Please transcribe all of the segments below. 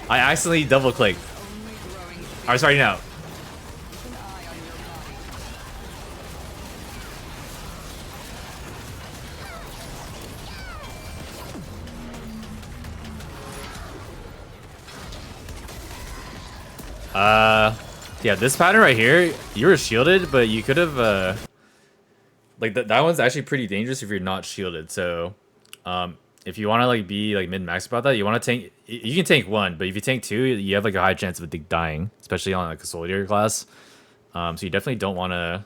I accidentally double clicked. Alright, sorry now. Yeah, this pattern right here, you were shielded, but you could have, like, that one's actually pretty dangerous if you're not shielded, so, if you want to, like, be, like, min-max about that, you want to tank, you can tank one, but if you tank two, you have, like, a high chance of dying, especially on, like, a soldier class, so you definitely don't want to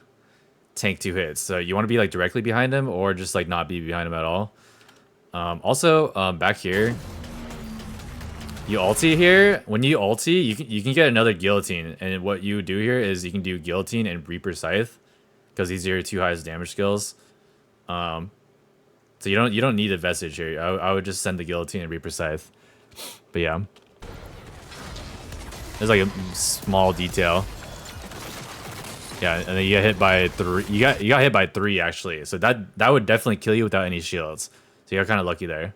tank 2 hits, so you want to be, like, directly behind him, or just, like, not be behind him at all. Also, back here, you ulti here. When you ulti, you can get another guillotine, and what you do here is you can do guillotine and Reaper Scythe, because these are your 2 highest damage skills. So you don't need a vestige here. I would just send the guillotine and Reaper Scythe. But yeah, there's like a small detail. Yeah, and then you get hit by 3. You got hit by 3 actually. So that would definitely kill you without any shields. So you're kind of lucky there.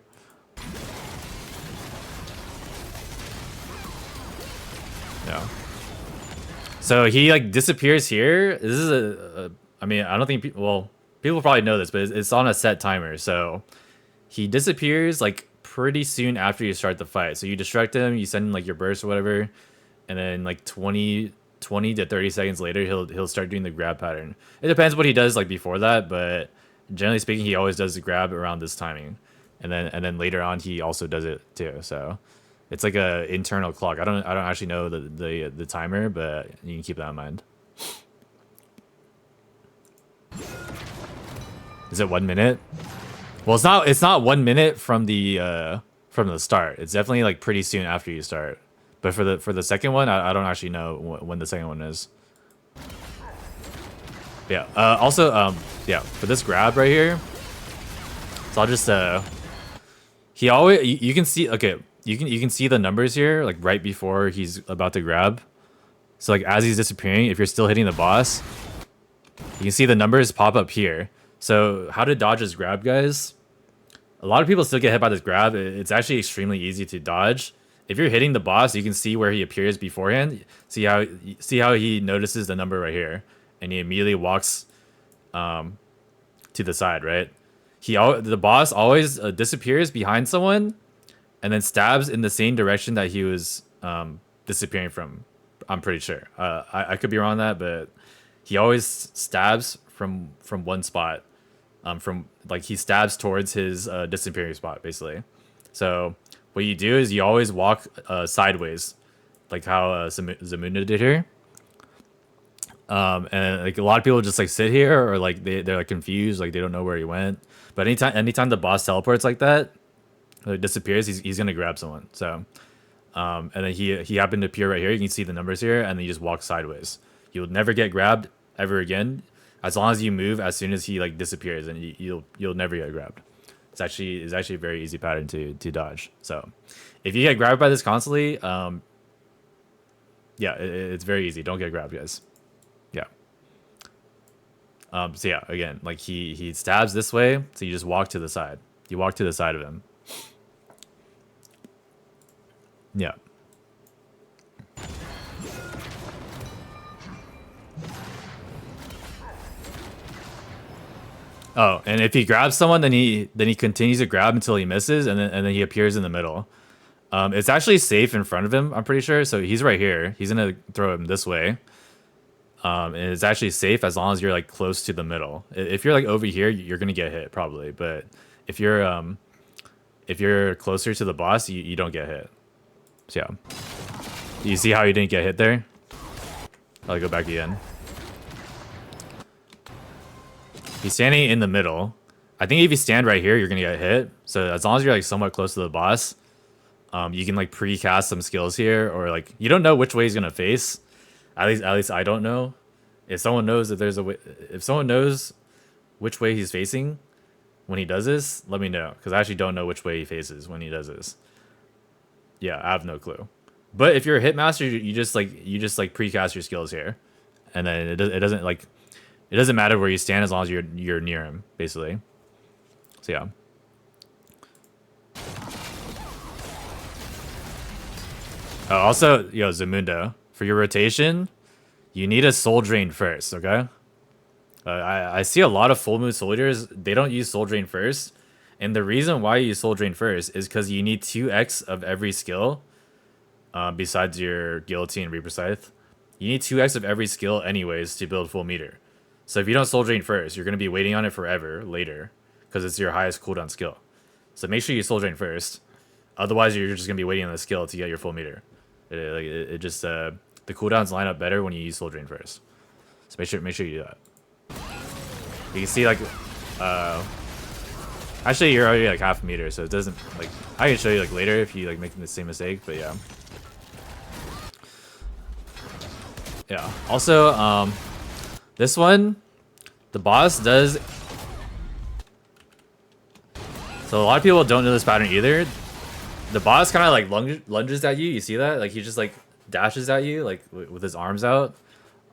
No. So he like disappears here. This is I mean, I don't think people probably know this, but it's on a set timer. So he disappears like pretty soon after you start the fight. So you distract him, you send him like your burst or whatever, and then like 20 to 30 seconds later, he'll start doing the grab pattern. It depends what he does like before that, but generally speaking, he always does the grab around this timing, and then later on he also does it too. So it's like a internal clock. I don't actually know the timer, but you can keep that in mind. Is it 1 minute? Well, it's not 1 minute from the start. It's definitely like pretty soon after you start. But for the second one, I don't actually know when the second one is. Yeah. Also, yeah, for this grab right here. So I'll just he always you can see, okay, you can see the numbers here like right before he's about to grab. So like as he's disappearing, if you're still hitting the boss, you can see the numbers pop up here. So how to dodge this grab, guys? A lot of people still get hit by this grab. It's actually extremely easy to dodge. If you're hitting the boss, you can see where he appears beforehand. See how he notices the number right here, and he immediately walks to the side, right? The boss always disappears behind someone, and then stabs in the same direction that he was disappearing from. I'm pretty sure. I could be wrong on that, but he always stabs from one spot. From like he stabs towards his disappearing spot, basically. So what you do is you always walk sideways, like how Zamunda did here. And like a lot of people just like sit here, or like they're like confused, like they don't know where he went. But anytime the boss teleports like that, or disappears, he's gonna grab someone. So and then he happened to appear right here. You can see the numbers here, and then you just walk sideways. You'll never get grabbed ever again, as long as you move as soon as he like disappears, and you'll never get grabbed. It's actually a very easy pattern to dodge. So if you get grabbed by this constantly, yeah, it's very easy. Don't get grabbed, guys. Yeah. So yeah, again, like he stabs this way, so you just walk to the side. You walk to the side of him. Yeah. Oh, and if he grabs someone, then he continues to grab until he misses, and then he appears in the middle. It's actually safe in front of him, I'm pretty sure. So he's right here. He's gonna throw him this way. And it's actually safe as long as you're like close to the middle. If you're like over here, you're gonna get hit probably. But if you're closer to the boss, you don't get hit. So yeah. You see how you didn't get hit there? I'll go back again. He's standing in the middle. I think if you stand right here, you're gonna get hit. So as long as you're like somewhat close to the boss, you can like pre-cast some skills here, or like you don't know which way he's gonna face. At least I don't know. If someone knows that there's a way, if someone knows which way he's facing when he does this, let me know, because I actually don't know which way he faces when he does this. Yeah, I have no clue. But if you're a hitmaster, you just like pre-cast your skills here, and then it doesn't matter where you stand as long as you're near him, basically. So yeah. Also, yo, Zamunda, for your rotation, you need a soul drain first, okay? I see a lot of full moon soldiers, they don't use soul drain first. And the reason why you use soul drain first is because you need 2x of every skill, besides your guillotine and Reaper Scythe. You need 2x of every skill anyways to build full meter. So if you don't soul drain first, you're going to be waiting on it forever later because it's your highest cooldown skill. So make sure you soul drain first. Otherwise, you're just going to be waiting on the skill to get your full meter. It just, the cooldowns line up better when you use soul drain first. So make sure you do that. You can see like, actually you're already like half a meter, so it doesn't like, I can show you like later if you like making the same mistake, but yeah. Yeah. Also, this one, the boss does. So a lot of people don't know this pattern either. The boss kind of like lunges at you. You see that? Like he just like dashes at you like with his arms out.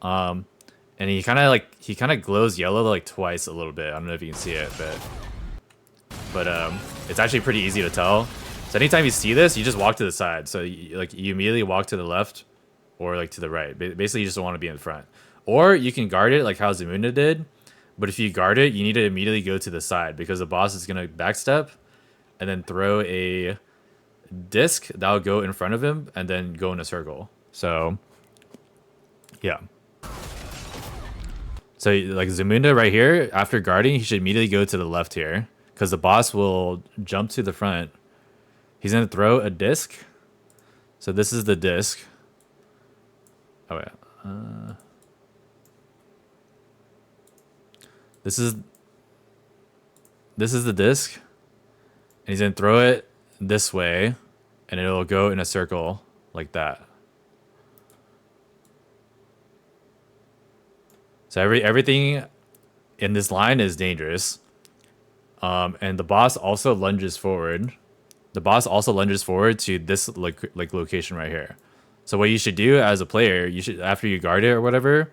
And he kind of glows yellow like twice a little bit. I don't know if you can see it, but it's actually pretty easy to tell. So anytime you see this, you just walk to the side. So you immediately walk to the left or like to the right. Basically, you just don't want to be in front. Or you can guard it like how Zamunda did. But if you guard it, you need to immediately go to the side because the boss is going to backstep and then throw a disc that'll go in front of him and then go in a circle. So, yeah. So, like Zamunda right here, after guarding, he should immediately go to the left here because the boss will jump to the front. He's going to throw a disc. So, this is the disc. Oh, yeah. This is the disc, and he's gonna throw it this way, and it'll go in a circle like that. So everything in this line is dangerous, and the boss also lunges forward. The boss also lunges forward to this like location right here. So what you should do as a player, you should after you guard it or whatever.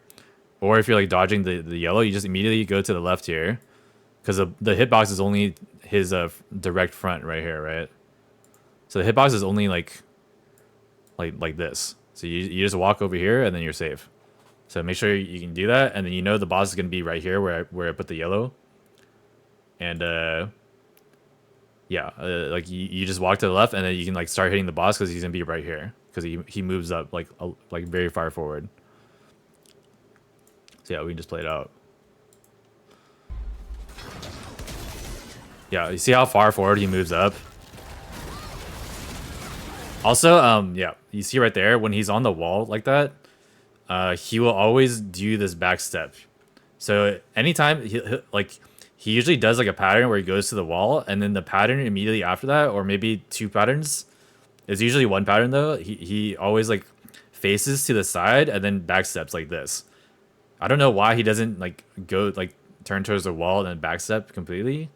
Or if you're like dodging the yellow, you just immediately go to the left here. Because the hitbox is only his direct front right here, right? So the hitbox is only like this. So you just walk over here and then you're safe. So make sure you can do that. And then you know the boss is going to be right here where I put the yellow. And yeah, like you just walk to the left and then you can like start hitting the boss because he's going to be right here. Because he moves up like very far forward. So yeah, we can just play it out. Yeah, you see how far forward he moves up? Also, yeah, you see right there, when he's on the wall like that, he will always do this backstep. So anytime, he usually does like a pattern where he goes to the wall, and then the pattern immediately after that, or maybe 2 patterns, it's usually 1 pattern though, he always like faces to the side and then backsteps like this. I don't know why he doesn't like go like turn towards the wall and then backstep completely.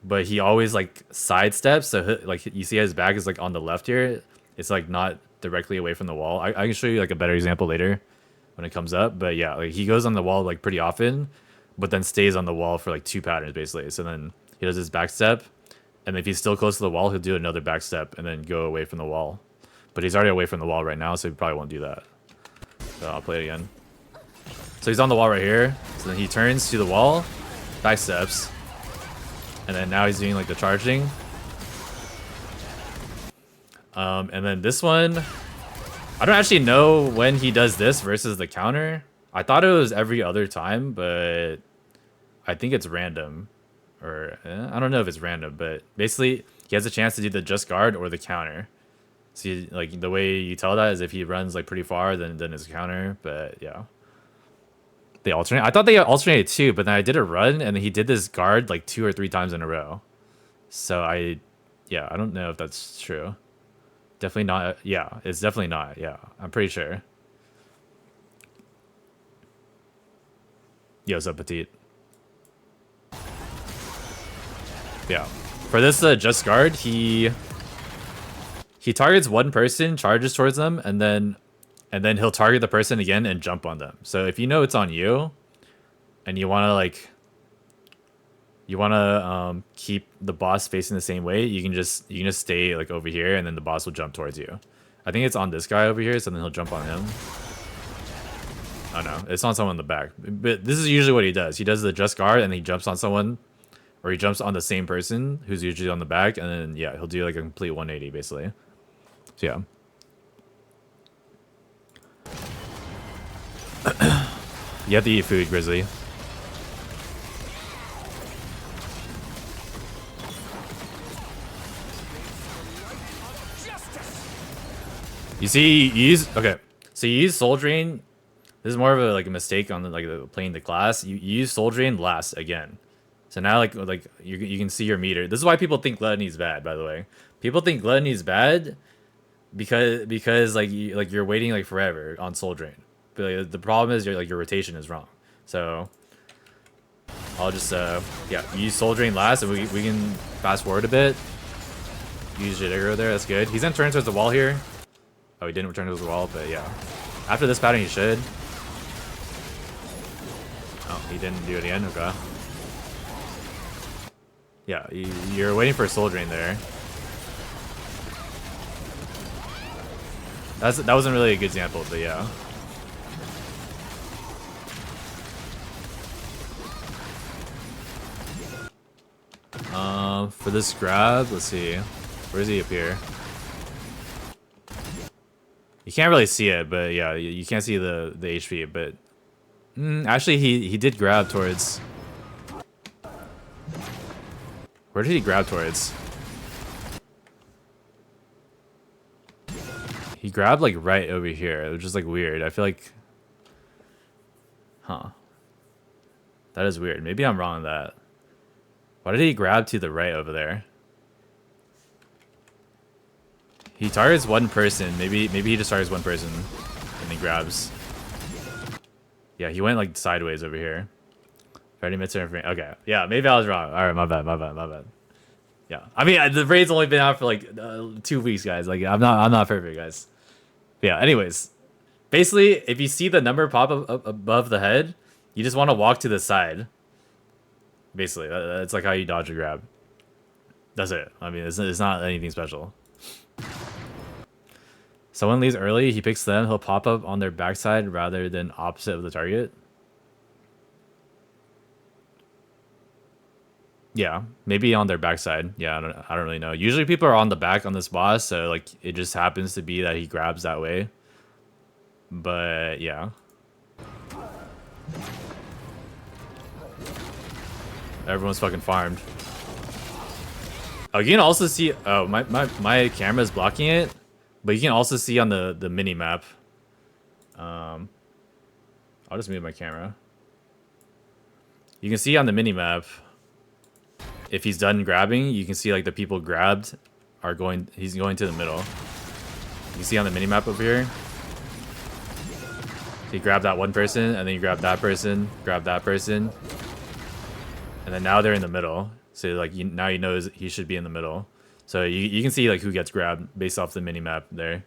But he always like sidesteps, so like you see his back is like on the left here. It's like not directly away from the wall. I can show you like a better example later when it comes up. But yeah, like he goes on the wall like pretty often, but then stays on the wall for like 2 patterns basically. So then he does his backstep, and if he's still close to the wall, he'll do another backstep and then go away from the wall. But he's already away from the wall right now, so he probably won't do that. So I'll play it again. So he's on the wall right here. So then he turns to the wall, backsteps, and then now he's doing like the charging. And then this one, I don't actually know when he does this versus the counter. I thought it was every other time, but I think it's random. Or I don't know if it's random, but basically he has a chance to do the just guard or the counter. See, like the way you tell that is if he runs like pretty far, then his counter. But yeah. They alternate. I thought they alternated too, but then I did a run and he did this guard like 2 or 3 times in a row. So I don't know if that's true. Definitely not. Yeah, it's definitely not. Yeah, I'm pretty sure. Yo, what's up, Petite? Yeah. For this just guard, he targets one person, charges towards them, and then he'll target the person again and jump on them. So if you know it's on you, and you want to keep the boss facing the same way, you can just stay like over here, and then the boss will jump towards you. I think it's on this guy over here, so then he'll jump on him. Oh no, it's on someone in the back. But this is usually what he does. He does the just guard and he jumps on someone, or he jumps on the same person who's usually on the back, and then yeah, he'll do like a complete 180 basically. So yeah. You have to eat food, Grizzly. You see, you use okay. So you use Soul Drain. This is more of a like a mistake on the playing the class. You use Soul Drain last again. So now like you can see your meter. This is why people think Gluttony is bad. By the way, people think Gluttony is bad because like you're waiting like forever on Soul Drain. But like, the problem is your rotation is wrong. So I'll just yeah, use Soul Drain last, and we can fast forward a bit. Use Jadagro there. That's good. He's gonna turn towards the wall here. Oh, he didn't return towards the wall, but yeah. After this pattern, he should. Oh, he didn't do it again. Okay. Yeah, you're waiting for a Soul Drain there. That wasn't really a good example, but yeah. For this grab, let's see. Where is he up here? You can't really see it, but yeah, you can't see the HP, but actually he did grab towards. Where did he grab towards? He grabbed like right over here, which is like weird. I feel like, huh? That is weird. Maybe I'm wrong on that. Why did he grab to the right over there? He targets one person. Maybe he just targets one person and he grabs. Yeah, he went like sideways over here. 30 minutes of information. Okay, yeah, maybe I was wrong. All right, my bad. Yeah, I mean the raid's only been out for like 2 weeks, guys. Like I'm not perfect, guys. But yeah. Anyways, basically, if you see the number pop up above the head, you just want to walk to the side. Basically, that's like how you dodge a grab. That's it. I mean, it's not anything special. Someone leaves early, he picks them, he'll pop up on their backside rather than opposite of the target. Yeah, maybe on their backside. Yeah, I don't really know. Usually people are on the back on this boss, so like it just happens to be that he grabs that way. But yeah. Everyone's fucking farmed. Oh, you can also see. Oh, my camera is blocking it, but you can also see on the mini map. I'll just move my camera. You can see on the mini map. If he's done grabbing, you can see like the people grabbed are going. He's going to the middle. You can see on the mini map over here. So you grab that one person, and then you grab that person, grab that person, and then now they're in the middle. So like now you know he should be in the middle. So you can see like who gets grabbed based off the mini map there,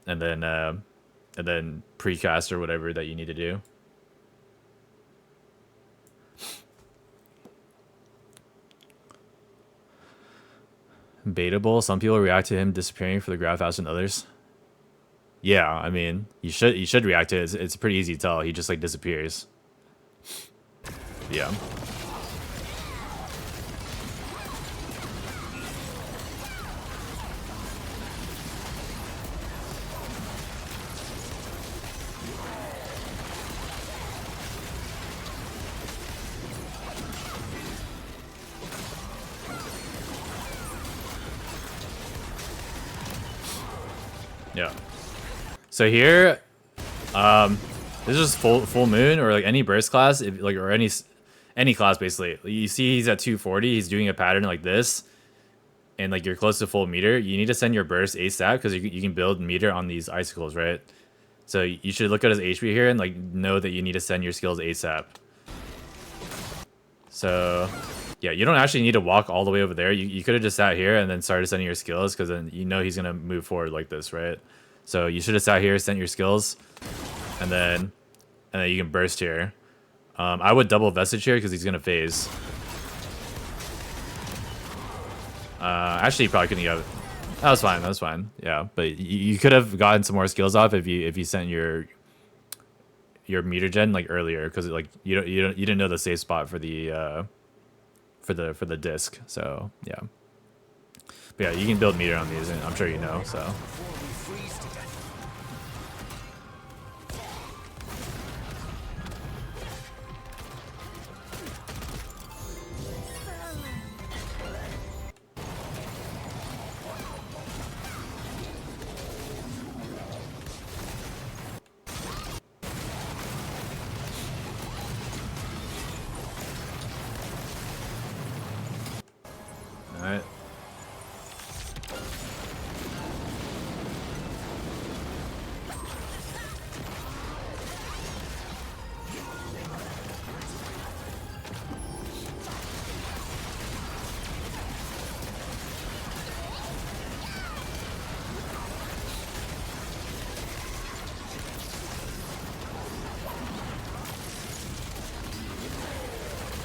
and then precast or whatever that you need to do. Baitable. Some people react to him disappearing for the grab faster than others. Yeah, I mean you should react to it. It's pretty easy to tell. He just like disappears. Yeah. Yeah. So here, this is full moon or like any burst class, if like or any class basically. You see he's at 240. He's doing a pattern like this, and like you're close to full meter. You need to send your burst ASAP because you can build meter on these icicles, right? So you should look at his HP here and like know that you need to send your skills ASAP. So yeah, you don't actually need to walk all the way over there. You could have just sat here and then started sending your skills because then you know he's gonna move forward like this, right? So you should have sat here, sent your skills, and then you can burst here. I would double vestige here because he's gonna phase. Actually, he probably couldn't get. That was fine. That was fine. Yeah, but you could have gotten some more skills off if you sent your meter gen like earlier, because like you didn't know the safe spot for the disc. So yeah, but yeah, you can build meter on these, and I'm sure you know. So. All right.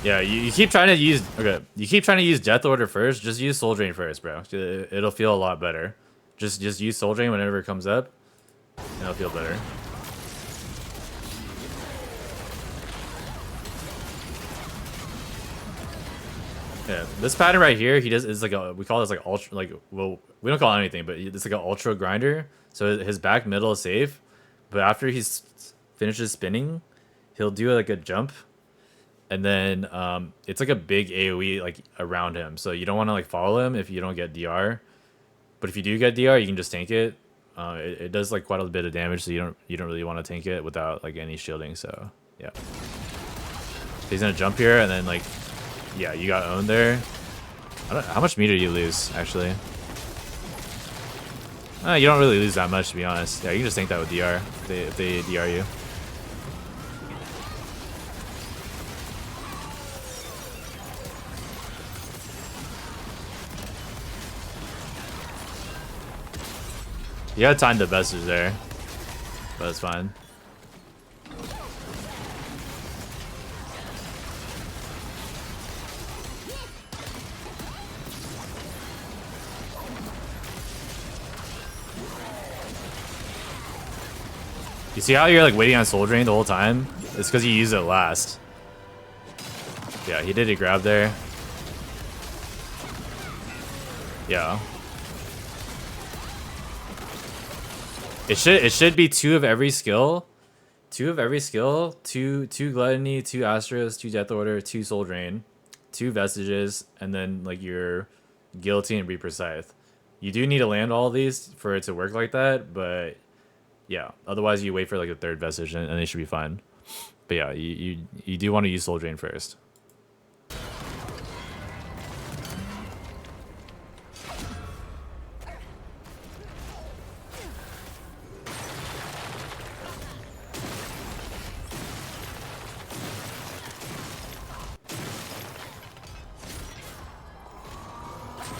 Yeah, you keep trying to use You keep trying to use Death Order first. Just use Soul Drain first, bro. It'll feel a lot better. Just use Soul Drain whenever it comes up, and it'll feel better. Yeah, this pattern right here, he does is like we call this like ultra, like, well, we don't call it anything, but it's like an ultra grinder. So his back middle is safe, but after finishes spinning, he'll do like a jump, and then it's like a big AOE like around him. So you don't want to like follow him if you don't get DR. But if you do get DR, you can just tank it. It does like quite a bit of damage, so you don't really want to tank it without like any shielding. So yeah, he's gonna jump here, and then like, yeah, you got owned there. How much meter do you lose actually? You don't really lose that much, to be honest. Yeah, you can just tank that with DR if they DR you. You gotta time the besters there, but it's fine. You see how you're like waiting on Soul Drain the whole time? It's because you used it last. Yeah, he did a grab there. Yeah. It should be two of every skill. Two Gluttony, 2 Astros, 2 Death Order, 2 Soul Drain, 2 Vestiges, and then like your Guillotine and Reaper Scythe. You do need to land all of these for it to work like that, but yeah, otherwise you wait for like a third Vestige and they should be fine. But yeah, you do want to use Soul Drain first.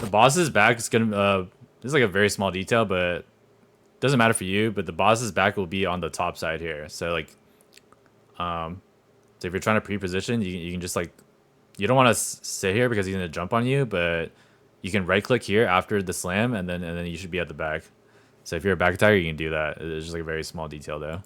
The boss's back is gonna this is like a very small detail, but doesn't matter for you, but the boss's back will be on the top side here. So like so if you're trying to pre-position, you can just like, you don't want to sit here because he's gonna jump on you, but you can right click here after the slam, and then you should be at the back. So if you're a back attacker, you can do that. It's just like a very small detail though.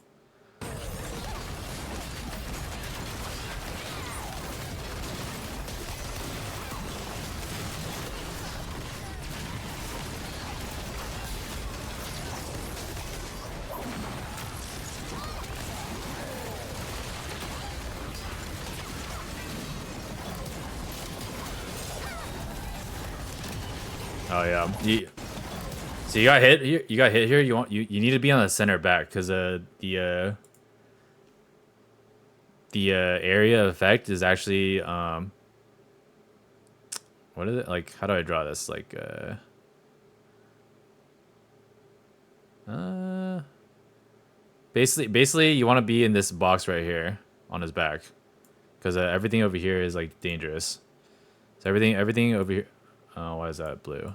Oh yeah. So you got hit here. You got hit here. You need to be on the center back because the area effect is actually what is it like? How do I draw this? Like basically you want to be in this box right here on his back because everything over here is like dangerous. So everything over here. Oh, why is that blue?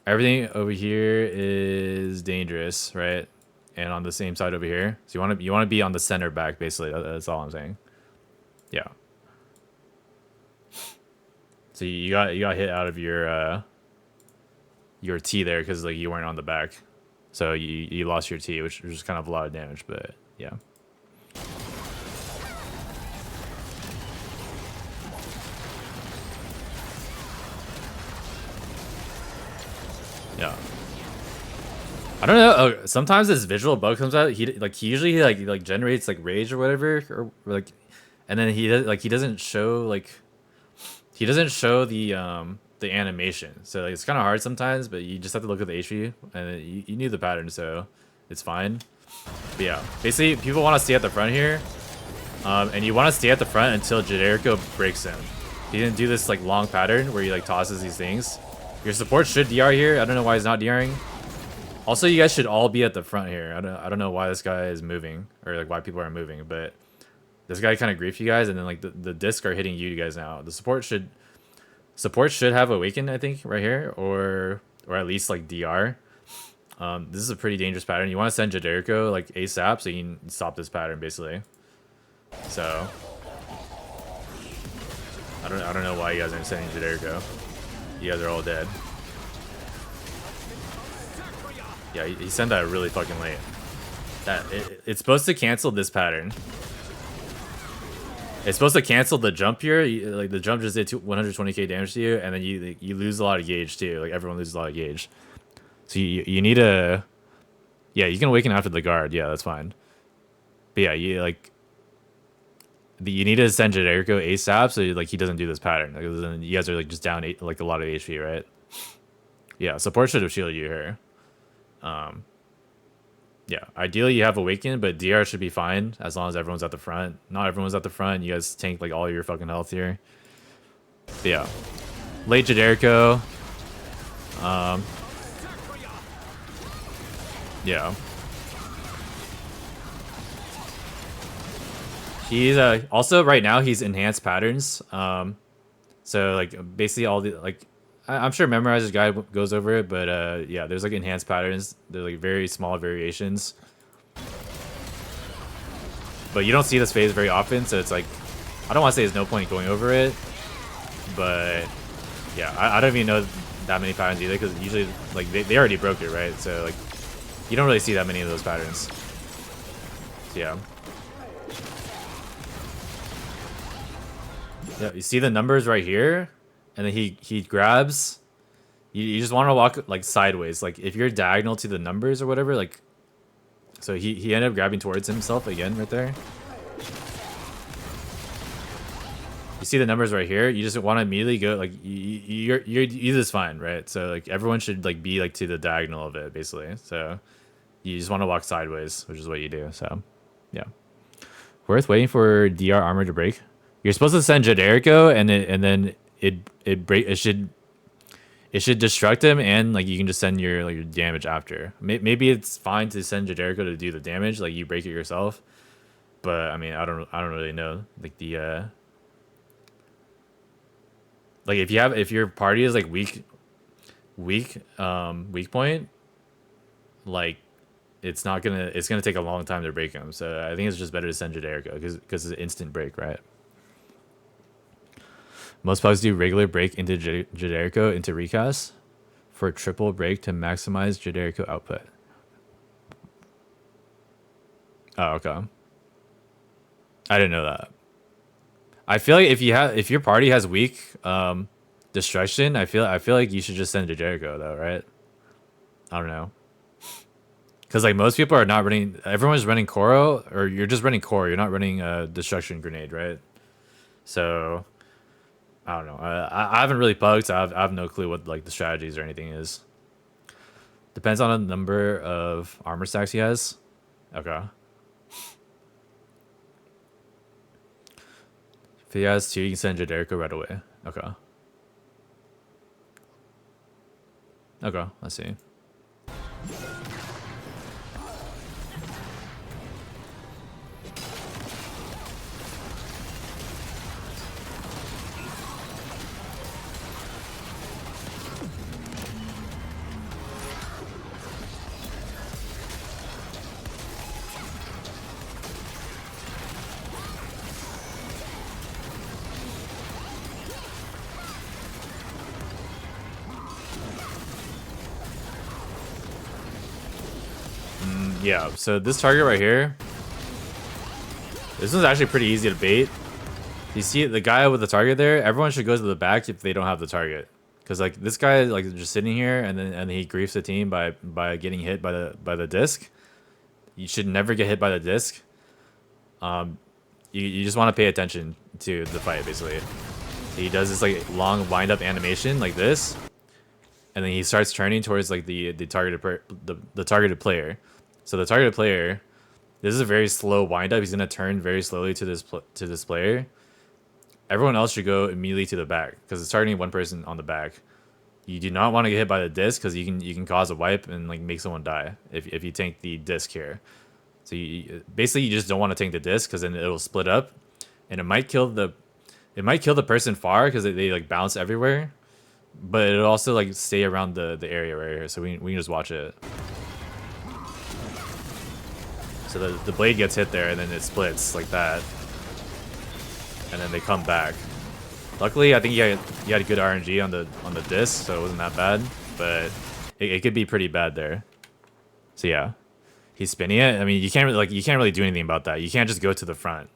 Everything over here is dangerous, right? And on the same side over here, so you want to be on the center back, basically. That's all I'm saying. Yeah. So you got hit out of your your T there because like you weren't on the back, so you lost your T, which is kind of a lot of damage. But yeah. Yeah. I don't know. Oh, sometimes this visual bug comes out. He usually like generates like rage or whatever, or like, and then he doesn't show the animation. So like, it's kind of hard sometimes, but you just have to look at the HP, and you knew the pattern, so it's fine. But yeah, basically people want to stay at the front here, and you want to stay at the front until Jaderico breaks him. He didn't do this like long pattern where he like tosses these things. Your support should DR here. I don't know why he's not DRing. Also, you guys should all be at the front here. I don't know why this guy is moving, or like why people are moving, but this guy kind of griefed you guys, and then like the discs are hitting you guys now. The support should have Awaken, I think, right here, or at least like DR. This is a pretty dangerous pattern. You want to send Jaderico like ASAP so you can stop this pattern basically. So I don't know why you guys aren't sending Jaderico. You guys are all dead. Yeah, he sent that really fucking late. It's supposed to cancel this pattern. It's supposed to cancel the jump here. Like the jump just did 120k damage to you, and then you lose a lot of gauge too. Like everyone loses a lot of gauge. So you need a, yeah, you can awaken after the guard. Yeah, that's fine. But yeah, you need to send Jaderico ASAP so like he doesn't do this pattern. Like then you guys are like just down like a lot of HP, right? Yeah, support should have shielded you here. Yeah, ideally you have Awaken, but DR should be fine as long as everyone's at the front. Not everyone's at the front. You guys tank like all your fucking health here. But yeah, late Jaderico. Yeah. He's also right now he's enhanced patterns. So like basically all the like I'm sure Memorizer's guide goes over it, but yeah, there's like enhanced patterns. They're like very small variations. But you don't see this phase very often, so it's like I don't want to say there's no point going over it, but yeah, I don't even know that many patterns either because usually like they already broke it, right? So like you don't really see that many of those patterns. So yeah. Yeah, you see the numbers right here, and then he grabs. You just want to walk like sideways. Like if you're diagonal to the numbers or whatever, like so he ended up grabbing towards himself again right there. You see the numbers right here. You just want to immediately go like you're just fine, right? So like everyone should like be like to the diagonal of it basically. So you just want to walk sideways, which is what you do. So yeah, worth waiting for DR armor to break. You're supposed to send Jaderico, and then it should destruct him, and like you can just send your your damage after. Maybe it's fine to send Jaderico to do the damage, like you break it yourself. But I mean, I don't really know. Like the like if your party is like weak point, like it's gonna take a long time to break him. So I think it's just better to send Jaderico because it's an instant break, right? Most bugs do regular break into Jaderico into recast for triple break to maximize Jaderico output. Oh, okay. I didn't know that. I feel like if your party has weak destruction, I feel like you should just send Jaderico though, right? I don't know. Because like most people are not running. Everyone's running Koro, or you're just running Koro. You're not running a destruction grenade, right? So I don't know. I haven't really bugged, so I have no clue what like the strategies or anything is. Depends on the number of armor stacks he has. Okay. If he has 2, you can send Jaderico right away. Okay. Okay, I see. Yeah, so this target right here, this one's actually pretty easy to bait. You see the guy with the target there, everyone should go to the back if they don't have the target. Because like this guy like just sitting here and he griefs the team by getting hit by the disc. You should never get hit by the disc. You just want to pay attention to the fight basically. He does this like long wind up animation like this, and then he starts turning towards like the targeted player. So the targeted player, this is a very slow wind up. He's gonna turn very slowly to this player. Everyone else should go immediately to the back because it's targeting one person on the back. You do not want to get hit by the disc because you can cause a wipe and like make someone die if you tank the disc here. So basically you just don't want to tank the disc because then it'll split up, and it might kill the person far because they like bounce everywhere, but it'll also like stay around the area right here. So we can just watch it. So the blade gets hit there and then it splits like that, and then they come back. Luckily, I think he had good RNG on the disc, so it wasn't that bad, but it could be pretty bad there. So yeah. He's spinning it. I mean, you can't really do anything about that. You can't just go to the front.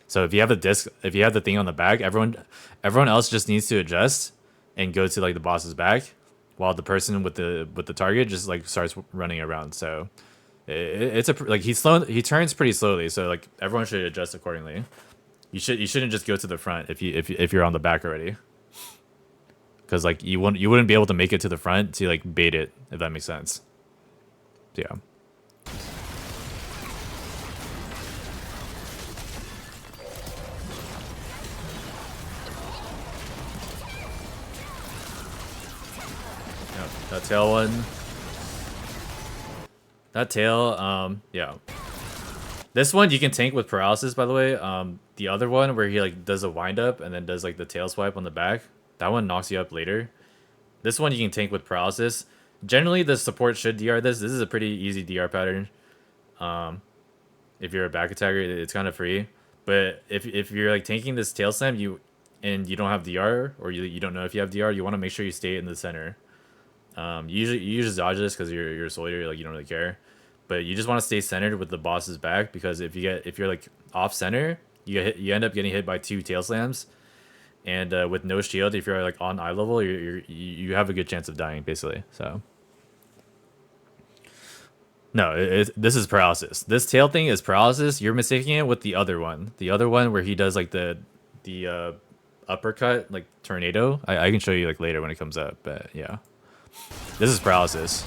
So if you have the disc, if you have the thing on the back, everyone else just needs to adjust and go to like the boss's back, while the person with the target just like starts running around. So it's like he turns pretty slowly. So like everyone should adjust accordingly. You shouldn't just go to the front if you're on the back already, because like you wouldn't be able to make it to the front to like bait it, if that makes sense. So, yeah. That tail one. That tail, yeah. This one you can tank with paralysis, by the way. The other one where he like does a wind up and then does like the tail swipe on the back, that one knocks you up later. This one you can tank with paralysis. Generally, the support should DR this. This is a pretty easy DR pattern. If you're a back attacker, it's kind of free. But if you're like tanking this tail slam, you don't have DR, or you don't know if you have DR, you want to make sure you stay in the center. You usually dodge this because you're a soldier, like you don't really care, but you just want to stay centered with the boss's back, because if you're like off center, you end up getting hit by 2 tail slams, and with no shield, if you're like on eye level, you have a good chance of dying basically. So no, this is paralysis. This tail thing is paralysis. You're mistaking it with the other one where he does like the uppercut like tornado. I can show you like later when it comes up, but yeah. This is paralysis.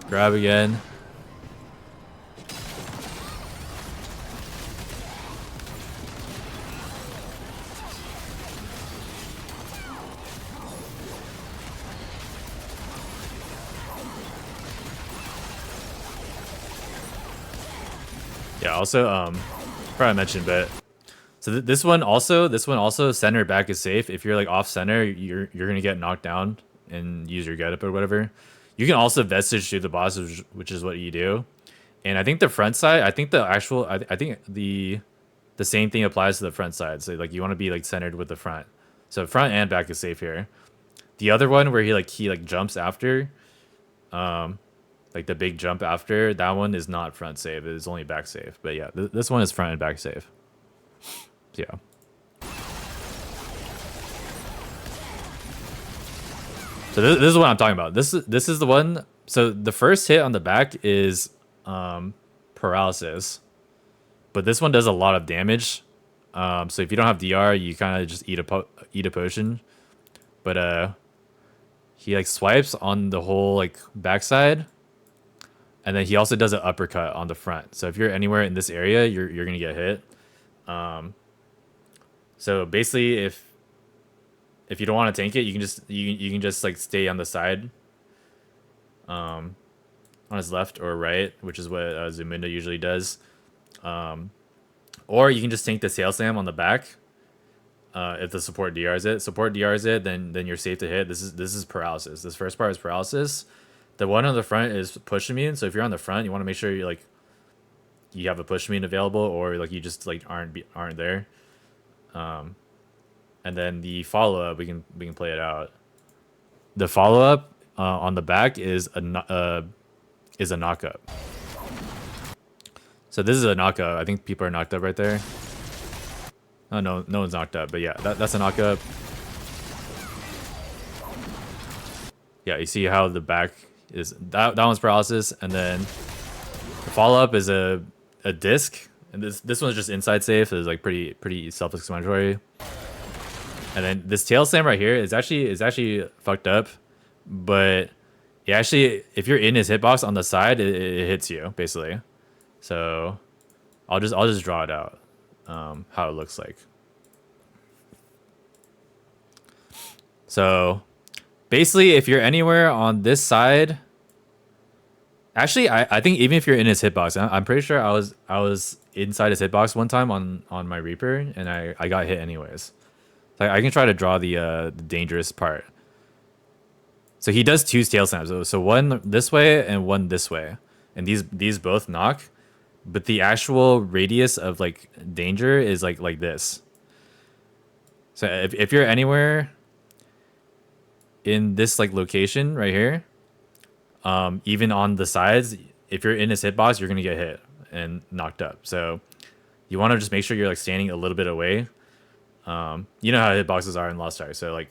Grab again. Yeah, also, probably mentioned, but so this one also center back is safe. If you're like off center, you're gonna get knocked down and use your get up or whatever. You can also vestige through the boss, which is what you do. And I think the front side, I think the same thing applies to the front side. So like you want to be like centered with the front. So front and back is safe here. The other one where he jumps after, like the big jump after, that one is not front safe. It is only back safe. But yeah, this one is front and back safe. Yeah. So this is what I'm talking about. This is the one. So the first hit on the back is paralysis, but this one does a lot of damage. So if you don't have DR, you kind of just eat a potion. But he like swipes on the whole like backside, and then he also does an uppercut on the front. So if you're anywhere in this area, you're gonna get hit. So basically, if you don't want to tank it, you can just like stay on the side, on his left or right, which is what Zamunda usually does. Or you can just tank the tail slam on the back. If the support DRs it, then you're safe to hit. This is paralysis. This first part is paralysis. The one on the front is push immune. So if you're on the front, you want to make sure you have a push immune available, or like you just like aren't there. And then the follow up, we can play it out. The follow up, on the back is a knockup. So this is a knockup. I think people are knocked up right there. Oh no, no one's knocked up, but yeah, that's a knockup. Yeah, you see how the back is that one's paralysis, and then the follow up is a disc, and this one's just inside safe. So it's like pretty self-explanatory. And then this tail slam right here is actually fucked up, but yeah, actually, if you're in his hitbox on the side, it hits you basically. So I'll just draw it out, how it looks like. So basically, if you're anywhere on this side, actually, I think even if you're in his hitbox, I'm pretty sure I was inside his hitbox one time on my Reaper, and I got hit anyways. So I can try to draw the dangerous part. So he does two tail slams, so one this way and one this way, and these both knock, but the actual radius of like danger is like this. So if you're anywhere in this like location right here, even on the sides, if you're in his hitbox, you're gonna get hit and knocked up. So you want to just make sure you're like standing a little bit away. You know how hitboxes are in Lost Ark. So like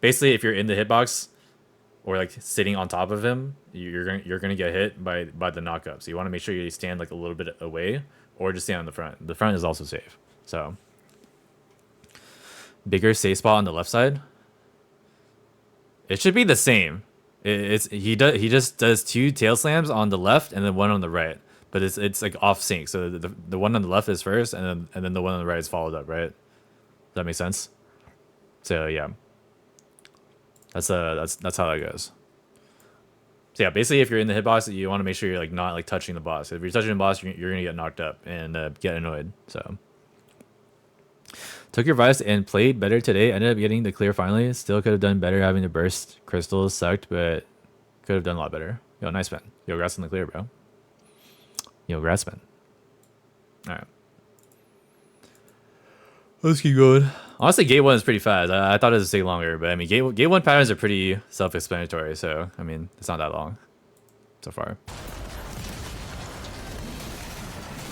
basically, if you're in the hitbox or like sitting on top of him, you're gonna get hit by the knockup. So you want to make sure you stand like a little bit away, or just stand on the front. The front is also safe. So bigger safe spot on the left side. It should be the same. He just does two tail slams on the left and then one on the right, but it's like off sync. So the one on the left is first, and then the one on the right is followed up, right? Does that make sense? So yeah, that's how that goes. So yeah, basically, if you're in the hitbox, you want to make sure you're like not like touching the boss. If you're touching the boss, you're gonna get knocked up and get annoyed. So took your advice and played better today. Ended up getting the clear finally. Still could have done better. Having to burst crystals sucked, but could have done a lot better. Yo, nice man. Yo, congrats on the clear, bro. Yo, congrats, man. All right. Let's keep going. Honestly, gate 1 is pretty fast. I thought it would take longer, but I mean, gate 1 patterns are pretty self-explanatory, so I mean, it's not that long so far.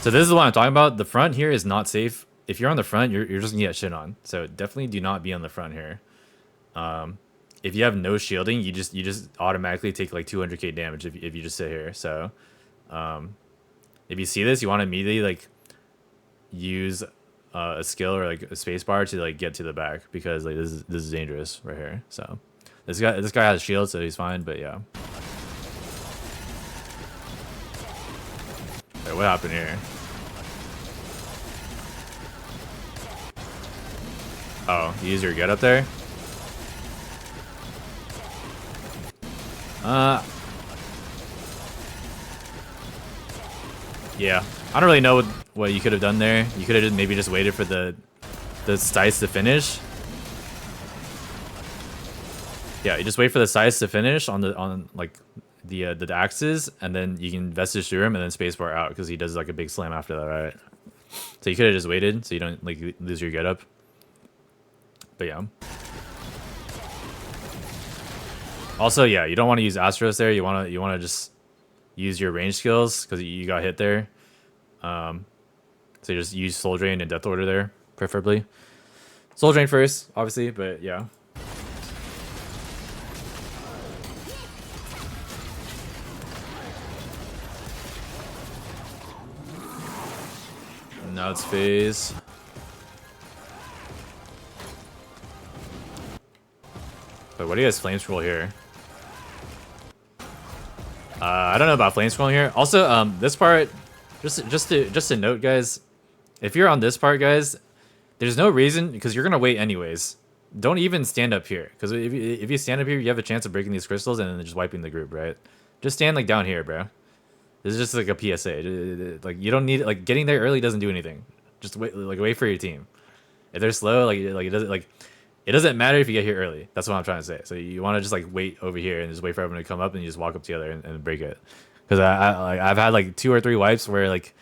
So this is what I'm talking about. The front here is not safe. If you're on the front, you're just gonna get shit on. So definitely do not be on the front here. If you have no shielding, you just automatically take like 200k damage if you just sit here. So if you see this, you want to immediately like use a skill or like a spacebar to like get to the back, because like this is dangerous right here. So this guy has a shield, so he's fine. But yeah. Wait, what happened here? Oh, you use your get up there? Yeah. I don't really know what you could have done there. You could have maybe just waited for the sides to finish. Yeah, you just wait for the sides to finish on like the axes, and then you can vestige through him and then spacebar out, because he does like a big slam after that, right? So you could have just waited so you don't like lose your get up. But yeah. Also, yeah, you don't want to use Astros there. You want to just use your range skills, because you got hit there. So you just use Soul Drain and Death Order there, preferably. Soul Drain first, obviously, but yeah. Now it's phase. But what do you guys flame scroll here? I don't know about flame scrolling here. Also, this part, just to note, guys, if you're on this part, guys, there's no reason, because you're gonna wait anyways. Don't even stand up here, because if you stand up here, you have a chance of breaking these crystals and then just wiping the group, right? Just stand like down here, bro. This is just like a PSA. Like, you don't need, like, getting there early doesn't do anything. Just wait for your team. If they're slow, it doesn't matter if you get here early. That's what I'm trying to say. So you want to just like wait over here and just wait for everyone to come up, and you just walk up together and break it. Because I've had like 2 or 3 wipes where like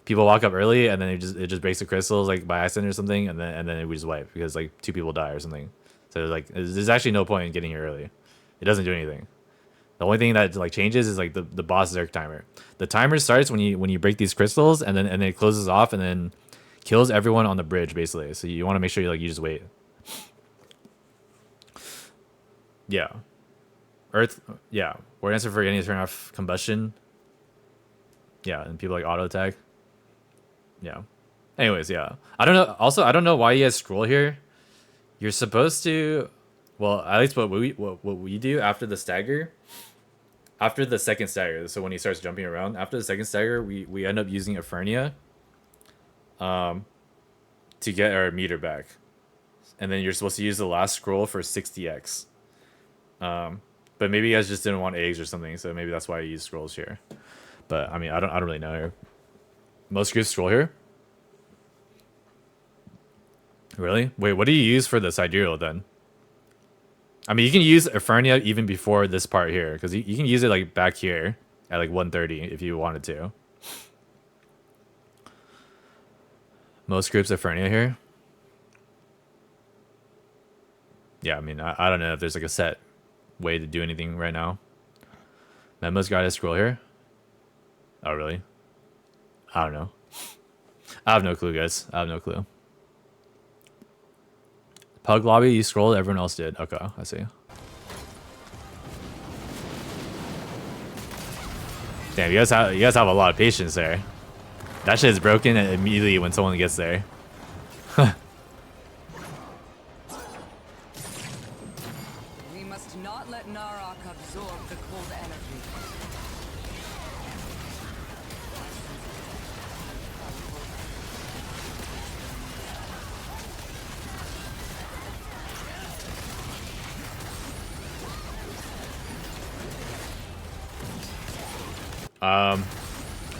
people walk up early and then it just breaks the crystals like by accident or something, and then we just wipe because like 2 people die or something. So like there's actually no point in getting here early. It doesn't do anything. The only thing that like changes is like the boss Zerg timer. The timer starts when you break these crystals, and then it closes off and then kills everyone on the bridge basically. So you want to make sure you just wait. Yeah. Earth. Yeah. Word answer for getting to turn off combustion. Yeah, and people like auto attack. Yeah. Anyways, yeah. I don't know. Also, I don't know why you guys scroll here. You're supposed to, well, at least what we do after the stagger, after the second stagger. So when he starts jumping around, after the second stagger, we end up using Efernia, to get our meter back, and then you're supposed to use the last scroll for 60x. But maybe you guys just didn't want eggs or something, so maybe that's why you use scrolls here. But I mean, I don't really know here. Most groups scroll here. Really? Wait, what do you use for the sidereal then? I mean, you can use Efernia even before this part here, because you can use it like back here at like 130 if you wanted to. Most groups Efernia here. Yeah, I mean, I don't know if there's like a set way to do anything right now. Memos got a scroll here. Oh, really? I don't know. I have no clue, guys. I have no clue. Pug lobby, you scrolled, everyone else did. Okay, I see. Damn, you guys have a lot of patience there. That shit is broken immediately when someone gets there. We must not let Narok absorb the cold energy.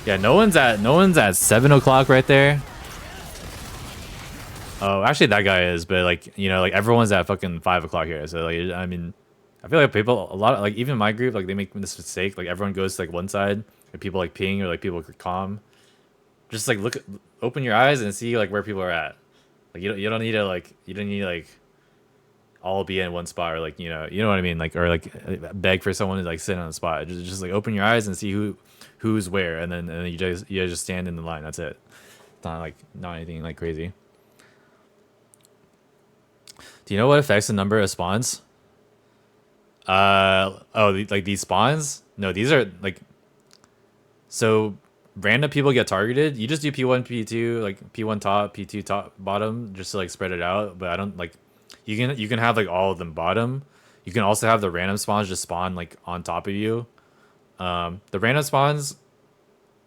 Yeah, no one's at 7 o'clock right there. Oh, actually that guy is, but like, you know, like everyone's at fucking 5 o'clock here. So like, I mean, I feel like people, a lot of, like even my group, like they make this mistake. Like everyone goes to like one side, or people like ping, or like people calm. Just like open your eyes and see like where people are at. Like you don't need to like all be in one spot, or like, you know what I mean, like, or like beg for someone to like sit on the spot. Just like open your eyes and see who's where, and then you just stand in the line. That's it. It's not anything like crazy. Do you know what affects the number of spawns? Like these spawns? No, these are like, so random people get targeted. You just do P1, P2, like P1 top, P2 top, bottom, just to like spread it out. But I don't like, you can have like all of them bottom. You can also have the random spawns just spawn like on top of you. The random spawns,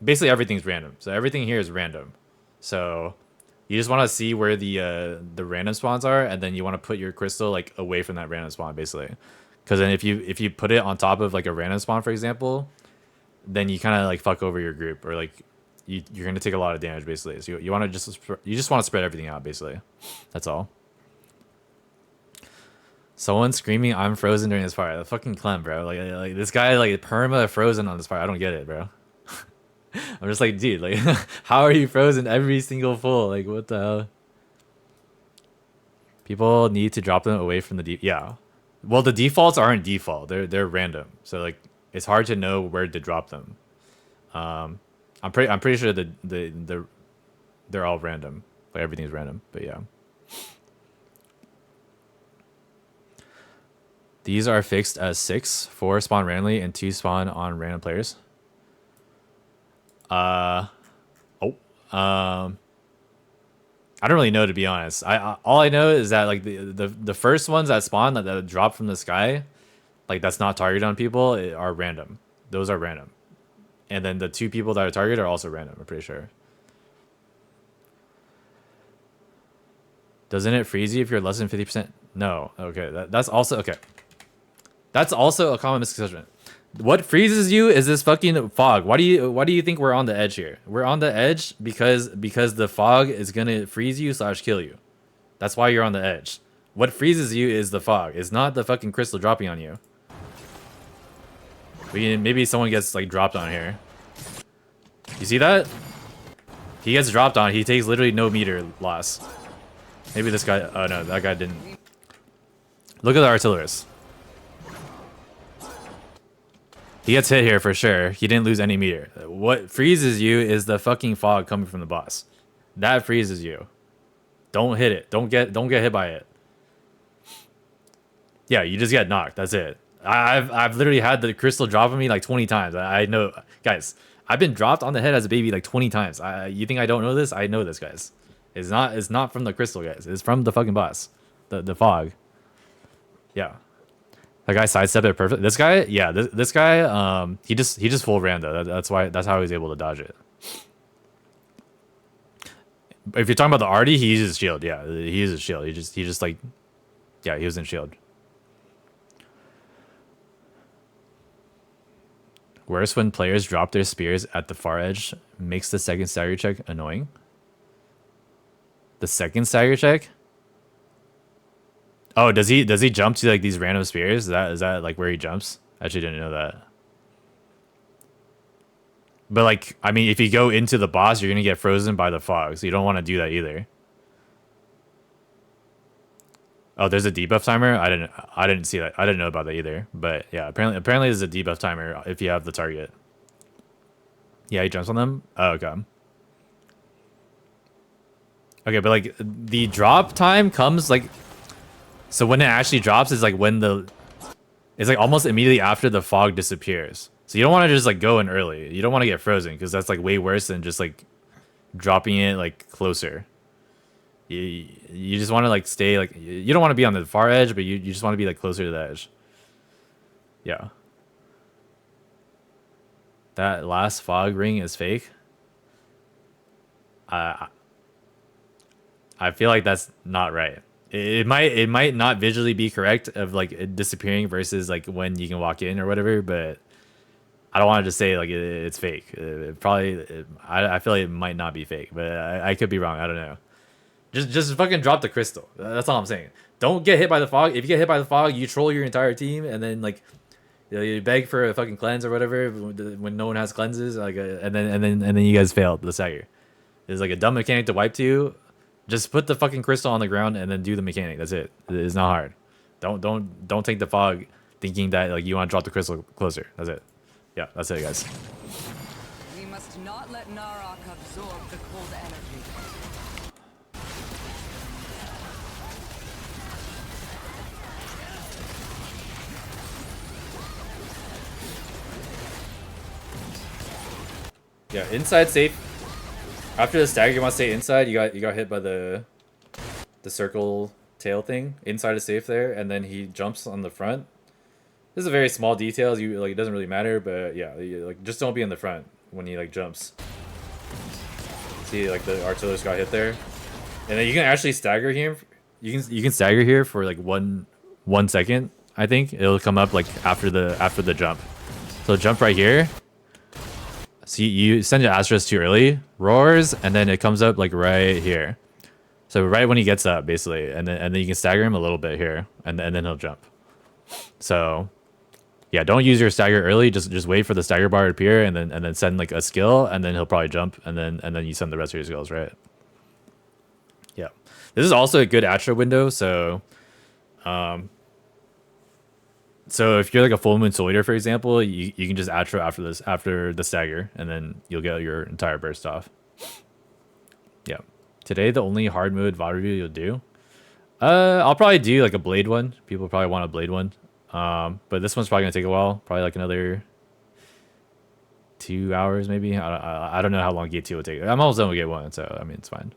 basically everything's random. So everything here is random. So you just want to see where the random spawns are, and then you want to put your crystal like away from that random spawn, basically. Because then if you put it on top of like a random spawn, for example, then you kind of like fuck over your group, or like you're gonna take a lot of damage, basically. So you want to just want to spread everything out, basically. That's all. Someone screaming, "I'm frozen" during this part. The fucking Clem, bro. Like this guy like perma frozen on this part. I don't get it, bro. I'm just like, dude, like, how are you frozen every single full? Like, what the hell? People need to drop them away from the yeah. Well, the defaults aren't default. They're random. So like, it's hard to know where to drop them. I'm pretty sure they're all random. Like everything's random. But yeah. These are fixed as 6, 4 spawn randomly, and 2 spawn on random players. I don't really know, to be honest. All I know is that like the first ones that spawn that drop from the sky, like that's not targeted on people, are random. Those are random. And then the 2 people that are targeted are also random, I'm pretty sure. Doesn't it freeze you if you're less than 50%? No. Okay, that's also okay. That's also a common misconception. What freezes you is this fucking fog. Why do you think we're on the edge here? We're on the edge because the fog is gonna freeze you / kill you. That's why you're on the edge. What freezes you is the fog. It's not the fucking crystal dropping on you. Maybe someone gets like dropped on here. You see that? He gets dropped on. He takes literally no meter loss. Maybe this guy. Oh no, that guy didn't. Look at the artillerist. He gets hit here for sure. He didn't lose any meter. What freezes you is the fucking fog coming from the boss. That freezes you. Don't hit it. Don't get hit by it. Yeah, you just get knocked. That's it. I've literally had the crystal drop on me like 20 times. I know, guys. I've been dropped on the head as a baby like 20 times. You think I don't know this? I know this, guys. It's not from the crystal, guys. It's from the fucking boss. The fog. Yeah. That guy sidestepped it perfect. This guy, yeah, this guy, he just full ran though. That's how he was able to dodge it. If you're talking about the Artie, he uses shield. Yeah, he uses shield. He just like, yeah, he was in shield. Worse when players drop their spears at the far edge, makes the second stagger check annoying. The second stagger check? Oh, does he jump to like these random spears? Is that like where he jumps? I actually didn't know that. But like, I mean, if you go into the boss, you're gonna get frozen by the fog, so you don't want to do that either. Oh, there's a debuff timer. I didn't see that. I didn't know about that either. But yeah, apparently there's a debuff timer if you have the target. Yeah, he jumps on them. Oh, okay. Okay, but like the drop time comes like, so when it actually drops is like when it's like almost immediately after the fog disappears. So you don't want to just like go in early. You don't want to get frozen because that's like way worse than just like dropping it like closer. You just want to like stay like, you don't want to be on the far edge, but you just want to be like closer to the edge. Yeah. That last fog ring is fake. I feel like that's not right. It might not visually be correct of like it disappearing versus like when you can walk in or whatever, but I don't want to just say like it's fake. I feel like it might not be fake, but I could be wrong. I don't know. Just fucking drop the crystal. That's all I'm saying. Don't get hit by the fog. If you get hit by the fog, you troll your entire team, and then like you beg for a fucking cleanse or whatever when no one has cleanses. Like and then you guys failed the stagger. It's like a dumb mechanic to wipe to. Just put the fucking crystal on the ground and then do the mechanic. That's it. It's not hard. Don't take the fog thinking that like you want to drop the crystal closer. That's it. Yeah, that's it, guys. We must not let Narok absorb the cold energy. Yeah, inside safe. After the stagger, you want to stay inside. You got hit by the circle tail thing. Inside is safe there, and then he jumps on the front. This is a very small details. You like it doesn't really matter, but yeah, like just don't be in the front when he like jumps. See, like the artillerist got hit there, and then you can actually stagger here. You can stagger here for like one second. I think it'll come up like after the jump. So jump right here. See, you send your Astros too early, roars, and then it comes up like right here. So right when he gets up, basically, and then you can stagger him a little bit here, and then he'll jump. So, yeah, don't use your stagger early. Just wait for the stagger bar to appear, and then send like a skill, and then he'll probably jump, and then you send the rest of your skills, right? Yeah, this is also a good Astro window. So if you're like a full moon soldier, for example, you can just atro after the stagger, and then you'll get your entire burst off. Yeah. Today the only hard mode VOD review you'll do. I'll probably do like a blade one. People probably want a blade one. But this one's probably gonna take a while. Probably like another 2 hours maybe. I don't know how long gate 2 will take. I'm almost done with gate 1, so I mean it's fine.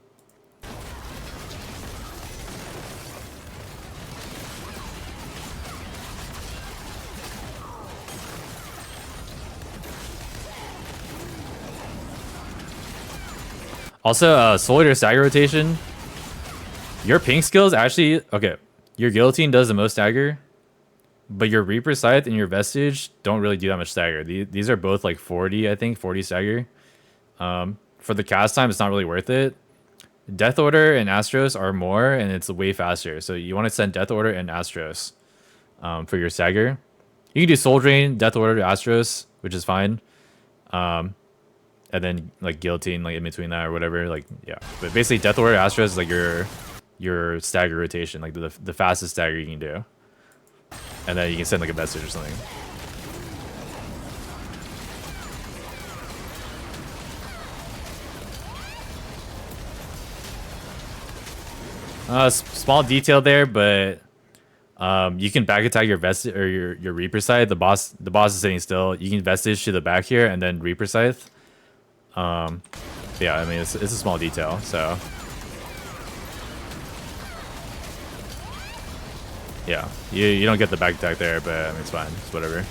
Also, soldier stagger rotation. Your pink skills actually, okay, your guillotine does the most stagger, but your Reaper Scythe and your Vestige don't really do that much stagger. These are both like 40, I think, 40 stagger. For the cast time, it's not really worth it. Death Order and Astros are more, and it's way faster. So you want to send Death Order and Astros for your stagger. You can do Soul Drain, Death Order to Astros, which is fine. And then like guillotine like in between that or whatever, like yeah. But basically Death Order Astros is like your stagger rotation, like the fastest stagger you can do. And then you can send like a message or something. Small detail there, but you can back attack your vest or your Reaper Scythe. The boss is sitting still. You can vestige to the back here and then Reaper Scythe. Yeah, I mean it's a small detail, so yeah, you don't get the back attack there, but I mean it's fine. It's whatever.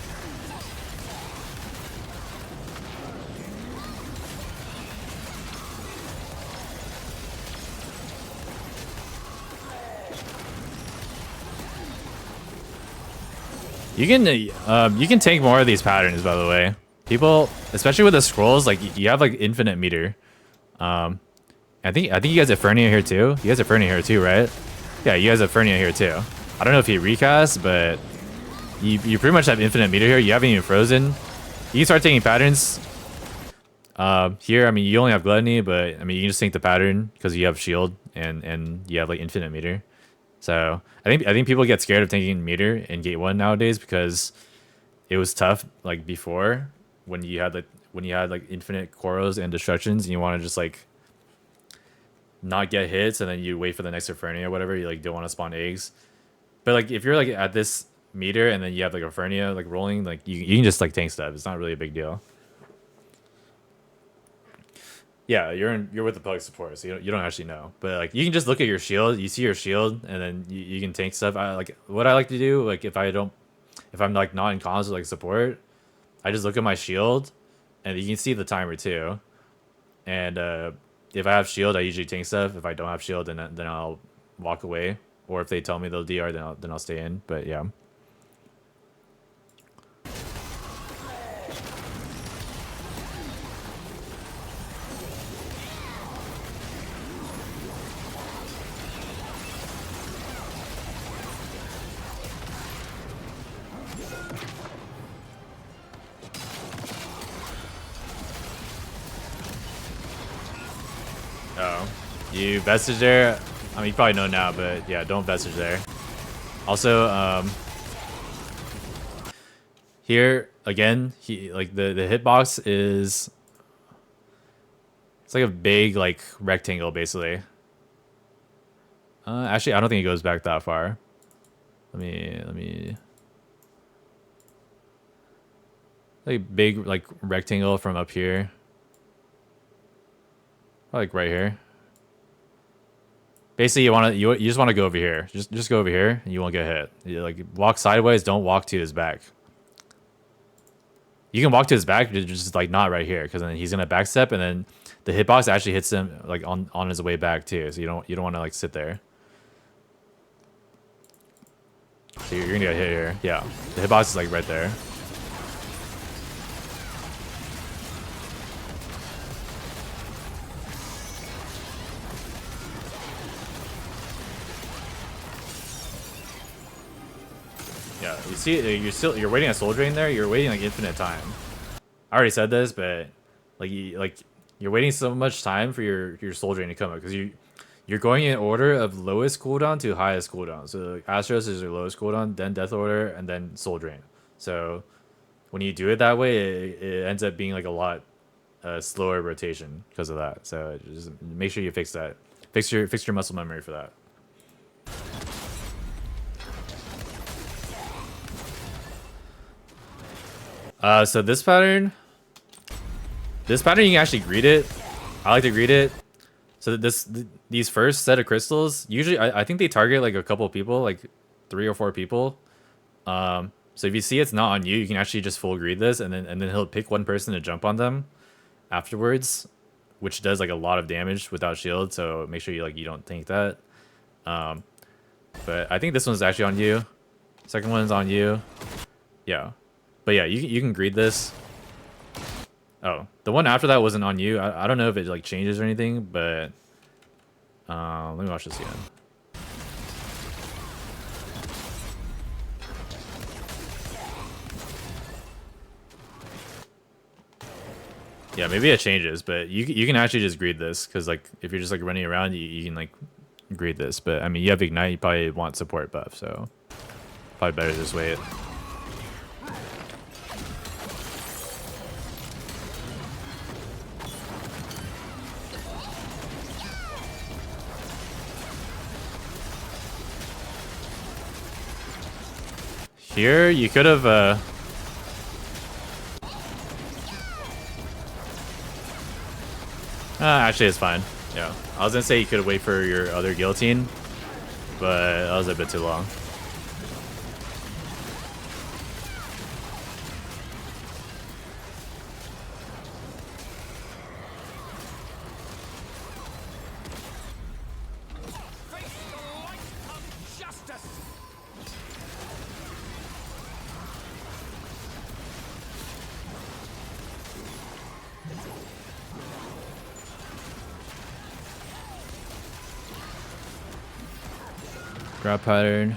You can take more of these patterns, by the way. People, especially with the scrolls, like you have like infinite meter. I think you guys have Fernia here too. You guys have Fernia here too, right? Yeah, you guys have Fernia here too. I don't know if he recasts, but you pretty much have infinite meter here. You haven't even frozen. You can start taking patterns. Here, I mean, you only have Gluttony, but I mean, you can just take the pattern because you have shield and you have like infinite meter. So I think people get scared of taking meter in Gate 1 nowadays because it was tough like before when you had like infinite Koros and destructions and you want to just like not get hits and then you wait for the next Infernia or whatever. You like don't want to spawn eggs. But like if you're like at this meter and then you have like Infernia like rolling, like you can just like tank stuff. It's not really a big deal. Yeah, you're with the public support, so you don't actually know. But like you can just look at your shield, you see your shield, and then you can tank stuff. What I like to do, like if I'm like not in comms with like support, I just look at my shield, and you can see the timer too. And if I have shield, I usually tank stuff. If I don't have shield, then I'll walk away. Or if they tell me they'll DR, then I'll stay in. But yeah. Oh, you vestige there. I mean, you probably know now, but yeah, don't vestige there. Also, here again, like the hitbox is it's like a big like rectangle basically. Actually, I don't think it goes back that far. Let me like big like rectangle from up here. Like right here. Basically, you just want to go over here. Just go over here, and you won't get hit. You like walk sideways. Don't walk to his back. You can walk to his back, just like not right here, because then he's gonna backstep, and then the hitbox actually hits him like on his way back too. So you don't want to like sit there. So you're gonna get hit here. Yeah, the hitbox is like right there. Yeah, you see, you're waiting a soul drain there. You're waiting like infinite time. I already said this, but like you're waiting so much time for your soul drain to come up because you're going in order of lowest cooldown to highest cooldown. So like, Astros is your lowest cooldown, then Death Order, and then soul drain. So when you do it that way, it ends up being like a lot slower rotation because of that. So just make sure you fix that. Fix your muscle memory for that. So this pattern you can actually greet it. I like to greet it. So these first set of crystals, usually I think they target like a couple people, like 3 or 4 people. So if you see it's not on you, you can actually just full greet this, and then he'll pick one person to jump on them afterwards, which does like a lot of damage without shield. So make sure you don't tank that. But I think this one's actually on you. Second one's on you. Yeah. But yeah, you can greet this. Oh, the one after that wasn't on you. I don't know if it like changes or anything, but let me watch this again. Yeah, maybe it changes, but you can actually just greet this because like if you're just like running around, you can like greet this. But I mean, you have ignite, you probably want support buff, so probably better just wait. Here, you could have, actually, it's fine. Yeah. I was gonna say you could wait for your other guillotine, but that was a bit too long. Grab pattern.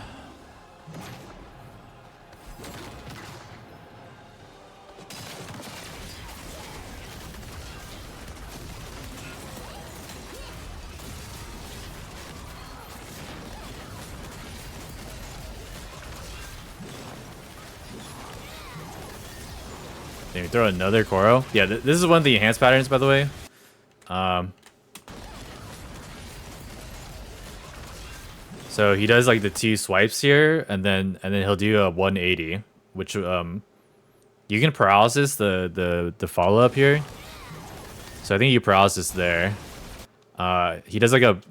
Maybe throw another Koro. Yeah, this is one of the enhanced patterns, by the way. So he does like the 2 swipes here, and then he'll do a 180, which you can paralysis the follow up here. So I think you paralysis there. He does like a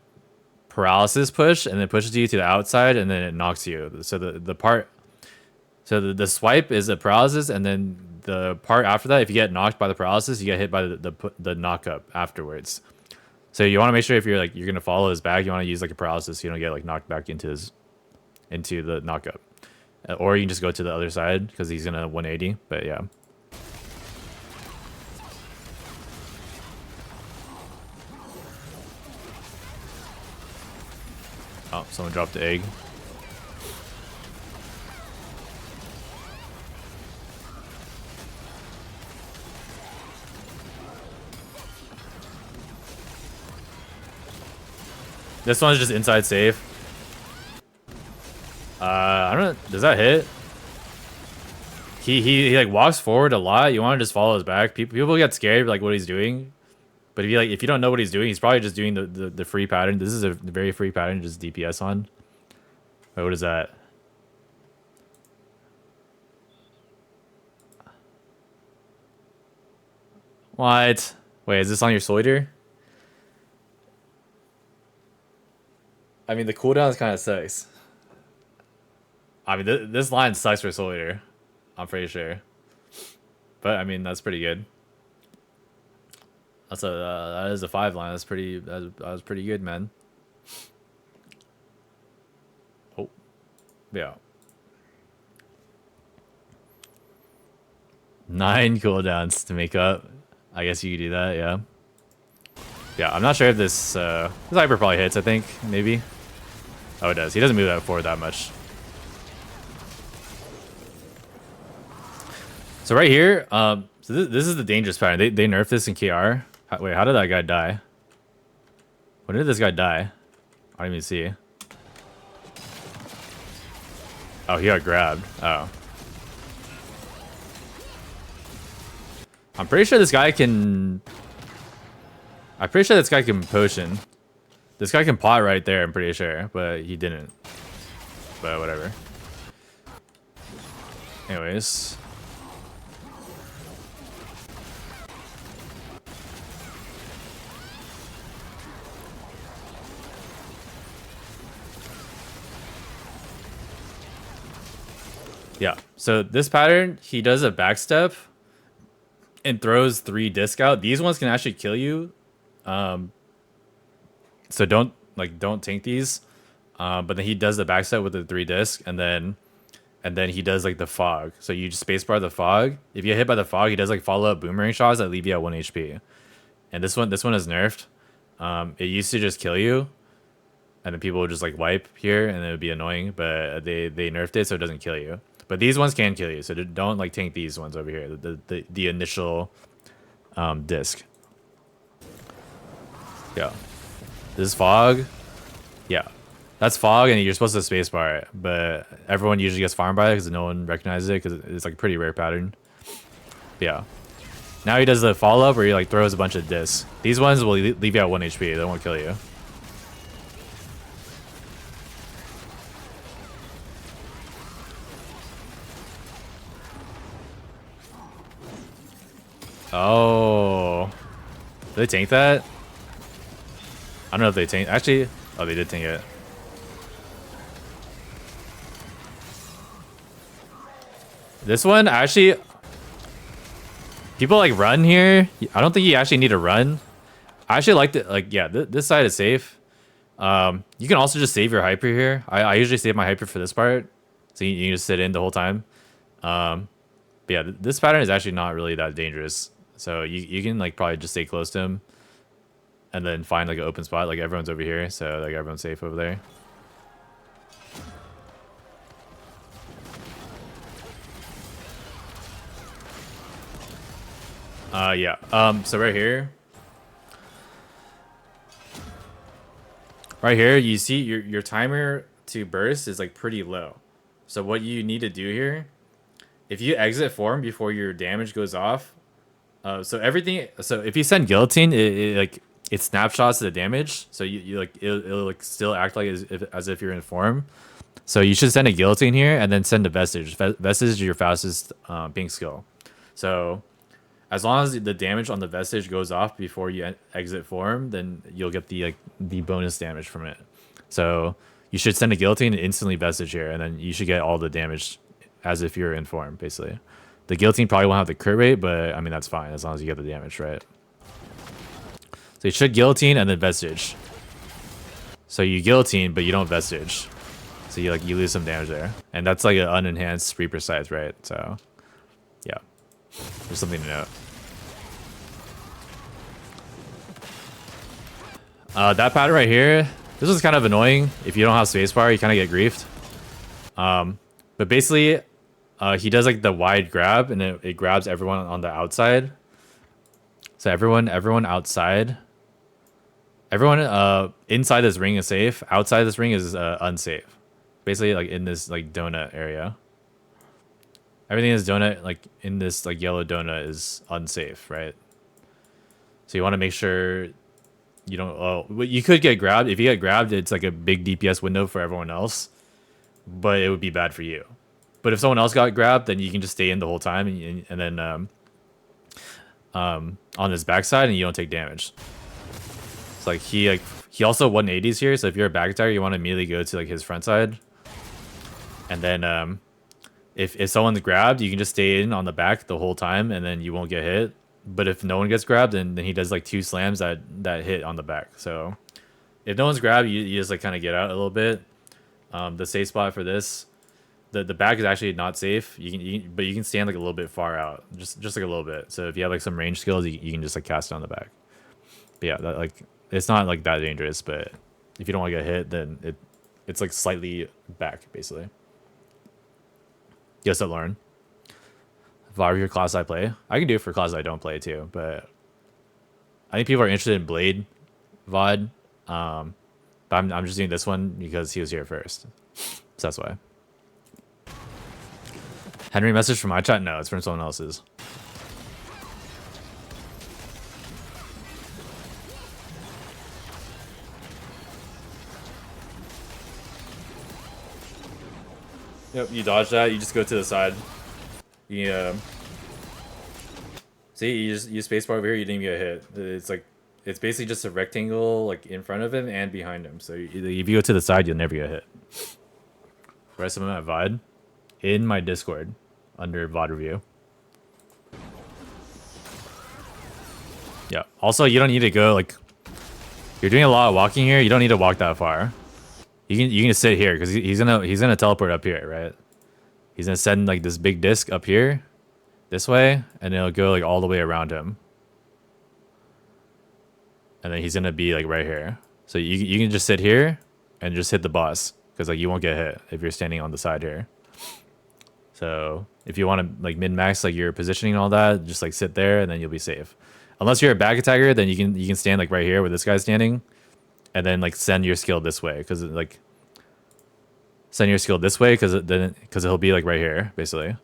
paralysis push, and then pushes you to the outside, and then it knocks you. So the swipe is a paralysis, and then the part after that, if you get knocked by the paralysis, you get hit by the knock up afterwards. So you want to make sure if you're gonna follow his back, you want to use like a paralysis, so you don't get like knocked back into the knock up, or you can just go to the other side because he's gonna 180. But yeah. Oh, someone dropped the egg. This one's just inside safe. I don't know. Does that hit? He like walks forward a lot. You want to just follow his back. People get scared like what he's doing. But if you don't know what he's doing, he's probably just doing the free pattern. This is a very free pattern, just DPS on. Wait, what is that? What? Wait, is this on your Soiter? I mean, the cooldown kind of sucks. I mean, this line sucks for Soiter. I'm pretty sure. But I mean, that's pretty good. That is a 5 line. That was pretty good, man. Oh, yeah. 9 cooldowns to make up. I guess you could do that, yeah. Yeah, I'm not sure if this hyper probably hits. I think maybe. Oh, it does. He doesn't move that forward that much. So right here, so this is the dangerous pattern. They nerfed this in KR. Wait, how did that guy die? When did this guy die? I don't even see. Oh, he got grabbed. Oh. I'm pretty sure this guy can potion. This guy can pot right there, I'm pretty sure, but he didn't. But whatever. Anyways. Yeah, so this pattern, he does a backstep and throws 3 disc out. These ones can actually kill you. So don't tank these. But then he does the backstep with the 3 disc, and then he does like the fog. So you just spacebar the fog. If you get hit by the fog, he does like follow up boomerang shots that leave you at 1 HP. And this one is nerfed. It used to just kill you, and then people would just like wipe here, and it would be annoying. But they nerfed it so it doesn't kill you. But these ones can kill you, so don't like tank these ones over here. The initial disc. Yeah. This is fog. Yeah. That's fog, and you're supposed to spacebar it, but everyone usually gets farmed by it because no one recognizes it because it's like a pretty rare pattern. But yeah. Now he does the follow up where he like throws a bunch of discs. These ones will leave you at 1 HP. They won't kill you. Oh. Did they tank that? I don't know if they tank. Actually, oh, they did tank it. This one, actually, people like run here. I don't think you actually need to run. I actually like it. Like, yeah, this side is safe. You can also just save your hyper here. I usually save my hyper for this part, so you can just sit in the whole time. But yeah, this pattern is actually not really that dangerous. So you can like probably just stay close to him, and then find like an open spot. Like everyone's over here, so like everyone's safe over there. Yeah. So right here. Right here, you see your timer to burst is like pretty low. So what you need to do here, if you exit form before your damage goes off, so if you send guillotine, it snapshots the damage. So you like it'll like still act like as if you're in form. So you should send a guillotine here and then send a vestige. Vestige is your fastest ping skill. So as long as the damage on the vestige goes off before you exit form, then you'll get the bonus damage from it. So you should send a guillotine and instantly vestige here, and then you should get all the damage as if you're in form, basically. The guillotine probably won't have the crit rate, but I mean that's fine as long as you get the damage, right? So you should guillotine and then vestige. So you guillotine, but you don't vestige. So you lose some damage there, and that's like an unenhanced Reaper Scythe, right? So yeah. There's something to note. That pattern right here, this is kind of annoying. If you don't have spacebar, you kind of get griefed. But basically, he does like the wide grab, and it grabs everyone on the outside. So everyone outside. Everyone inside this ring is safe. Outside this ring is unsafe. Basically, like in this like donut area. Everything is donut, like in this like yellow donut is unsafe, right? So you want to make sure you don't. Oh, you could get grabbed. If you get grabbed, it's like a big DPS window for everyone else, but it would be bad for you. But if someone else got grabbed, then you can just stay in the whole time, and then on his backside, and you don't take damage. It's like he also 180s here, so if you're a back attacker, you want to immediately go to like his front side, and then If someone's grabbed, you can just stay in on the back the whole time, and then you won't get hit. But if no one gets grabbed, then he does like 2 slams that hit on the back. So if no one's grabbed, you just like kind of get out a little bit. The safe spot for this, the back is actually not safe. But you can stand like a little bit far out, just like a little bit. So if you have like some range skills, you can just like cast it on the back. But yeah, that, like it's not like that dangerous. But if you don't want to get hit, then it's like slightly back basically. Yes, up, Lauren. VOD your class I play. I can do it for classes I don't play too, but I think people are interested in Blade VOD. But I'm just doing this one because he was here first. So that's why. Henry message from my chat? No, it's from someone else's. Yep, you dodge that, you just go to the side. You see, you just use spacebar over here, you didn't even get hit. It's basically just a rectangle like in front of him and behind him. So if you go to the side, you'll never get hit. Rest of them at VOD in my Discord under VOD review. Yeah. Also, you don't need to go like you're doing a lot of walking here. You don't need to walk that far. You can just sit here because he's gonna teleport up here, right? He's gonna send like this big disc up here, this way, and it'll go like all the way around him. And then he's gonna be like right here. So you can just sit here and just hit the boss because like you won't get hit if you're standing on the side here. So if you want to like min-max like your positioning and all that, just like sit there and then you'll be safe. Unless you're a back attacker, then you can stand like right here where this guy's standing. And then like send your skill this way because like send your skill this way because he'll be like right here basically.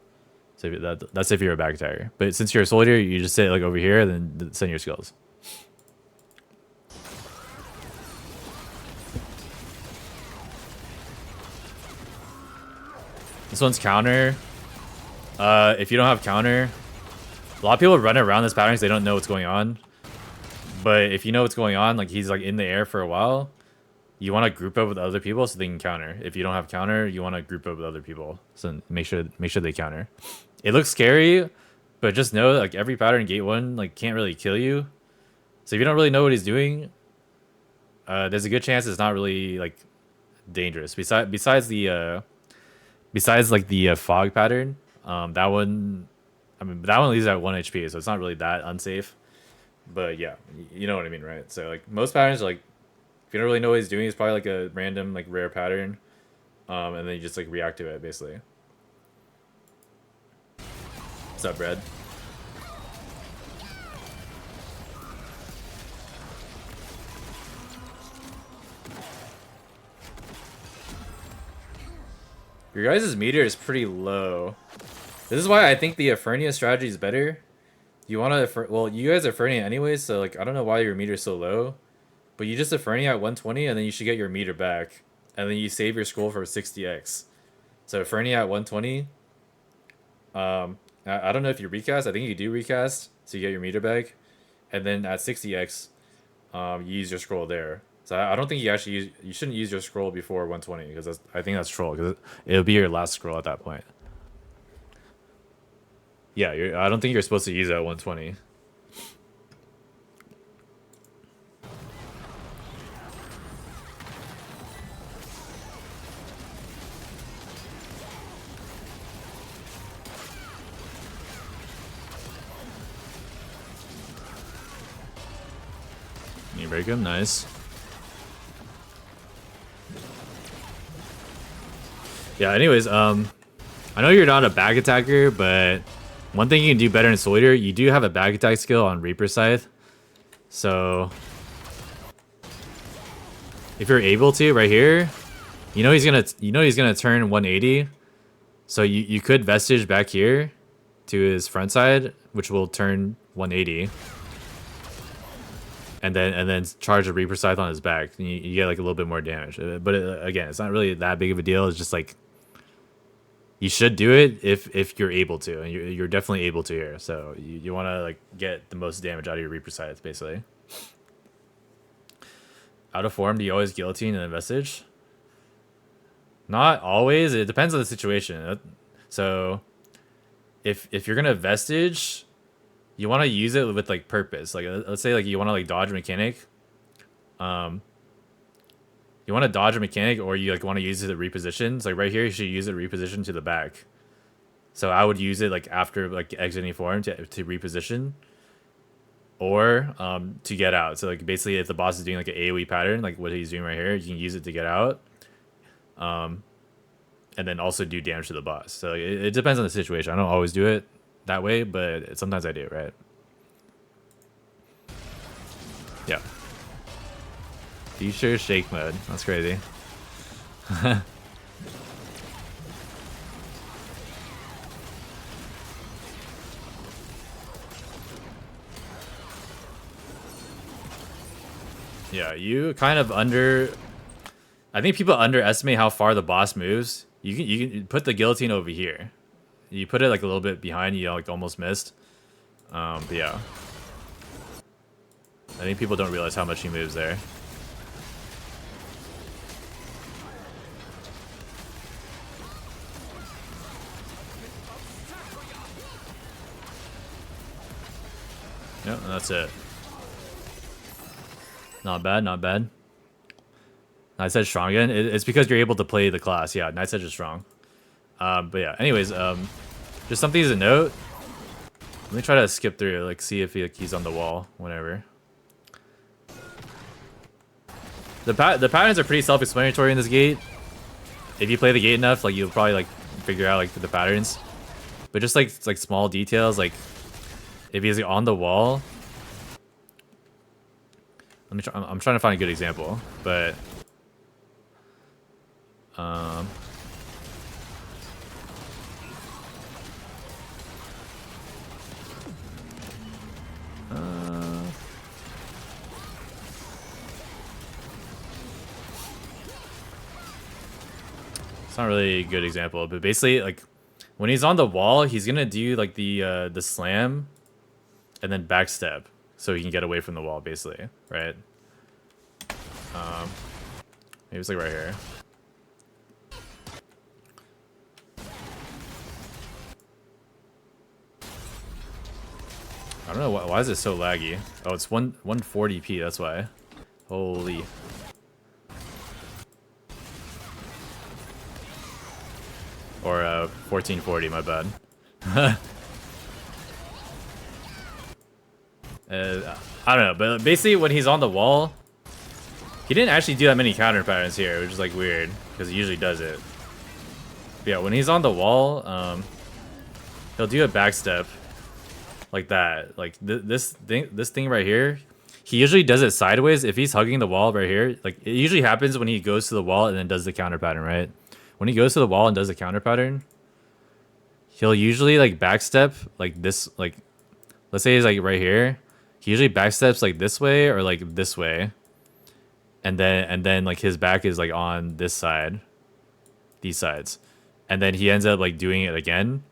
So that's if you're a back attacker. But since you're a soldier, you just sit like over here and then send your skills. This one's counter. If you don't have counter, A lot of people run around this pattern because they don't know what's going on. But if you know what's going on, like he's like in the air for a while, you want to group up with other people so they can counter. If you don't have counter, you want to group up with other people so make sure they counter. It looks scary, but just know that, like every pattern gate 1 like can't really kill you. So if you don't really know what he's doing, there's a good chance it's not really like dangerous. Besides like the fog pattern, that one, I mean that one leaves at 1 HP, so it's not really that unsafe. But yeah, you know what I mean, right? So like most patterns are like, if you don't really know what he's doing, it's probably like a random like rare pattern, and then you just like react to it basically. What's up, Brad? Your guys' meter is pretty low. This is why I think the Efernia strategy is better. You want to, well, you guys are Efernia anyways, so like I don't know why your meter is so low, but you just Efernia at 120 and then you should get your meter back, and then you save your scroll for 60x. So Efernia at 120. I don't know if you recast. I think you do recast, so you get your meter back, and then at 60x, you use your scroll there. So I don't think you actually you shouldn't use your scroll before 120 because I think that's troll because it'll be your last scroll at that point. Yeah, I don't think you're supposed to use it at 120. You break him, nice. Yeah, anyways, I know you're not a back attacker, but one thing you can do better in Soldier, you do have a back attack skill on Reaper Scythe. So if you're able to right here, you know he's gonna turn 180. So you could Vestige back here to his front side, which will turn 180. And then charge a Reaper Scythe on his back. And you get like a little bit more damage. But again, it's not really that big of a deal. It's just like you should do it if you're able to, and you're definitely able to here. So you want to like get the most damage out of your Reaper Scythe, basically. Out of form, do you always guillotine and then Vestige? Not always. It depends on the situation. So if you're gonna Vestige, you want to use it with like purpose. Like let's say like you want to like dodge a mechanic. You want to dodge a mechanic, or you like want to use it to reposition. So like right here, you should use it to reposition to the back. So I would use it like after like exiting form to reposition, or to get out. So like basically, if the boss is doing like an AOE pattern, like what he's doing right here, you can use it to get out, and then also do damage to the boss. So it depends on the situation. I don't always do it that way, but sometimes I do, right? Yeah. Future shake mode. That's crazy. Yeah, you kind of I think people underestimate how far the boss moves. You can put the guillotine over here. You put it like a little bit behind, you like almost missed. But yeah. I think people don't realize how much he moves there. Yep, that's it. Not bad, not bad. Nice Edge strong again. It's because you're able to play the class. Yeah, Nice Edge is strong. But yeah, anyways, just something to note. Let me try to skip through, like see if he's on the wall, whenever. The patterns are pretty self-explanatory in this gate. If you play the gate enough, like you'll probably like figure out like the patterns. But just like small details, like if he's on the wall. I'm trying to find a good example, but it's not really a good example, but basically like when he's on the wall, he's gonna do like the slam and then backstep, so he can get away from the wall, basically, right? Maybe it's like right here. I don't know why is it so laggy. Oh, it's 140p. That's why. Holy. Or 1440. My bad. I don't know, but basically when he's on the wall, he didn't actually do that many counter patterns here, which is like weird because he usually does it. But yeah, when he's on the wall, he'll do a backstep like that. Like this thing right here, he usually does it sideways. If he's hugging the wall right here, like it usually happens when he goes to the wall and then does the counter pattern, right? When he goes to the wall and does the counter pattern, he'll usually like backstep like this, like let's say he's like right here. He usually backsteps like this way or like this way. And then like his back is like on this side, these sides. And then he ends up like doing it again,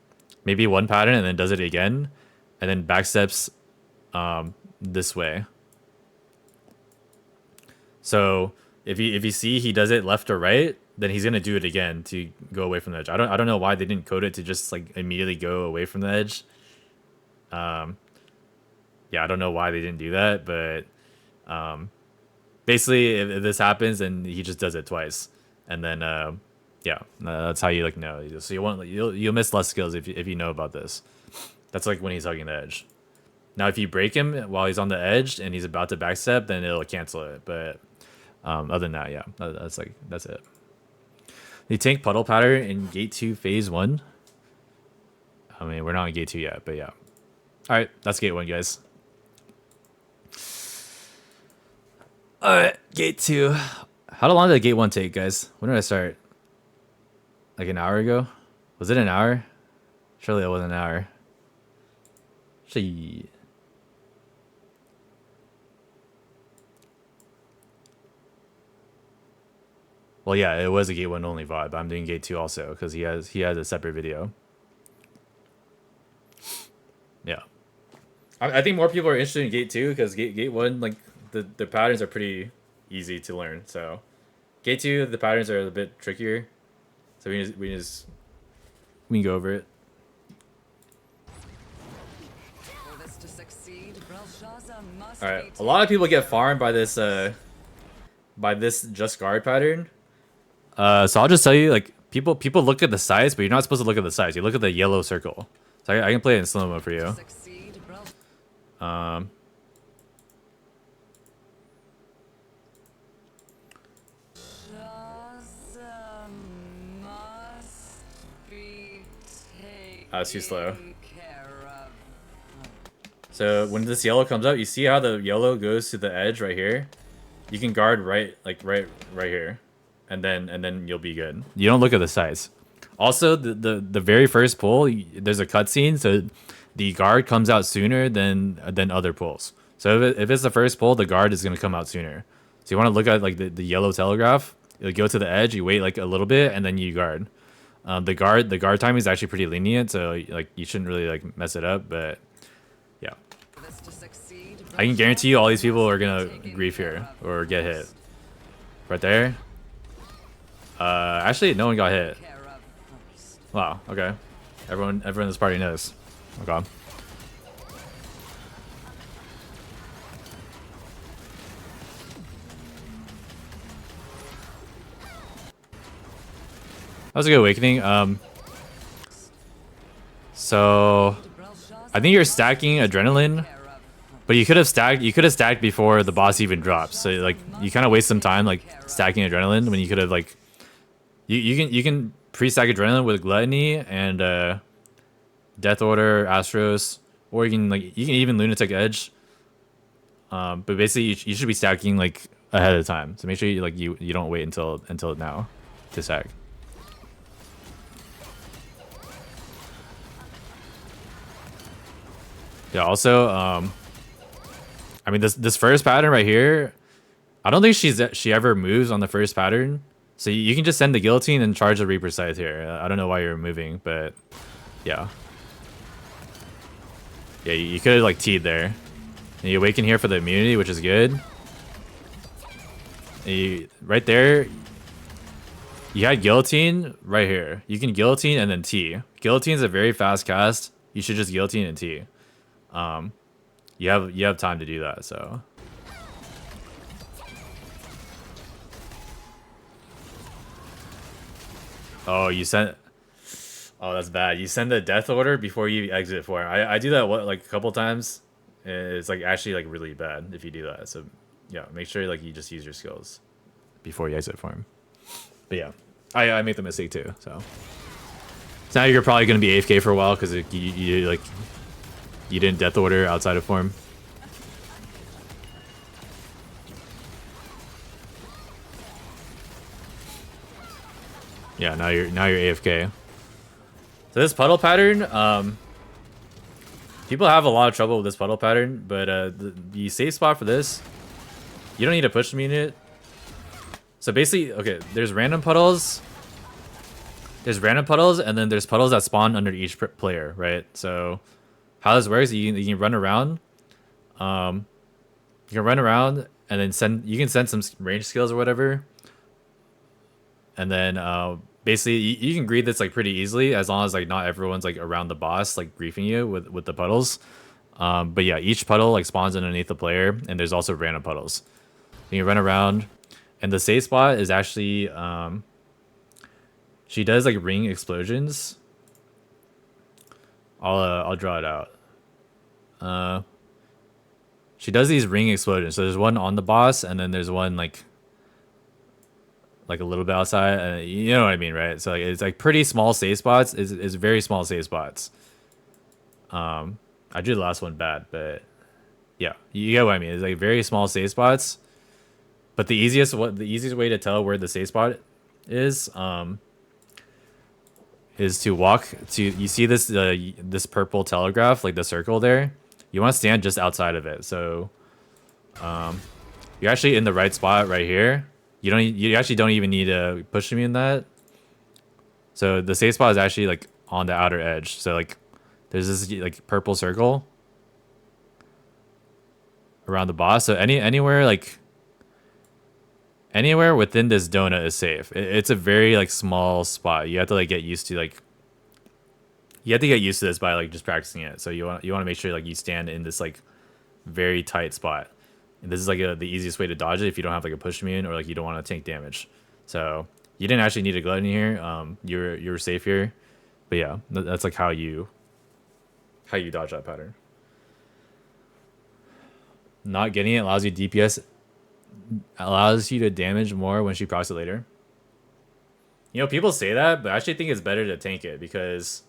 maybe one pattern and then does it again, and then backsteps this way. So if you see he does it left or right, then he's gonna do it again to go away from the edge. I don't know why they didn't code it to just like immediately go away from the edge. Yeah, I don't know why they didn't do that, but basically if this happens, then he just does it twice, and then yeah, that's how you like know. So you'll miss less skills if you know about this. That's like when he's hugging the edge. Now if you break him while he's on the edge and he's about to backstep, then it'll cancel it. But other than that, yeah, that's it. The tank puddle pattern in gate 2 phase 1. I mean, we're not in gate 2 yet, but yeah. All right, that's gate 1, guys. All right, gate 2. How long did gate 1 take, guys? When did I start? Like an hour ago? Was it an hour? Surely it wasn't an hour. Shit. Well, yeah, it was a gate 1 only VOD, but I'm doing gate 2 also because he has a separate video. Yeah, I think more people are interested in gate 2 because gate 1, like the patterns are pretty easy to learn. So gate 2, the patterns are a bit trickier. So we can go over it. All right, a lot of people get farmed by this just guard pattern. So I'll just tell you, like people look at the size, but you're not supposed to look at the size. You look at the yellow circle. So I can play it in slow mo for you. It's too slow. So when this yellow comes up, you see how the yellow goes to the edge right here? You can guard right here, and then you'll be good. You don't look at the size. Also, the very first pull, there's a cutscene, so the guard comes out sooner than other pulls. So if it's the first pull, the guard is gonna come out sooner. So you want to look at like the yellow telegraph. You go to the edge, you wait like a little bit, and then you guard. The guard timing is actually pretty lenient, so like you shouldn't really like mess it up. But yeah, I can guarantee you all these people are gonna grief here or get hit. Right there. Actually, no one got hit. Wow. Okay. Everyone in this party knows. Okay. That was a good awakening. So I think you're stacking adrenaline, but you could have stacked before the boss even drops. So like you kind of waste some time like stacking adrenaline when you could have like you can pre-stack adrenaline with gluttony and Death Order, Astros, or you can even Lunatic Edge. But basically you should be stacking like ahead of time. So make sure you don't wait until now to stack. Yeah, also, I mean, this first pattern right here, I don't think she ever moves on the first pattern. So you can just send the guillotine and charge the Reaper Scythe here. I don't know why you're moving, but yeah. Yeah, you could have like T'd there. And you awaken here for the immunity, which is good. And you, right there, you had guillotine right here. You can guillotine and then T. Guillotine's a very fast cast. You should just guillotine and T. You have time to do that, so. Oh, you sent. Oh, that's bad. You send the death order before you exit form. I do that like a couple times. It's like actually like really bad if you do that. So yeah, make sure like you just use your skills before you exit form. But yeah, I made the mistake too. So now you're probably gonna be AFK for a while because you like you didn't death order outside of form. Yeah, now you're AFK. So this puddle pattern, people have a lot of trouble with this puddle pattern, but the safe spot for this, you don't need to push unit. So basically, okay, there's random puddles. There's random puddles, and then there's puddles that spawn under each player, right? So how this works, you can run around. You can run around, and then you can send some range skills or whatever. And then basically you can greed this like pretty easily as long as like not everyone's like around the boss like griefing you with the puddles. But yeah, each puddle like spawns underneath the player, and there's also random puddles. You can run around, and the safe spot is actually she does like ring explosions. I'll draw it out. She does these ring explosions. So there's one on the boss, and then there's one like a little bit outside. You know what I mean, right? So like, it's like pretty small safe spots. It's very small safe spots. I drew the last one bad, but yeah, you get what I mean. It's like very small safe spots. But the easiest way to tell where the safe spot is to walk to. You see this this purple telegraph, like the circle there. You want to stand just outside of it. So you're actually in the right spot right here. You actually don't even need to push me in that. So the safe spot is actually like on the outer edge. So like there's this like purple circle around the boss. So anywhere within this donut is safe. It's a very like small spot. You have to like get used to this by like just practicing it. So you want to make sure like you stand in this like very tight spot. And this is like the easiest way to dodge it if you don't have like a push immune or like you don't want to tank damage. So you didn't actually need a glutton here. You're safe here. But yeah, that's like how you dodge that pattern. Not getting it allows you DPS, allows you to damage more when she procs it later. You know, people say that, but I actually think it's better to tank it because,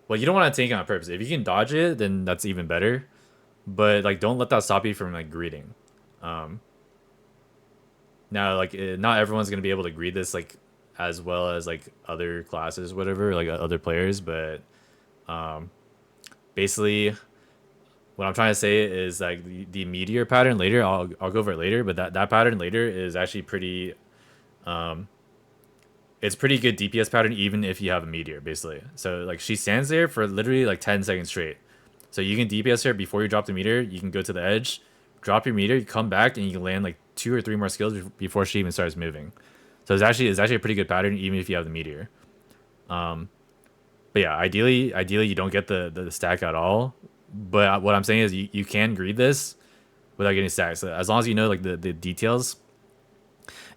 well, you don't want to tank it on purpose. If you can dodge it, then that's even better. But like, don't let that stop you from like greeting. Now, like, not everyone's gonna be able to greet this like as well as like other classes, whatever, like other players. But basically, what I'm trying to say is like the meteor pattern later. I'll go over it later, but that pattern later is actually pretty. It's pretty good DPS pattern even if you have a meteor, basically. So like she stands there for literally like 10 seconds straight. So you can DPS her before you drop the meteor. You can go to the edge, drop your meteor, you come back, and you can land like 2 or 3 more skills before she even starts moving. So it's actually a pretty good pattern even if you have the meteor. But yeah, ideally you don't get the stack at all. But what I'm saying is you can greed this without getting stacks. So as long as you know like the details.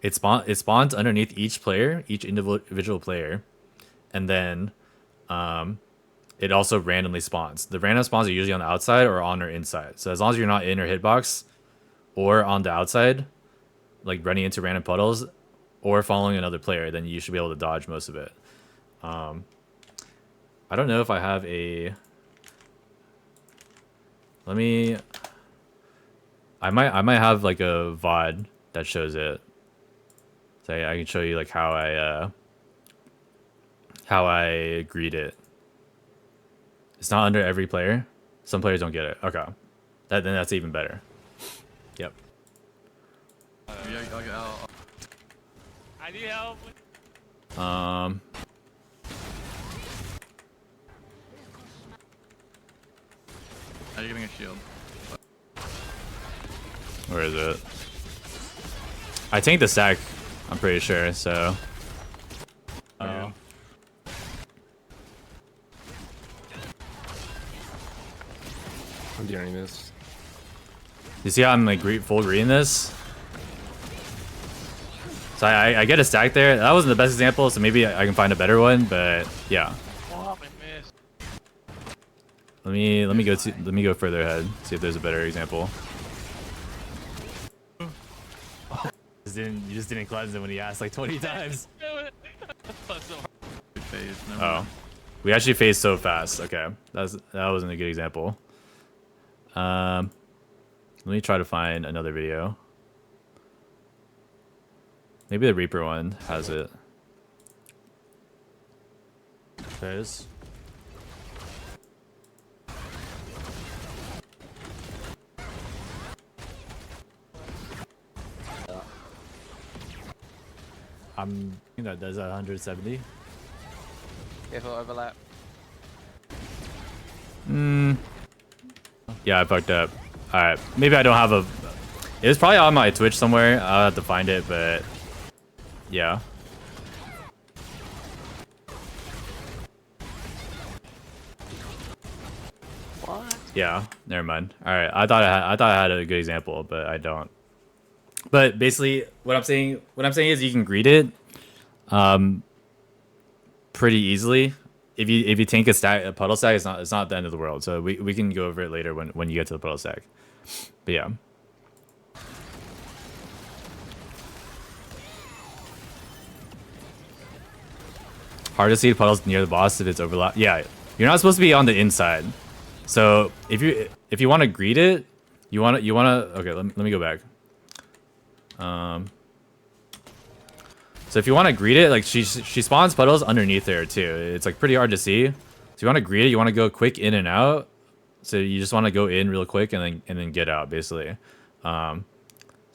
It spawns underneath each player, each individual player, and then it also randomly spawns. The random spawns are usually on the outside or on her inside. So as long as you're not in her hitbox or on the outside, like running into random puddles or following another player, then you should be able to dodge most of it. I don't know if I have a. I might have like a VOD that shows it. So I can show you like how I greet it. It's not under every player. Some players don't get it. Okay, then that's even better. Yep. I need help. Are you getting a shield? Where is it? I tanked the stack, I'm pretty sure, so. Oh. I'm dealing this. You see how I'm like full green this? So I get a stack there. That wasn't the best example, so maybe I can find a better one, but yeah. Oh, I missed. Let me go further ahead, see if there's a better example. You just didn't cleanse him when he asked like 20 times. Oh, we actually phased so fast. Okay, that wasn't a good example. Let me try to find another video. Maybe the Reaper one has it. There it is. That does 170. Careful overlap. Yeah, I fucked up. Alright, maybe I don't have a... It was probably on my Twitch somewhere. I'll have to find it, but... Yeah. What? Yeah, never mind. Alright, I thought I had a good example, but I don't. But basically, what I'm saying is you can greet it pretty easily. If you tank a puddle stack, it's not the end of the world. So we can go over it later when you get to the puddle stack. But yeah. Hard to see puddles near the boss if it's overlap. Yeah, you're not supposed to be on the inside. So if you want to greet it, you want to okay. Let me go back. So if you want to greet it, like she spawns puddles underneath there too. It's like pretty hard to see. So you want to greet it, you want to go quick in and out. So you just want to go in real quick and then get out basically. So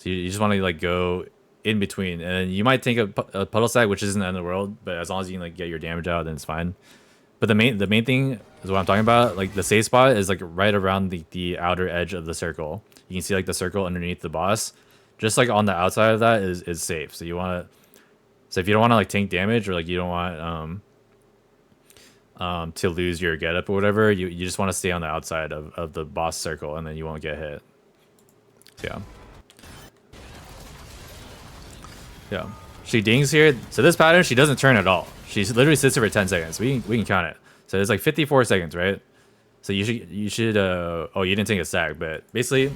you just want to like go in between, and then you might take a puddle stack, which isn't the end of the world, but as long as you can like get your damage out, then it's fine. But the main thing is what I'm talking about. Like the safe spot is like right around the outer edge of the circle. You can see like the circle underneath the boss. Just like on the outside of that is safe. So you want to. So if you don't want to like tank damage or like you don't want to lose your getup or whatever, you just want to stay on the outside of the boss circle, and then you won't get hit. So, yeah. Yeah. She dings here. So this pattern, she doesn't turn at all. She literally sits there for 10 seconds. We can count it. So it's like 54 seconds, right? So you should oh, you didn't take a stack, but basically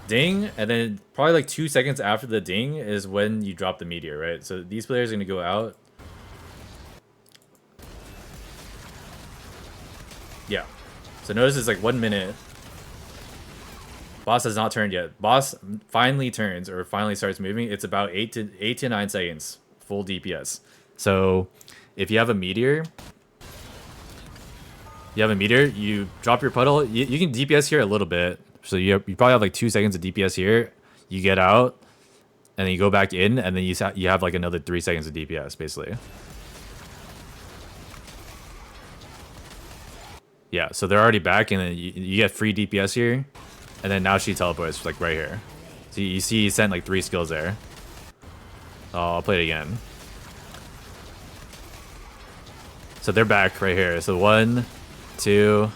ding, and then probably like 2 seconds after the ding is when you drop the meteor, right? So these players are gonna go out. Yeah. So notice it's like 1 minute. Boss has not turned yet. Boss finally turns or finally starts moving. It's about 8 to 9 seconds full DPS. So if you have a meteor, you drop your puddle. You can DPS here a little bit. So you probably have like 2 seconds of DPS here. You get out, and then you go back in, and then you have like another 3 seconds of DPS basically. Yeah, so they're already back, and then you get free DPS here, and then now she teleports like right here. So you see, he sent like 3 skills there. Oh, I'll play it again. So they're back right here. So 1, 2,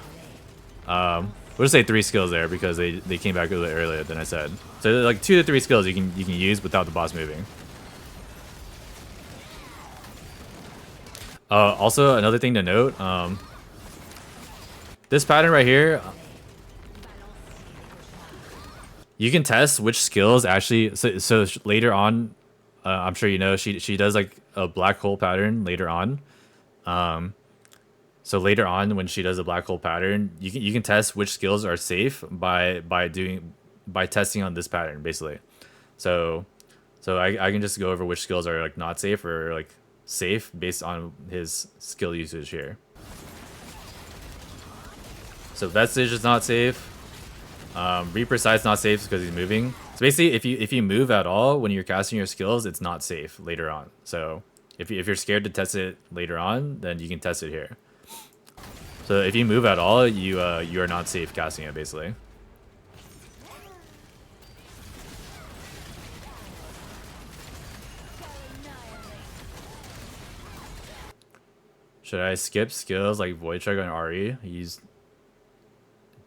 we'll just say 3 skills there because they came back a little earlier than I said. So like 2 to 3 skills you can use without the boss moving. Also another thing to note, this pattern right here, you can test which skills actually. So later on, I'm sure you know she does like a black hole pattern later on. So later on, when she does a black hole pattern, you can test which skills are safe by testing on this pattern basically. So I can just go over which skills are like not safe or like safe based on his skill usage here. So Vestige is not safe. Reaper Side's not safe because he's moving. So basically, if you move at all when you're casting your skills, it's not safe later on. So if you're scared to test it later on, then you can test it here. So if you move at all, you are not safe casting it basically. Should I skip skills like Void Check on RE? Use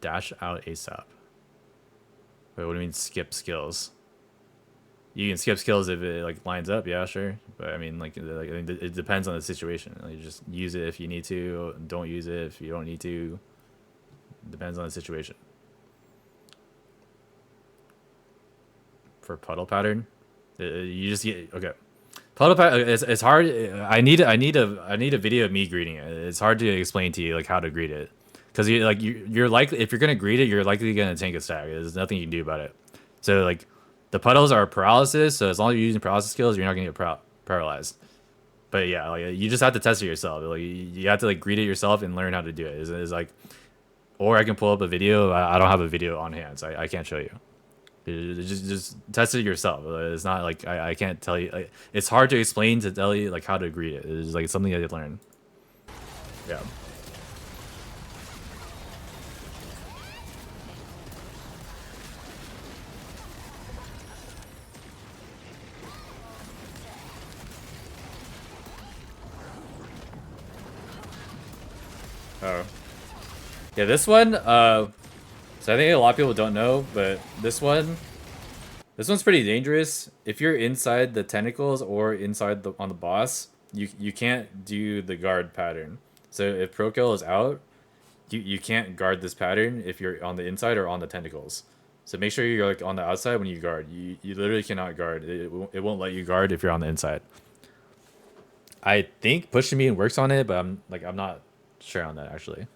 dash out ASAP. Wait, what do you mean skip skills? You can skip skills if it like lines up, yeah, sure. But I mean, like it depends on the situation. Like, you just use it if you need to. Don't use it if you don't need to. Depends on the situation. For puddle pattern, you just get okay. Puddle pattern. It's hard. I need a video of me greeting it. It's hard to explain to you like how to greet it, because you're likely, if you're gonna greet it, you're likely gonna tank a stack. There's nothing you can do about it. So like. The puddles are paralysis, so as long as you're using paralysis skills, you're not gonna get paralyzed. But yeah, like you just have to test it yourself. Like you have to like greet it yourself and learn how to do it. It's like, or I can pull up a video. I don't have a video on hand, so I can't show you. Just test it yourself. It's not like I can't tell you. Like, it's hard to explain to tell you like how to greet it. It's like something you have to learn. Yeah. Oh. Yeah, this one, so I think a lot of people don't know, but this one's pretty dangerous. If you're inside the tentacles or inside on the boss, you can't do the guard pattern. So if pro kill is out, you can't guard this pattern if you're on the inside or on the tentacles. So make sure you're like on the outside when you guard. You literally cannot guard. It won't let you guard if you're on the inside. I think pushing me works on it, but I'm not sure on that actually.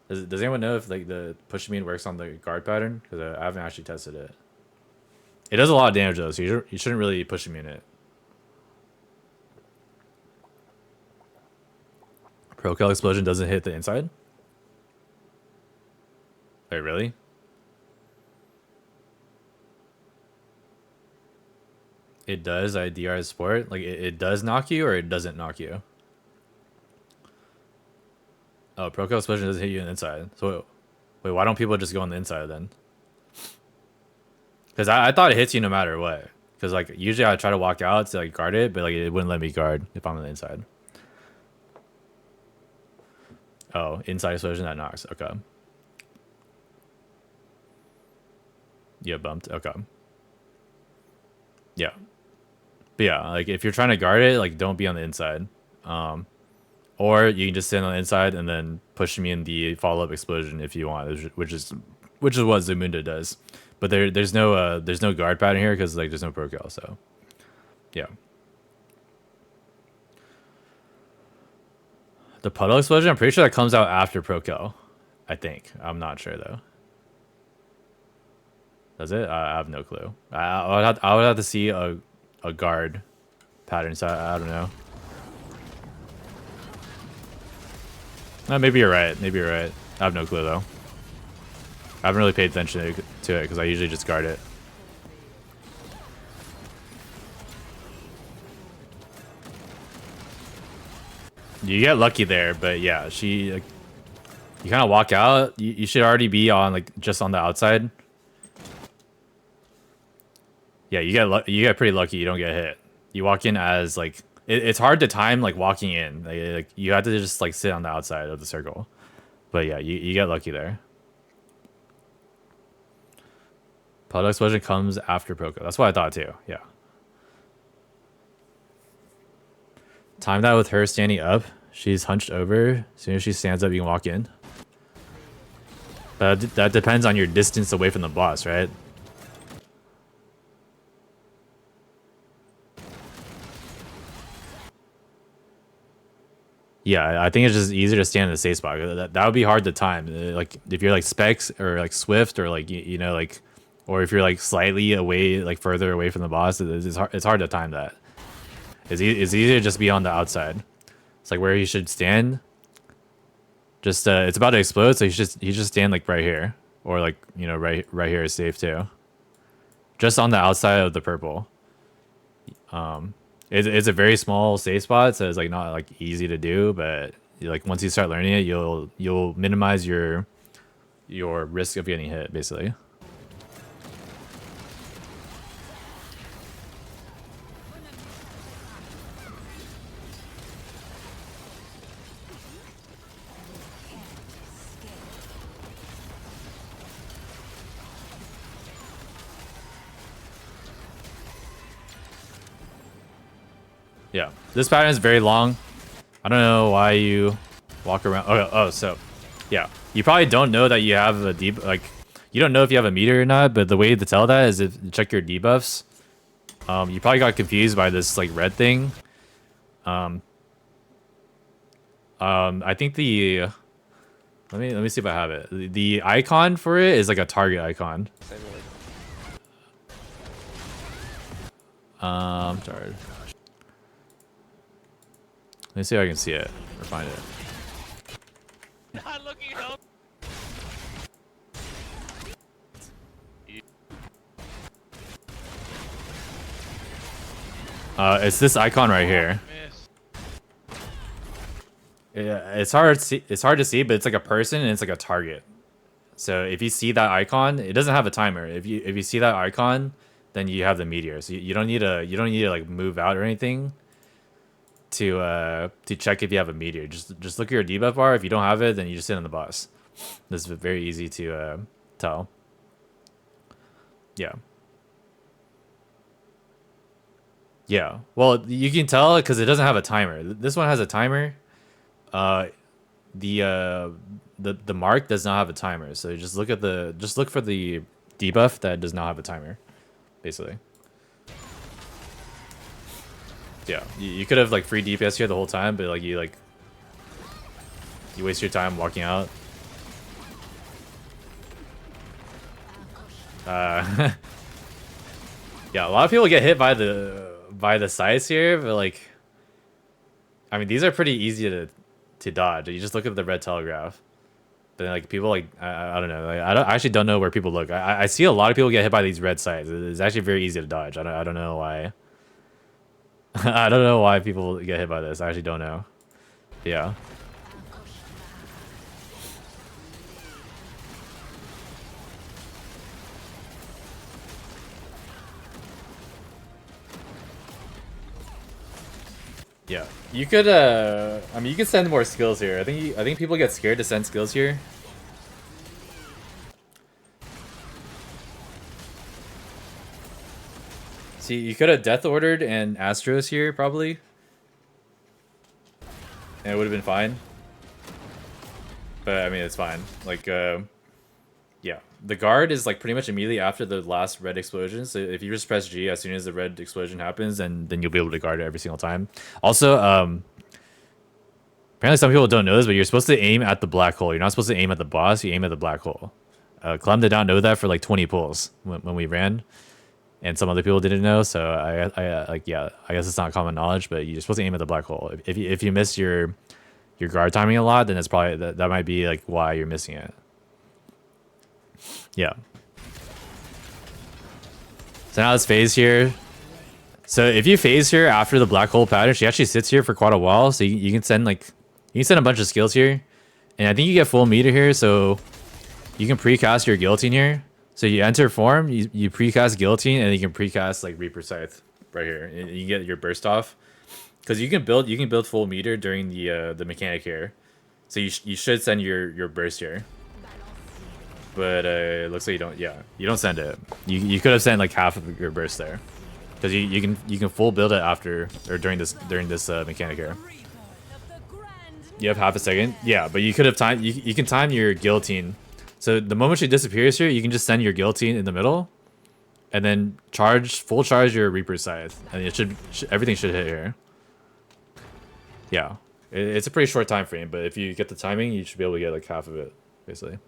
Does anyone know if like the push mean works on the guard pattern? Because I haven't actually tested it. It does a lot of damage though, so you shouldn't really push me in it. Pro kill explosion doesn't hit the inside? Wait, really? It does. I DR sport. Like it does knock you or it doesn't knock you? Oh, pro kill explosion doesn't hit you on the inside. So wait, why don't people just go on the inside then? Because I thought it hits you no matter what. Because like usually I try to walk out to like guard it, but like it wouldn't let me guard if I'm on the inside. Oh, inside explosion that knocks. Okay. Yeah, bumped. Okay. Yeah. But yeah, like if you're trying to guard it, like don't be on the inside. Or you can just stand on the inside and then push me in the follow-up explosion if you want, which is what Zamunda does. But there's no guard pattern here because like there's no pro kill, so yeah. The puddle explosion, I'm pretty sure that comes out after pro kill. I think. I'm not sure though. Does it? I have no clue. I would have to see a guard pattern, so I don't know. No, maybe you're right. Maybe you're right. I have no clue though. I haven't really paid attention to it because I usually just guard it. You get lucky there, but yeah, you kind of walk out. You should already be on like just on the outside. Yeah, you get pretty lucky. You don't get hit. You walk in as like it's hard to time like walking in. Like you have to just like sit on the outside of the circle. But yeah, you get lucky there. Puddle explosion comes after Proko. That's what I thought too. Yeah. Time that with her standing up. She's hunched over. As soon as she stands up, you can walk in. But that depends on your distance away from the boss, right? Yeah, I think it's just easier to stand in the safe spot. That would be hard to time. Like if you're like Specs or like Swift or like you know like, or if you're like slightly away, like further away from the boss, it's hard to time that. It's easier to just be on the outside. It's like where he should stand. Just it's about to explode, so he just stand like right here, or like you know right here is safe too. Just on the outside of the purple. It's a very small safe spot, so it's like not like easy to do, but like once you start learning it, you'll minimize your risk of getting hit, basically. Yeah, this pattern is very long. I don't know why you walk around. Oh, so yeah, you probably don't know that you have a deep, like, you don't know if you have a meter or not, but the way to tell that is if you check your debuffs. You probably got confused by this like red thing. I think the let me see if I have it. The icon for it is like a target icon. Sorry. Let me see if I can see it or find it. Not looking up. It's this icon right here. Miss. Yeah, it's hard to see. It's hard to see, but it's like a person and it's like a target. So if you see that icon, it doesn't have a timer. If you see that icon, then you have the meteor. So you don't need to like move out or anything to check if you have a meteor. Just look at your debuff bar. If you don't have it, then you just sit on the boss. This is very easy to tell. Yeah. Yeah. Well, you can tell because it doesn't have a timer. This one has a timer. The mark does not have a timer. So just look for the debuff that does not have a timer, basically. Yeah, you could have like free DPS here the whole time, but you waste your time walking out. Yeah, a lot of people get hit by the sides here, but like, I mean, these are pretty easy to dodge. You just look at the red telegraph. But then, like, people like I don't know. Like, I actually don't know where people look. I see a lot of people get hit by these red sides. It's actually very easy to dodge. I don't know why. I don't know why people get hit by this. I actually don't know. Yeah. Yeah. You could I mean, you could send more skills here. I think people get scared to send skills here. See, you could have Death Ordered and Astros here, probably. And it would have been fine. But, I mean, it's fine. Like, yeah. The guard is, like, pretty much immediately after the last red explosion. So if you just press G as soon as the red explosion happens, then you'll be able to guard it every single time. Also, apparently some people don't know this, but you're supposed to aim at the black hole. You're not supposed to aim at the boss. You aim at the black hole. Clem did not know that for, like, 20 pulls when we ran. And some other people didn't know, so I guess it's not common knowledge, but you're supposed to aim at the black hole. If you miss your guard timing a lot, then it's probably that might be like why you're missing it. Yeah. So now this phase here. So if you phase here after the black hole pattern, she actually sits here for quite a while. So you can send a bunch of skills here, and I think you get full meter here, so you can precast your guillotine here. So you enter form, you precast guillotine, and you can precast like Reaper Scythe right here. And you get your burst off, because you can build full meter during the mechanic here. So you should send your burst here, but it looks like you don't. Yeah, you don't send it. You could have sent like half of your burst there, because you can full build it after or during this mechanic here. You have half a second. Yeah, but you could have time. You can time your guillotine. So the moment she disappears here, you can just send your guillotine in the middle, and then full charge your Reaper Scythe, and it everything should hit here. Yeah, it's a pretty short time frame, but if you get the timing, you should be able to get like half of it, basically.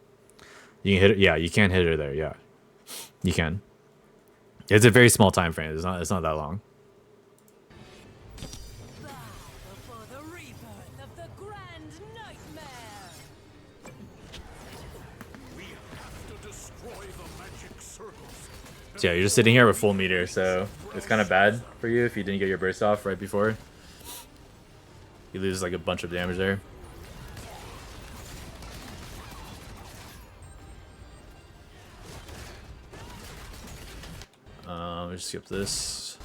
You can hit it. Yeah, you can hit her there. Yeah, you can. It's a very small time frame. It's not that long. So yeah, you're just sitting here with full meter, so it's kind of bad for you if you didn't get your burst off right before. You lose like a bunch of damage there. just skip this.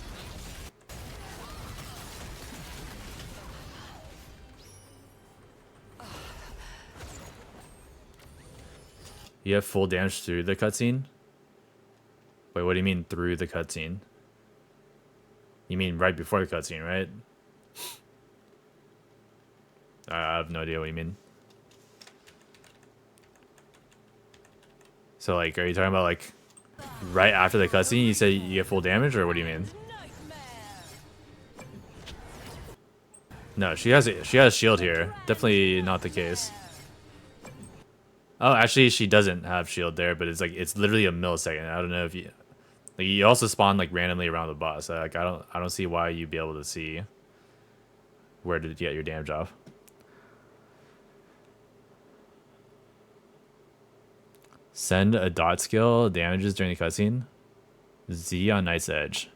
You have full damage through the cutscene? Wait, what do you mean through the cutscene? You mean right before the cutscene, right? I have no idea what you mean. So, like, are you talking about, like, right after the cutscene you say you get full damage, or what do you mean? No, she has shield here. Definitely not the case. Oh, actually, she doesn't have shield there, but it's like it's literally a millisecond. I don't know if you like. You also spawn like randomly around the boss. So, like, I don't see why you'd be able to see where to get your damage off. Send a dot skill damages during the cutscene. Z on Night's Edge.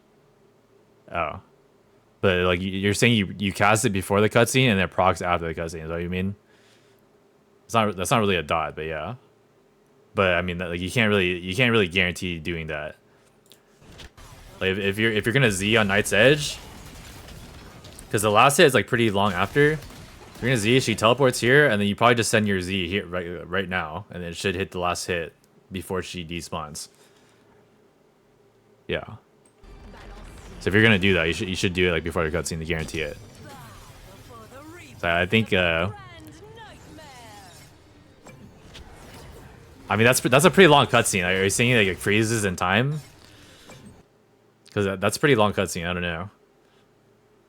Oh, but like you're saying you cast it before the cutscene and then procs after the cutscene. Is that what you mean? That's not really a dot, but yeah. But I mean, like you can't really guarantee doing that. Like if you're gonna Z on Night's Edge, because the last hit is like pretty long after. If you're gonna Z, she teleports here, and then you probably just send your Z here right now, and then it should hit the last hit before she despawns. Yeah. So if you're gonna do that, you should do it like before the cutscene to guarantee it. So I think I mean that's a pretty long cutscene. Are you saying like it freezes in time? Because that's a pretty long cutscene. I don't know.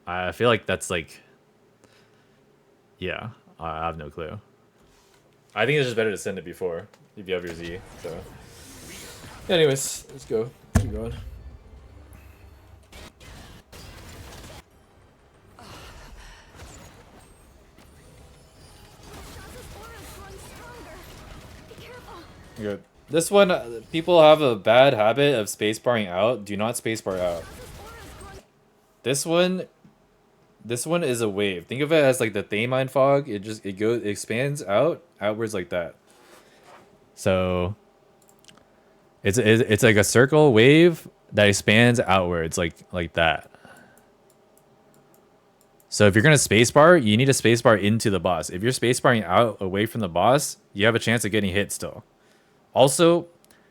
I feel like that's like, yeah. I have no clue. I think it's just better to send it before if you have your Z. So, anyways, let's go. Keep going. Good. This one, people have a bad habit of spacebarring out. Do not spacebar out. This one is a wave. Think of it as like the Thaymine fog. It expands outwards like that. So it's like a circle wave that expands outwards like that. So if you're gonna spacebar, you need a spacebar into the boss. If you're spacebarring out away from the boss, you have a chance of getting hit still. Also,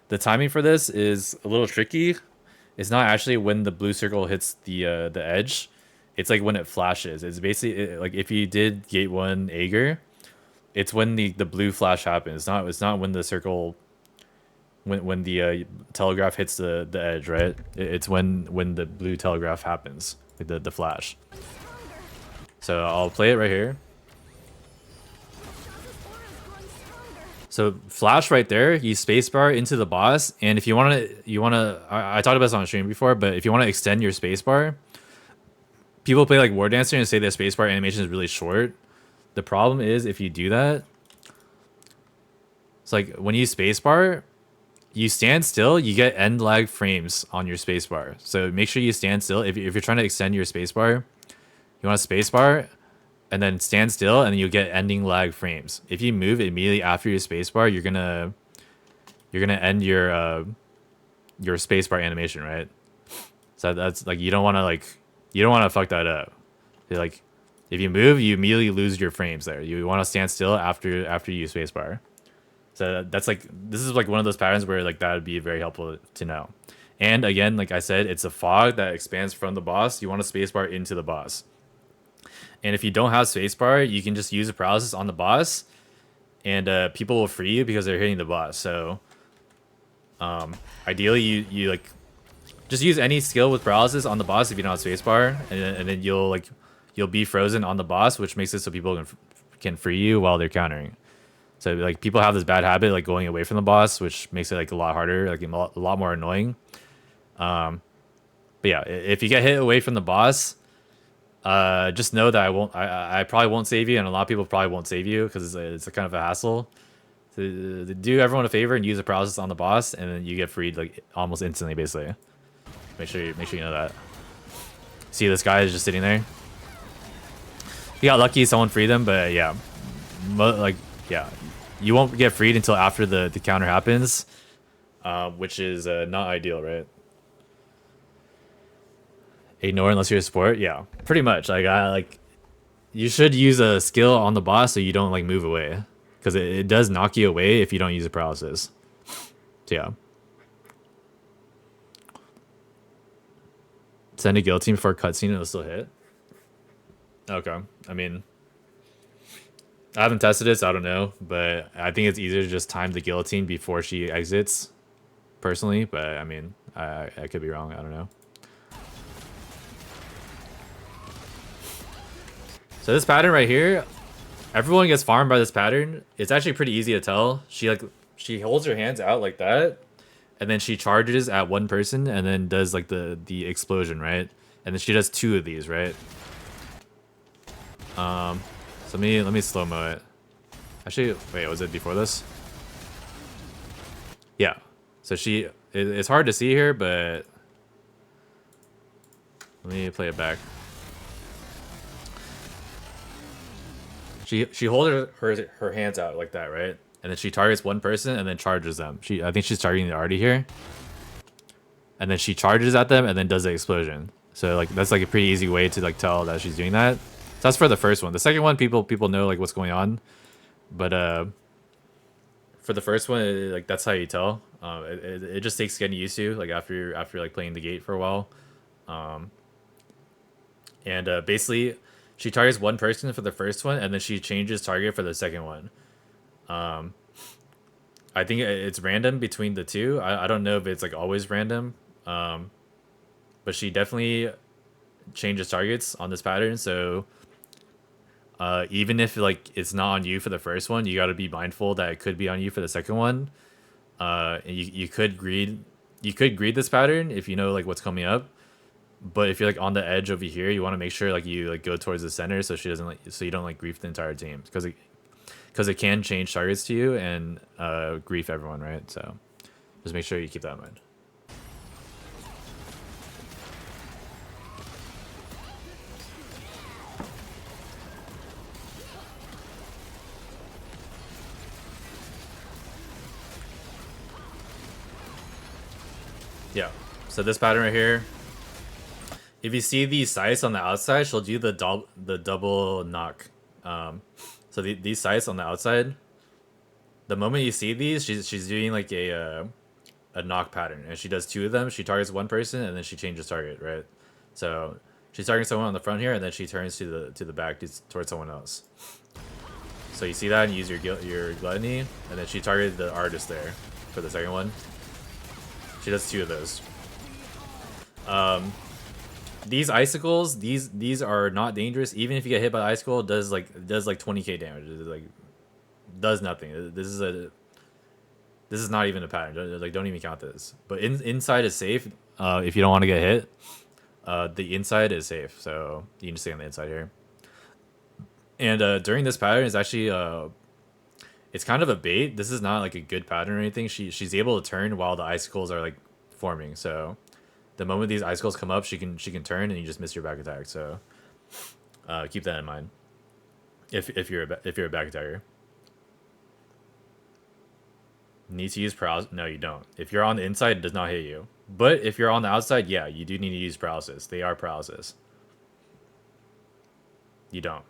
the timing for this is a little tricky. It's not actually when the blue circle hits the edge. It's like when it flashes. It's basically like if you did Gate 1 Aegir, it's when the blue flash happens. It's not when the circle when the telegraph hits the edge, right? It's when the blue telegraph happens, like the flash. So I'll play it right here. So flash right there, you spacebar into the boss, and if you wanna, I talked about this on stream before, but if you want to extend your spacebar, people play like War Dancer and say their spacebar animation is really short. The problem is if you do that, it's like when you spacebar, you stand still, you get end lag frames on your spacebar. So make sure you stand still. If you're trying to extend your spacebar, you want to spacebar and then stand still, and then you get ending lag frames. If you move immediately after your spacebar, you're gonna end your spacebar animation, right? So that's like you don't want to fuck that up. Like if you move, you immediately lose your frames there. You want to stand still after you spacebar. So that's like this is like one of those patterns where like that would be very helpful to know. And again, like I said, it's a fog that expands from the boss. You want to spacebar into the boss. And if you don't have spacebar, you can just use a paralysis on the boss, and people will free you because they're hitting the boss. So, ideally, you like just use any skill with paralysis on the boss if you don't have spacebar, and then you'll be frozen on the boss, which makes it so people can free you while they're countering. So like people have this bad habit like going away from the boss, which makes it like a lot harder, like a lot more annoying. But yeah, if you get hit away from the boss, just know that I probably won't save you, and a lot of people probably won't save you because it's a kind of a hassle. So do everyone a favor and use a paralysis on the boss, and then you get freed like almost instantly, basically. Make sure you know that. See, this guy is just sitting there. He got lucky, someone freed him, but yeah, yeah, you won't get freed until after the counter happens, which is not ideal, right? Ignore unless you're a support. Yeah, pretty much. Like I like, you should use a skill on the boss so you don't like move away, because it does knock you away if you don't use a paralysis. So yeah. Send a guillotine before cutscene and it'll still hit. Okay, I mean, I haven't tested it, so I don't know, but I think it's easier to just time the guillotine before she exits, personally. But I mean, I could be wrong. I don't know. So this pattern right here, everyone gets farmed by this pattern. It's actually pretty easy to tell. She holds her hands out like that, and then she charges at one person, and then does like the explosion, right? And then she does 2 of these, right? So let me slow mo it. Actually, wait, was it before this? Yeah. So it's hard to see here, but let me play it back. She holds her hands out like that, right? And then she targets one person and then charges them. I think she's targeting the Artie here. And then she charges at them and then does the explosion. So like that's like a pretty easy way to like tell that she's doing that. So that's for the first one. The second one, people know like what's going on. But for the first one, like that's how you tell. It just takes getting used to, like after like playing the gate for a while. Basically, she targets one person for the first one, and then she changes target for the second one. I think it's random between the two. I don't know if it's like always random. But she definitely changes targets on this pattern. So even if like it's not on you for the first one, you got to be mindful that it could be on you for the second one. You could greed this pattern if you know like what's coming up. But if you're like on the edge over here, you want to make sure like you like go towards the center so she doesn't so you don't like grief the entire team, because it can change targets to you and grief everyone, right? So just make sure you keep that in mind. Yeah. So this pattern right here, if you see these sights on the outside, she'll do the double knock. So these sights on the outside, the moment you see these, she's doing like a knock pattern, and she does 2 of them. She targets one person, and then she changes target, right? So she's targeting someone on the front here, and then she turns to the back towards someone else. So you see that, and use your gluttony, and then she targeted the artist there for the second one. She does 2 of those. These icicles, these are not dangerous. Even if you get hit by the icicle, it does like 20k damage. It like does nothing. This is not even a pattern. Don't even count this. But inside is safe. If you don't want to get hit, the inside is safe. So you can just stay on the inside here. And during this pattern, it's actually it's kind of a bait. This is not like a good pattern or anything. She's able to turn while the icicles are like forming. So the moment these icicles come up, she can turn and you just miss your back attack. So keep that in mind. If you're a back attacker. Need to use paralysis? No, you don't. If you're on the inside, it does not hit you. But if you're on the outside, yeah, you do need to use paralysis. They are paralysis. You don't.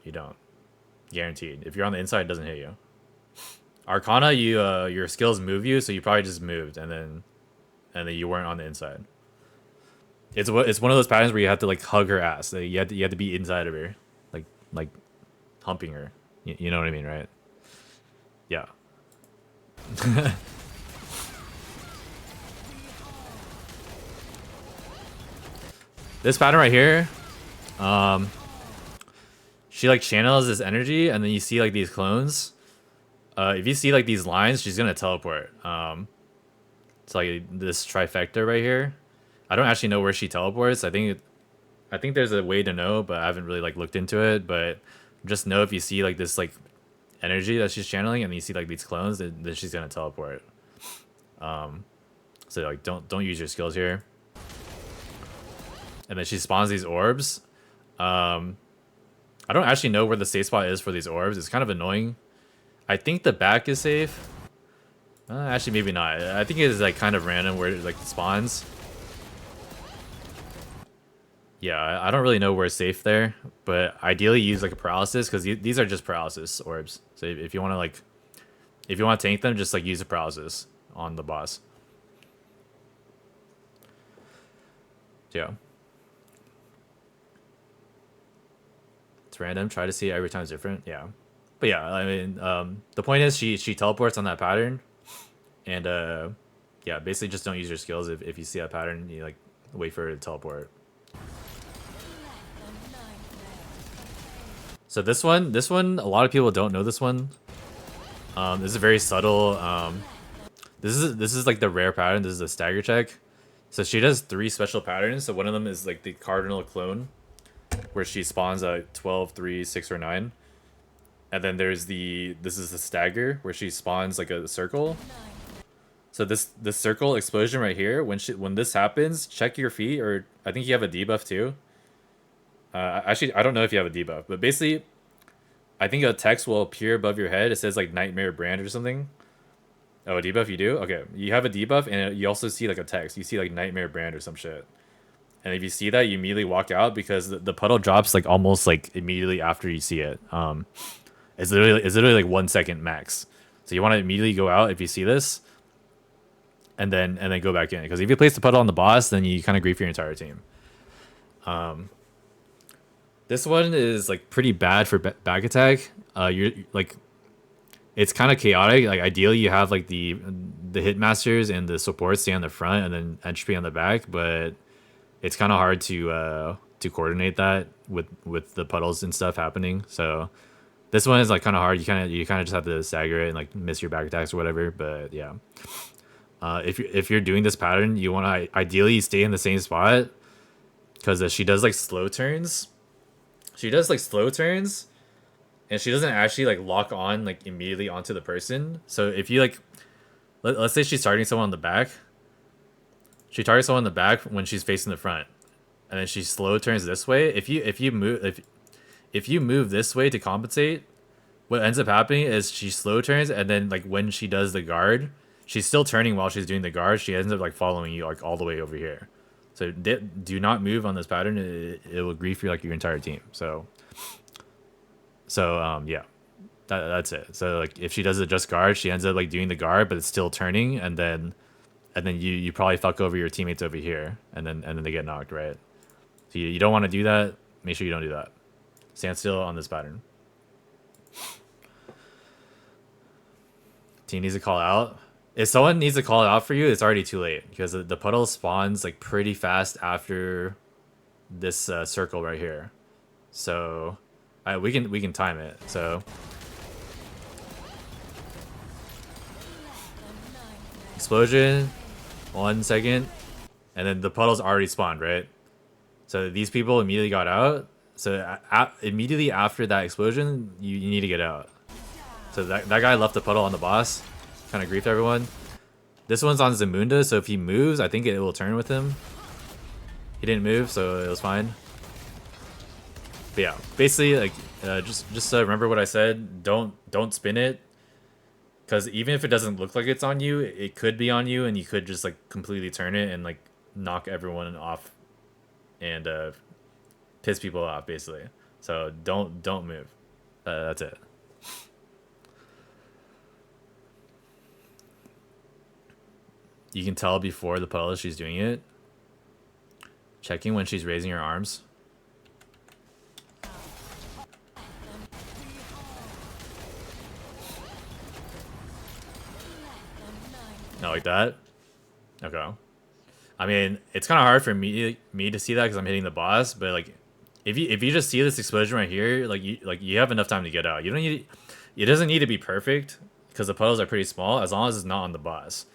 Guaranteed. If you're on the inside, it doesn't hit you. Arcana, your skills move you, so you probably just moved and then you weren't on the inside. It's one of those patterns where you have to like hug her ass. You have to be inside of her, like humping her. You know what I mean, right? Yeah. This pattern right here, she like channels this energy, and then you see like these clones. If you see like these lines, she's gonna teleport. It's like this trifecta right here. I don't actually know where she teleports. I think there's a way to know, but I haven't really like looked into it. But just know if you see like this like energy that she's channeling, and you see like these clones, then she's gonna teleport. So like don't use your skills here. And then she spawns these orbs. I don't actually know where the safe spot is for these orbs. It's kind of annoying. I think the back is safe. Actually, maybe not. I think it is like kind of random where it like spawns. Yeah, I don't really know where's safe there, but ideally use like a paralysis because these are just paralysis orbs. So if you want to like, if you want to tank them, just like use a paralysis on the boss. Yeah. It's random. Try to see it every time it's different. Yeah. But yeah, I mean, the point is she teleports on that pattern, and yeah, basically just don't use your skills if you see that pattern. You like wait for her to teleport. So this one, a lot of people don't know this one. This is a very subtle. This is like the rare pattern. This is a stagger check. So she does 3 special patterns. So one of them is like the Cardinal clone, where she spawns at 12, 3, 6, or 9. And then there's this is the stagger, where she spawns like a circle. So this circle explosion right here, when this happens, check your feet, or I think you have a debuff too. Actually, I don't know if you have a debuff, but basically, I think a text will appear above your head. It says like Nightmare Brand or something. Oh, a debuff you do? Okay, you have a debuff, and you also see like a text. You see like Nightmare Brand or some shit. And if you see that, you immediately walk out because the puddle drops like almost like immediately after you see it. It's literally like 1 second max. So you want to immediately go out if you see this, and then go back in. Because if you place the puddle on the boss, then you kind of grief your entire team. This one is like pretty bad for back attack. You're like, it's kind of chaotic. Like ideally, you have like the hitmasters and the supports stay on the front, and then entropy on the back. But it's kind of hard to coordinate that with the puddles and stuff happening. So this one is like kind of hard. You kind of just have to stagger it and like miss your back attacks or whatever. But yeah, if you're doing this pattern, you want to ideally stay in the same spot, because she does like slow turns. She does like slow turns, and she doesn't actually like lock on like immediately onto the person. So if you like, let's say she's targeting someone on the back. She targets someone on the back when she's facing the front, and then she slow turns this way. If you move this way to compensate, what ends up happening is she slow turns, and then like when she does the guard, she's still turning while she's doing the guard. She ends up like following you like all the way over here. So do not move on this pattern. It will grief you like your entire team. So yeah, that's it. So like if she does the just guard, she ends up like doing the guard, but it's still turning, and then you probably fuck over your teammates over here, and then they get knocked, right? So you don't want to do that. Make sure you don't do that. Stand still on this pattern. Team needs to call out. If someone needs to call it out for you, it's already too late, because the puddle spawns like pretty fast after this circle right here. So we can time it. So explosion, 1 second, and then the puddle's already spawned, right? So these people immediately got out. So immediately after that explosion, you need to get out. So that guy left the puddle on the boss. Kind of griefed everyone. This one's on Zamunda, so if he moves, I think it will turn with him. He didn't move, so it was fine. But yeah, basically, like, just remember what I said. Don't spin it, because even if it doesn't look like it's on you, it could be on you, and you could just like completely turn it and like knock everyone off, and piss people off, basically. So don't move. That's it. You can tell before the puddle she's doing it. Checking when she's raising her arms. Not like that? Okay. I mean, it's kind of hard for me to see that because I'm hitting the boss, but like if you just see this explosion right here, like you have enough time to get out. You don't need it doesn't need to be perfect, because the puddles are pretty small, as long as it's not on the boss.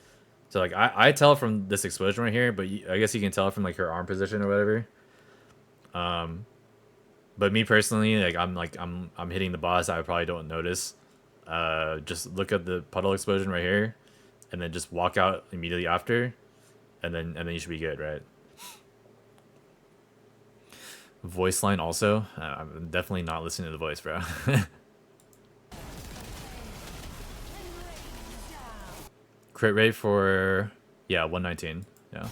So like I tell from this explosion right here, but I guess you can tell from like her arm position or whatever. But me personally, like I'm hitting the boss. I probably don't notice. Just look at the puddle explosion right here, and then just walk out immediately after, and then you should be good, right? Voice line also. I'm definitely not listening to the voice, bro. Crit rate for, yeah, 119. Yeah.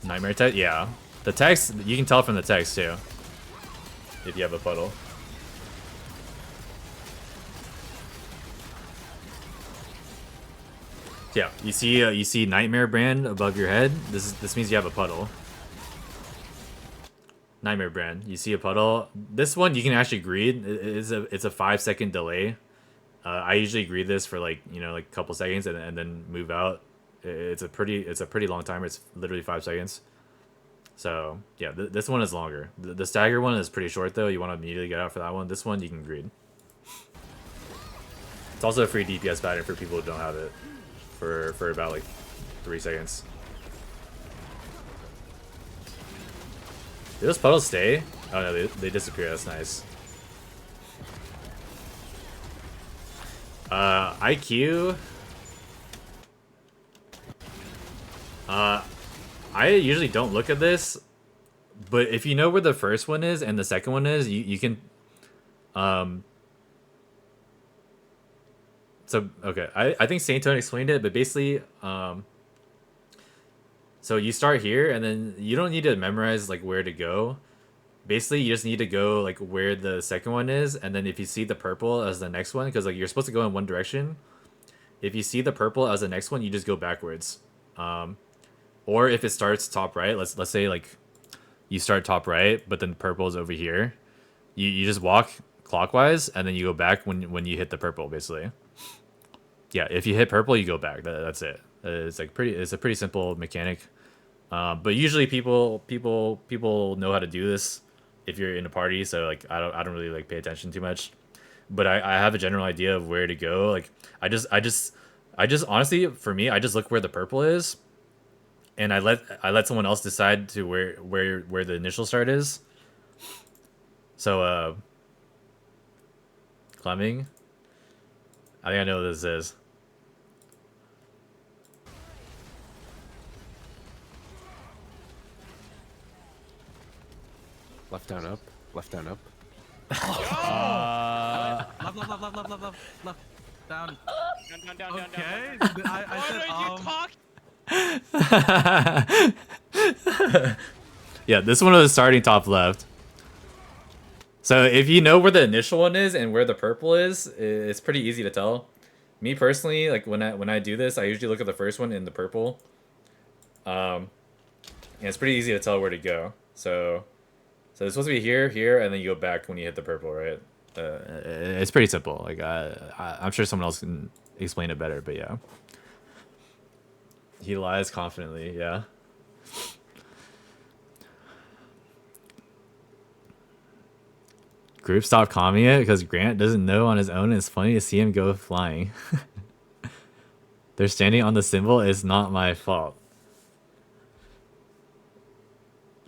Nightmare text? Yeah. The text, you can tell from the text too. If you have a puddle. Yeah, you see Nightmare brand above your head. This means you have a puddle. Nightmare brand. You see a puddle. This one you can actually greed. It's a 5-second delay. I usually greed this for like like a couple seconds and then move out. It's a pretty long timer. It's literally 5 seconds. So yeah, this one is longer. The stagger one is pretty short though. You want to immediately get out for that one. This one you can greed. It's also a free DPS pattern for people who don't have it. For about like 3 seconds. Do those puddles stay? Oh no, they disappear. That's nice. IQ. I usually don't look at this, but if you know where the first one is and the second one is, you can. So okay, I think Saint Tone explained it, but basically, so you start here, and then you don't need to memorize like where to go. Basically, you just need to go like where the second one is, and then if you see the purple as the next one, because like you're supposed to go in one direction. If you see the purple as the next one, you just go backwards. Or if it starts top right, let's say like you start top right, but then purple is over here. You just walk clockwise, and then you go back when you hit the purple, basically. Yeah, if you hit purple, you go back. That's it. It's like it's a pretty simple mechanic. But usually people know how to do this if you're in a party, so like I don't really like pay attention too much. But I have a general idea of where to go. Like I just honestly, for me, I just look where the purple is, and I let someone else decide to where the initial start is. So climbing. I think I know what this is. Left down up. Left down up. Left. Down. Down. Okay. I said, Yeah, this one was starting top left. So if you know where the initial one is and where the purple is, it's pretty easy to tell. Me personally, like when I do this, I usually look at the first one in the purple. And it's pretty easy to tell where to go. So it's supposed to be here, and then you go back when you hit the purple, right? It's pretty simple. Like I'm sure someone else can explain it better, but yeah. He lies confidently, yeah. Group stopped calming it because Grant doesn't know on his own, and it's funny to see him go flying. They're standing on the symbol. It's not my fault.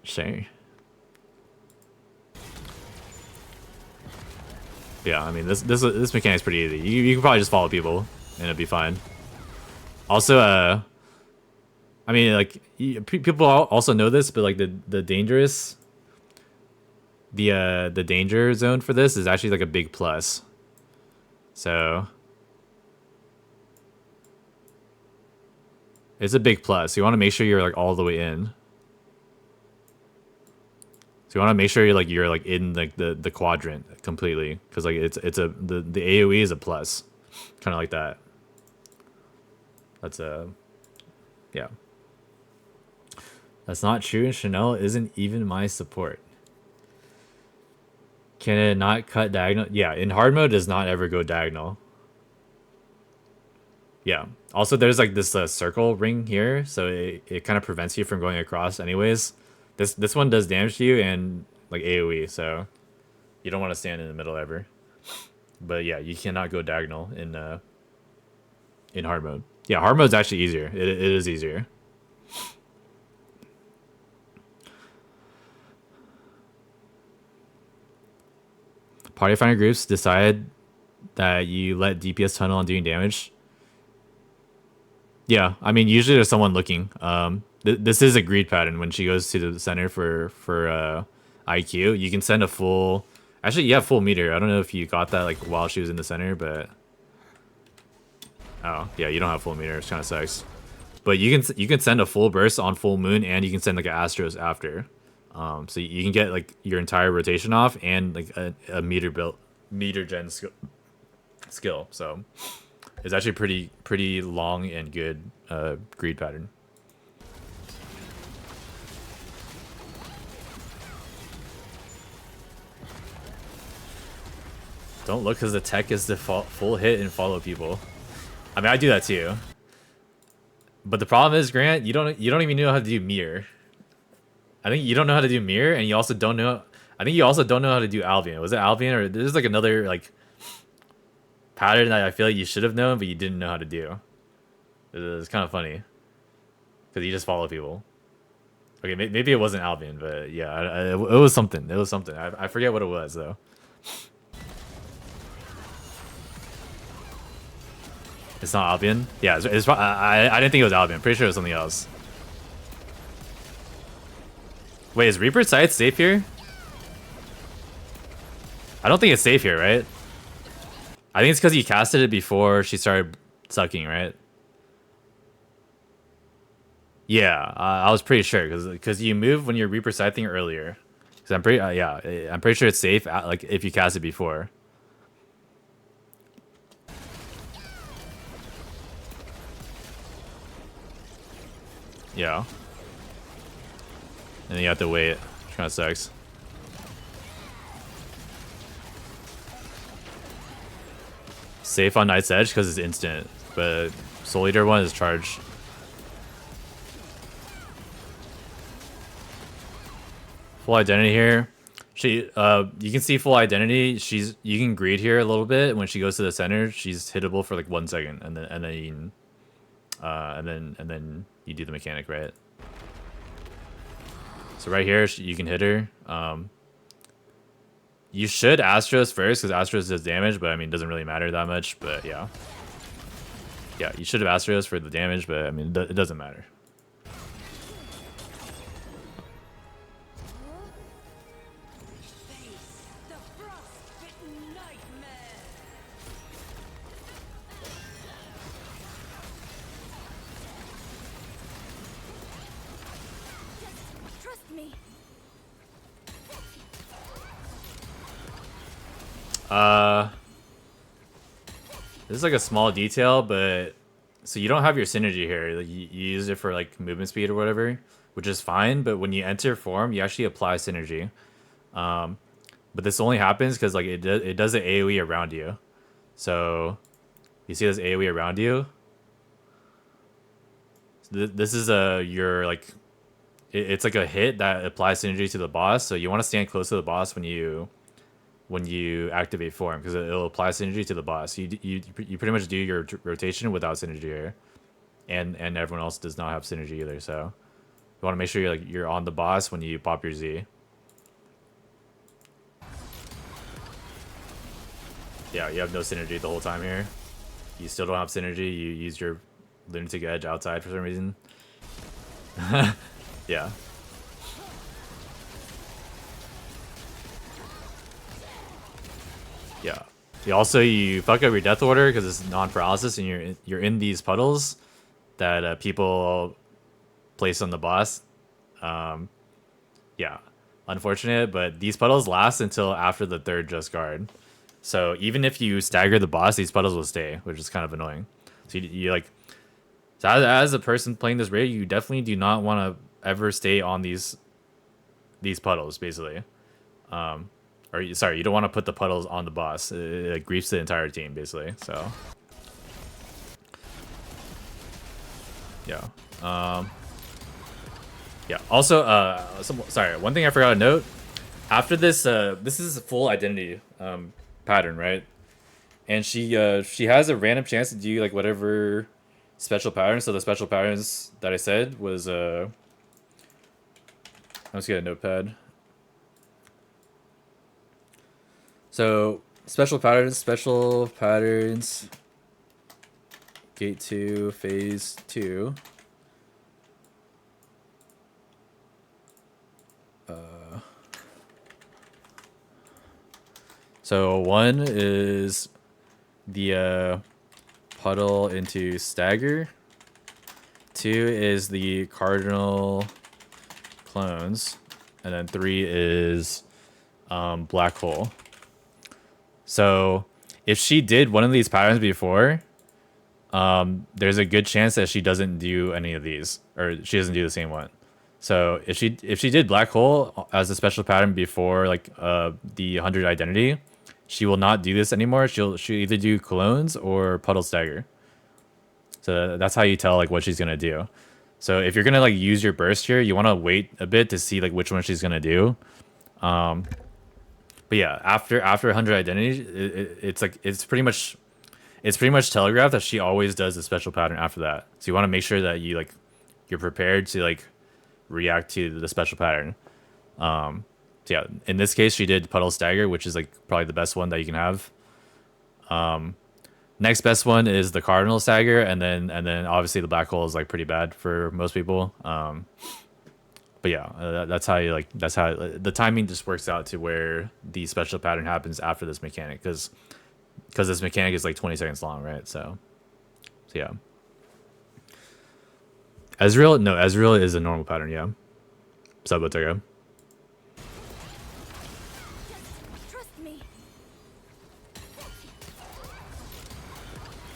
Sure. Yeah, I mean this mechanic's pretty easy. You can probably just follow people and it'd be fine. Also, I mean like people also know this, but like the dangerous. The danger zone for this is actually like a big plus. So it's a big plus. You want to make sure you're like all the way in. So you want to make sure you're like in like the quadrant completely, because like the AoE is a plus, kind of like that. That's yeah. That's not true, and Chanel isn't even my support. Can it not cut diagonal? Yeah, in hard mode, it does not ever go diagonal. Yeah. Also, there's like this circle ring here, so it kind of prevents you from going across anyways. This one does damage to you and like AoE, so you don't want to stand in the middle ever. But yeah, you cannot go diagonal in hard mode. Yeah, hard mode's actually easier. It is easier. Party finder groups decide that you let DPS tunnel on doing damage. Yeah, I mean usually there's someone looking. This is a greed pattern when she goes to the center for IQ. You can send a full. Actually, you have full meter. I don't know if you got that like while she was in the center, but oh yeah, you don't have full meter. It kind of sucks. But you can send a full burst on full moon, and you can send like an Astros after. So you can get like your entire rotation off and like a meter gen skill. So it's actually pretty long and good greed pattern. Don't look because the tech is the full hit and follow people. I mean, I do that too. But the problem is, Grant, you don't even know how to do mirror. I think you don't know how to do mirror, and you also don't know. I think you also don't know how to do Albion. Was it Albion, or there's like another like pattern that I feel like you should have known, but you didn't know how to do. It's kind of funny because you just follow people. Okay, maybe it wasn't Albion, but yeah, it was something. It was something. I forget what it was though. It's not Albion? Yeah, I didn't think it was Albion. Pretty sure it was something else. Wait, is Reaper Sight safe here? I don't think it's safe here, right? I think it's because he casted it before she started sucking, right? Yeah, I was pretty sure because you move when you're Reaper Scything earlier. Because I'm pretty yeah, I'm pretty sure it's safe like if you cast it before. Yeah. And then you have to wait. Which kind of sucks. Safe on Knight's Edge because it's instant, but Soul Eater one is charged. Full identity here. She you can see full identity. You can greed here a little bit. When she goes to the center, she's hittable for like 1 second, and then you do the mechanic, right? So right here you can hit her. You should Astros first because Astros does damage, but I mean it doesn't really matter that much. But yeah, you should have Astros for the damage, but I mean it doesn't matter. This is like a small detail, but so you don't have your synergy here. Like you use it for like movement speed or whatever, which is fine. But when you enter form, you actually apply synergy. But this only happens because like it does an AOE around you. So you see this AOE around you. This is your like it's like a hit that applies synergy to the boss. So you want to stand close to the boss when you activate form because it'll apply synergy to the boss. You pretty much do your rotation without synergy here, and everyone else does not have synergy either. So you want to make sure you're on the boss when you pop your Z. Yeah, you have no synergy the whole time here. You still don't have synergy. You use your lunatic edge outside for some reason. Yeah. Yeah. You fuck up your death order because it's non-paralysis, and you're in these puddles that people place on the boss. Yeah, unfortunate, but these puddles last until after the 3rd just guard. So even if you stagger the boss, these puddles will stay, which is kind of annoying. So you like, so as a person playing this raid, you definitely do not want to ever stay on these puddles, basically. Or sorry, you don't want to put the puddles on the boss. It griefs the entire team, basically. So yeah. Yeah. Also, sorry, one thing I forgot to note. After this, this is a full identity pattern, right? And she has a random chance to do like whatever special pattern. So the special patterns that I said was let's get a notepad. So special patterns, gate 2, phase 2. So 1 is the puddle into stagger. 2 is the Cardinal clones, and then 3 is black hole. So if she did one of these patterns before, there's a good chance that she doesn't do any of these, or she doesn't do the same one. So if she did black hole as a special pattern before like the 100 identity, she will not do this anymore. She'll either do clones or Puddle Stagger. So that's how you tell like what she's gonna do. So if you're gonna like use your burst here, you want to wait a bit to see like which one she's gonna do. But yeah, after 100 identities, it's pretty much telegraphed that she always does a special pattern after that. So you want to make sure that you're prepared to like react to the special pattern. So yeah, in this case, she did Puddle Stagger, which is like probably the best one that you can have. Next best one is the Cardinal Stagger, and then obviously the black hole is like pretty bad for most people. But yeah, that's how the timing just works out to where the special pattern happens after this mechanic, because this mechanic is like 20 seconds long, right? So yeah. Ezreal is a normal pattern, yeah. Subotega.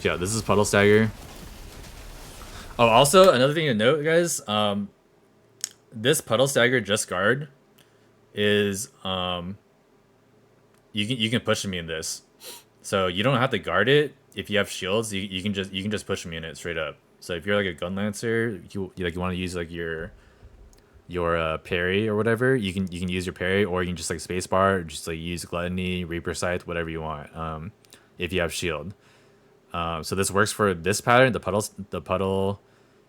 Yeah, this is Puddle Stagger. Oh, also another thing to note, guys. This Puddle Stagger just guard is you can push me in this, so you don't have to guard it. If you have shields, you can just push me in it straight up. So if you're like a gun lancer, you want to use like your parry or whatever, you can use your parry, or you can just like spacebar, or just like use gluttony, reaper scythe, whatever you want. If you have shield. So this works for this pattern, the Puddle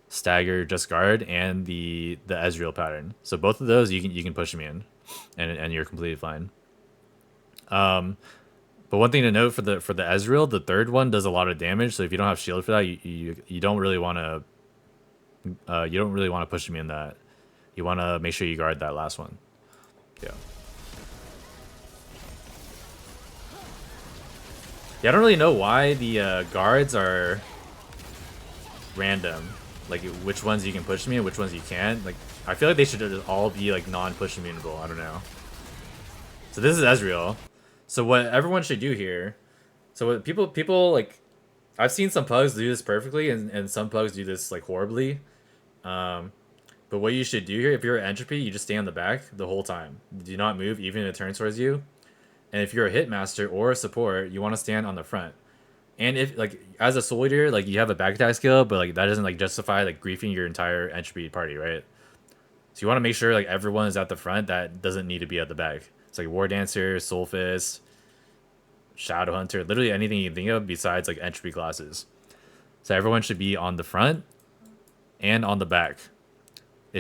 Stagger just guard, and the Ezreal pattern. So both of those you can push me in, and you're completely fine. But one thing to note for the Ezreal, the third one does a lot of damage. So if you don't have shield for that, you don't really want to push me in that. You want to make sure you guard that last one. Yeah. Yeah, I don't really know why the guards are random. Like which ones you can push me and which ones you can't. Like I feel like they should all be like non-push immunable. I don't know. So this is Ezreal. So what everyone should do here. So what people like, I've seen some pugs do this perfectly, and some pugs do this like horribly. But what you should do here, if you're at Entropy, you just stay on the back the whole time. Do not move, even if it turns towards you. And if you're a hitmaster or a support, you want to stand on the front. And if like as a soldier, like you have a back attack skill, but like that doesn't like justify like griefing your entire Entropy party, right? So you want to make sure like everyone is at the front that doesn't need to be at the back. It's like War Dancer, Soulfist, Shadow Hunter, literally anything you can think of besides like Entropy classes. So everyone should be on the front and on the back.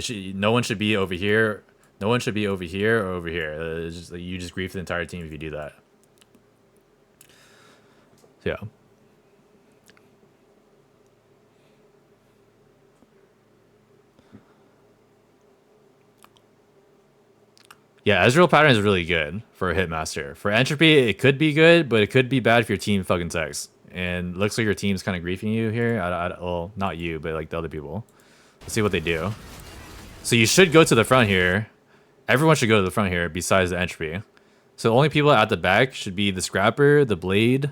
No one should be over here. No one should be over here or over here. It's just, like, you just grief the entire team if you do that. So, yeah. Yeah, Ezreal pattern is really good for a Hitmaster. For Entropy, it could be good, but it could be bad if your team fucking sucks. And looks like your team's kind of griefing you here. Well, not you, but like the other people. Let's see what they do. So you should go to the front here. Everyone should go to the front here besides the Entropy. So the only people at the back should be the Scrapper, the Blade,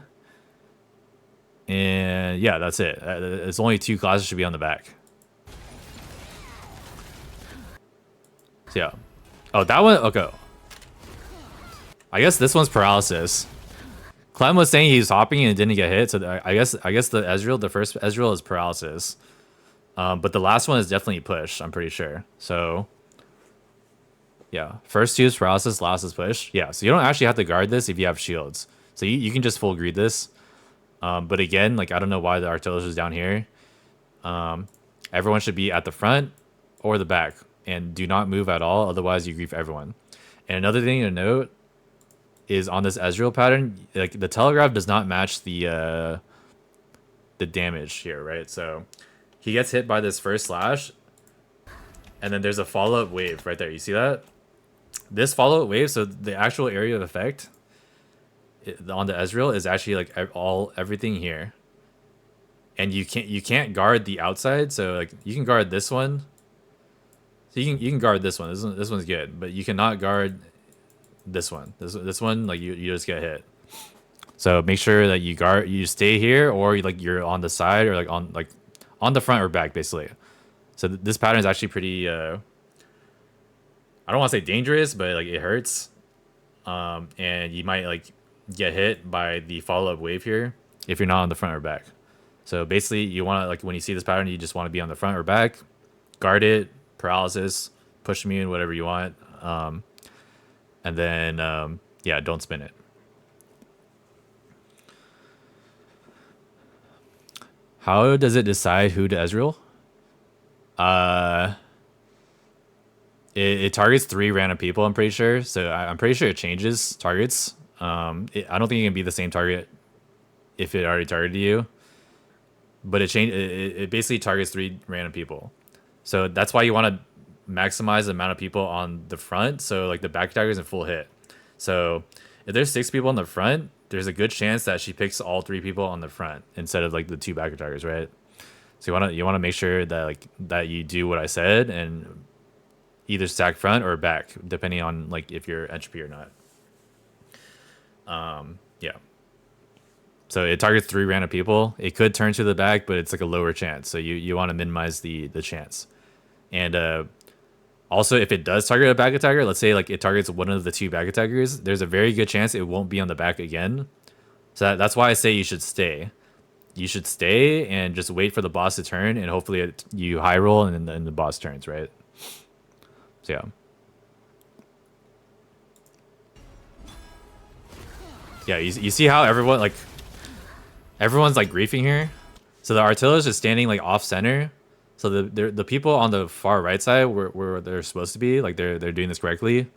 and yeah, that's it. It's only 2 classes should be on the back. So yeah. Oh, that one? Okay. I guess this one's paralysis. Clem was saying he's hopping and didn't get hit, so I guess the Ezreal, the first Ezreal is paralysis. But the last one is definitely push, I'm pretty sure. So yeah, first 2 is paralysis, last is push. Yeah, so you don't actually have to guard this if you have shields. So you can just full greed this. But again, like I don't know why the Artillers is down here. Everyone should be at the front or the back, and do not move at all, otherwise you grief everyone. And another thing to note is on this Ezreal pattern, like the telegraph does not match the damage here, right? So he gets hit by this first slash, and then there's a follow-up wave right there. You see that? This follow-up wave, so the actual area of effect on the Ezreal is actually like everything here. and you can't guard the outside. So like you can guard this one. So you can guard this one. This one's good, but you cannot guard this one. This one like you just get hit. So make sure that you stay here, or you're on the side, or on the front or back basically. So this pattern is actually pretty. I don't want to say dangerous, but like it hurts, and you might like get hit by the follow up wave here if you're not on the front or back. So basically, you want to like when you see this pattern, you just want to be on the front or back, guard it, paralysis, push immune, whatever you want, and then yeah, don't spin it. How does it decide who to Ezreal? It targets 3 random people, I'm pretty sure. So I'm pretty sure it changes targets. I don't think it can be the same target if it already targeted you. But it basically targets 3 random people. So that's why you want to maximize the amount of people on the front. So like the back attacker is in full hit. So if there's 6 people on the front, there's a good chance that she picks all 3 people on the front instead of like the 2 back attackers, right? So you want to make sure that that you do what I said and either stack front or back, depending on like if you're entropy or not. Yeah. So it targets 3 random people. It could turn to the back, but it's like a lower chance. So you want to minimize the chance. And also, if it does target a back attacker, let's say like it targets one of the 2 back attackers, there's a very good chance it won't be on the back again. So that's why I say you should stay. You should stay and just wait for the boss to turn, and hopefully you high roll and then the boss turns, right? So yeah. Yeah, you see how everyone's like griefing here? So the artillers are standing like off center. So the people on the far right side where they're supposed to be, like they're doing this correctly.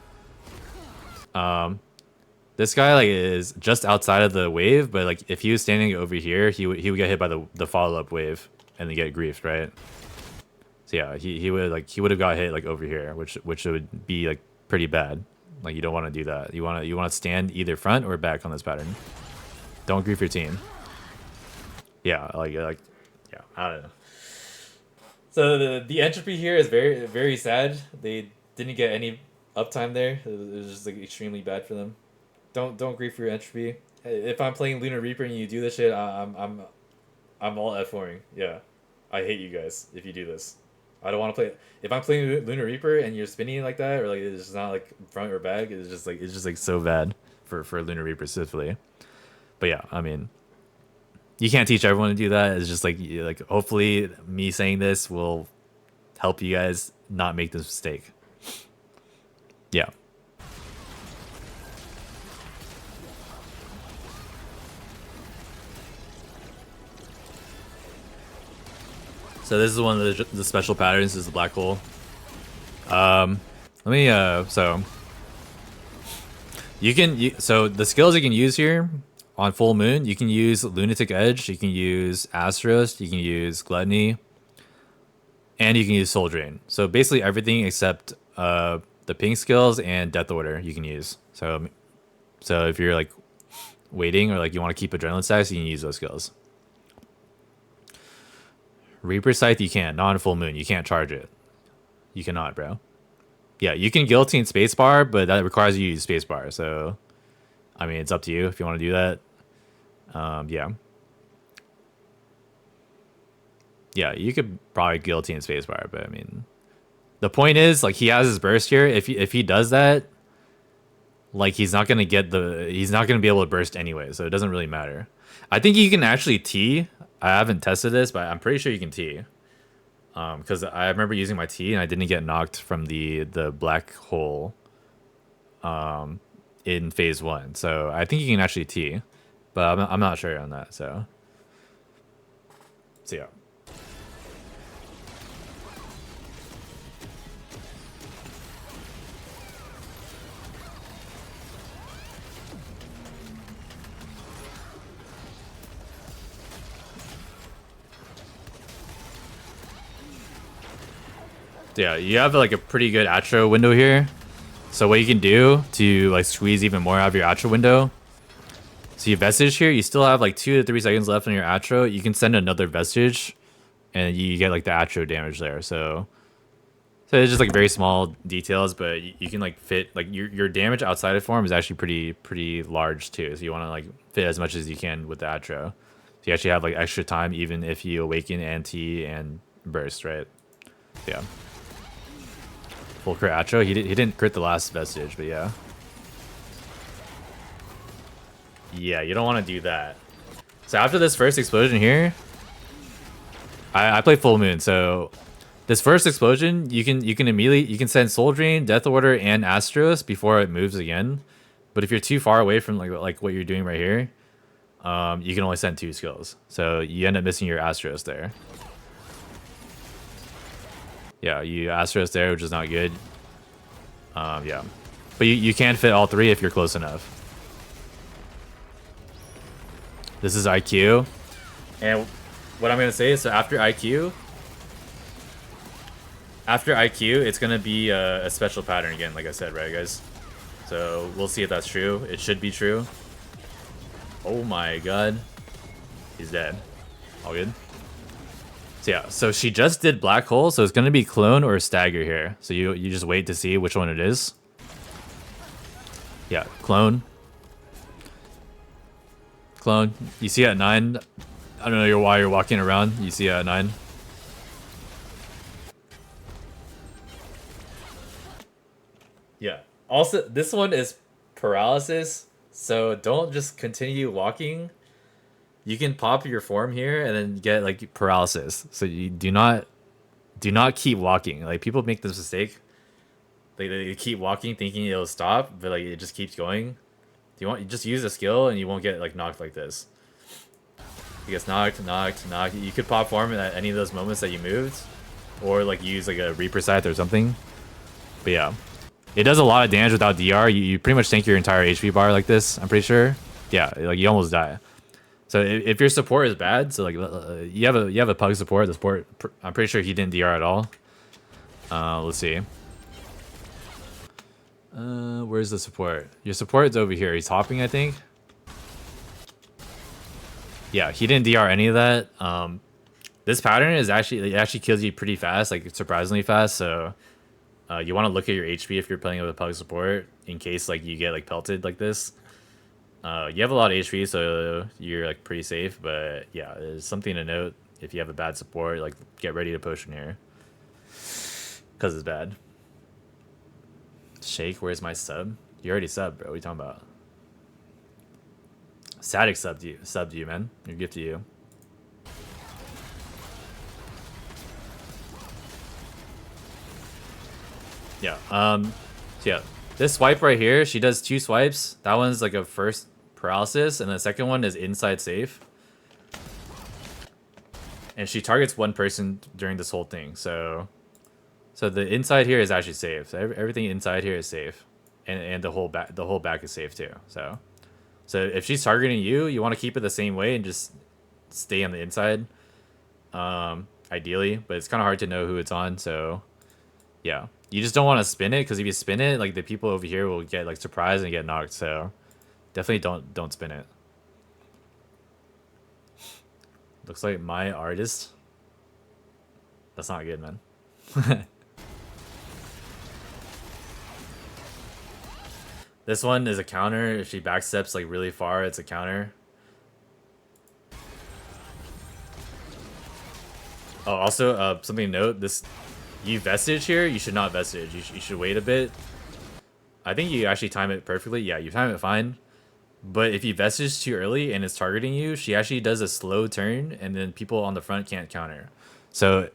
This guy like is just outside of the wave, but like if he was standing over here, he would get hit by the follow up wave and then get griefed, right? So yeah, he would have got hit like over here, which would be like pretty bad. Like you don't want to do that. You want to stand either front or back on this pattern. Don't grief your team. Yeah, like yeah, I don't know. So the entropy here is very, very sad. They didn't get any uptime there. It was just like extremely bad for them. Don't grief for your entropy. If I'm playing Lunar Reaper and you do this shit, I'm all F4ing. Yeah, I hate you guys if you do this. I don't want to play. If I'm playing Lunar Reaper and you're spinning like that, or like it's just not like front or back, it's just like so bad for Lunar Reaper specifically. But yeah, I mean, you can't teach everyone to do that. It's just like hopefully me saying this will help you guys not make this mistake. Yeah. So this is one of the special patterns. This is the black hole. So so the skills you can use here on full moon, you can use Lunatic Edge, you can use Astros, you can use Gluttony, and you can use Soul Drain. So basically everything except the pink skills and Death Order you can use. So if you're like waiting or like you want to keep adrenaline stacks, you can use those skills. Reaper Scythe you can't, not on full moon. You can't charge it. You cannot, bro. Yeah, you can guillotine spacebar, but that requires you to use spacebar. So, I mean, it's up to you if you want to do that. Yeah. Yeah, you could probably guillotine spacebar, but I mean, the point is, like, he has his burst here. If he does that, like, he's not gonna be able to burst anyway, so it doesn't really matter. I think you can actually T. I haven't tested this, but I'm pretty sure you can T. Because I remember using my T and I didn't get knocked from the black hole in phase 1. So I think you can actually T, but I'm not sure on that. So yeah. Yeah, you have like a pretty good Atro window here. So what you can do to like squeeze even more out of your Atro window. So you vestige here, you still have like 2 to 3 seconds left on your Atro. You can send another vestige, and you get like the Atro damage there. So it's just like very small details, but you can like fit like your damage outside of form is actually pretty large too. So you want to like fit as much as you can with the Atro. So you actually have like extra time even if you awaken, anti, and burst, right? Yeah. Full crit Atro. He didn't crit the last vestige, but yeah. Yeah, you don't want to do that. So after this first explosion here, I play Full Moon. So this first explosion, you can immediately send Soul Drain, Death Order, and Astros before it moves again. But if you're too far away from like what you're doing right here, you can only send 2 skills. So you end up missing your Astros there. Yeah, you Astros there, which is not good. Yeah, but you can fit all 3 if you're close enough. This is IQ, and what I'm gonna say is, so after IQ, it's gonna be a special pattern again, like I said, right, guys? So we'll see if that's true. It should be true. Oh my god, he's dead. All good. So yeah, so she just did Black Hole, so it's gonna be Clone or Stagger here. So you just wait to see which one it is. Yeah, Clone. Clone. You see at 9. I don't know why you're walking around. You see at 9. Yeah. Also, this one is paralysis, so don't just continue walking. You can pop your form here and then get like paralysis. So you do not keep walking. Like people make this mistake. They keep walking thinking it'll stop, but like it just keeps going. You just use a skill and you won't get like knocked like this. You get knocked. You could pop form at any of those moments that you moved, or like use like a Reaper Scythe or something. But yeah, it does a lot of damage without DR. You pretty much tank your entire HP bar like this. I'm pretty sure. Yeah, like you almost die. So if your support is bad, so like you have a pug support. The support, I'm pretty sure he didn't DR at all. Let's see. Where's the support? Your support is over here. He's hopping, I think. Yeah, he didn't DR any of that. This pattern is actually kills you pretty fast, like surprisingly fast. So you want to look at your HP if you're playing with a pug support in case like you get like pelted like this. You have a lot of HP, so you're like pretty safe. But yeah, there's something to note if you have a bad support. Like get ready to push in here because it's bad. Shake, where's my sub? You already subbed, bro. What are you talking about? Static subbed you, man. Your gift to you. Yeah. So yeah, this swipe right here, she does 2 swipes. That one's like a first paralysis, and the second one is inside safe. And she targets 1 person during this whole thing. So the inside here is actually safe. So everything inside here is safe, and the whole back is safe too. So if she's targeting you, you want to keep it the same way and just stay on the inside, ideally. But it's kind of hard to know who it's on. So yeah, you just don't want to spin it, because if you spin it, like the people over here will get like surprised and get knocked. So definitely don't spin it. Looks like my artist. That's not good, man. This one is a counter. If she backsteps like really far, it's a counter. Oh, also, something to note, this, you vestige here, you should not vestige. You should wait a bit. I think you actually time it perfectly. Yeah, you time it fine. But if you vestige too early and it's targeting you, she actually does a slow turn, and then people on the front can't counter. So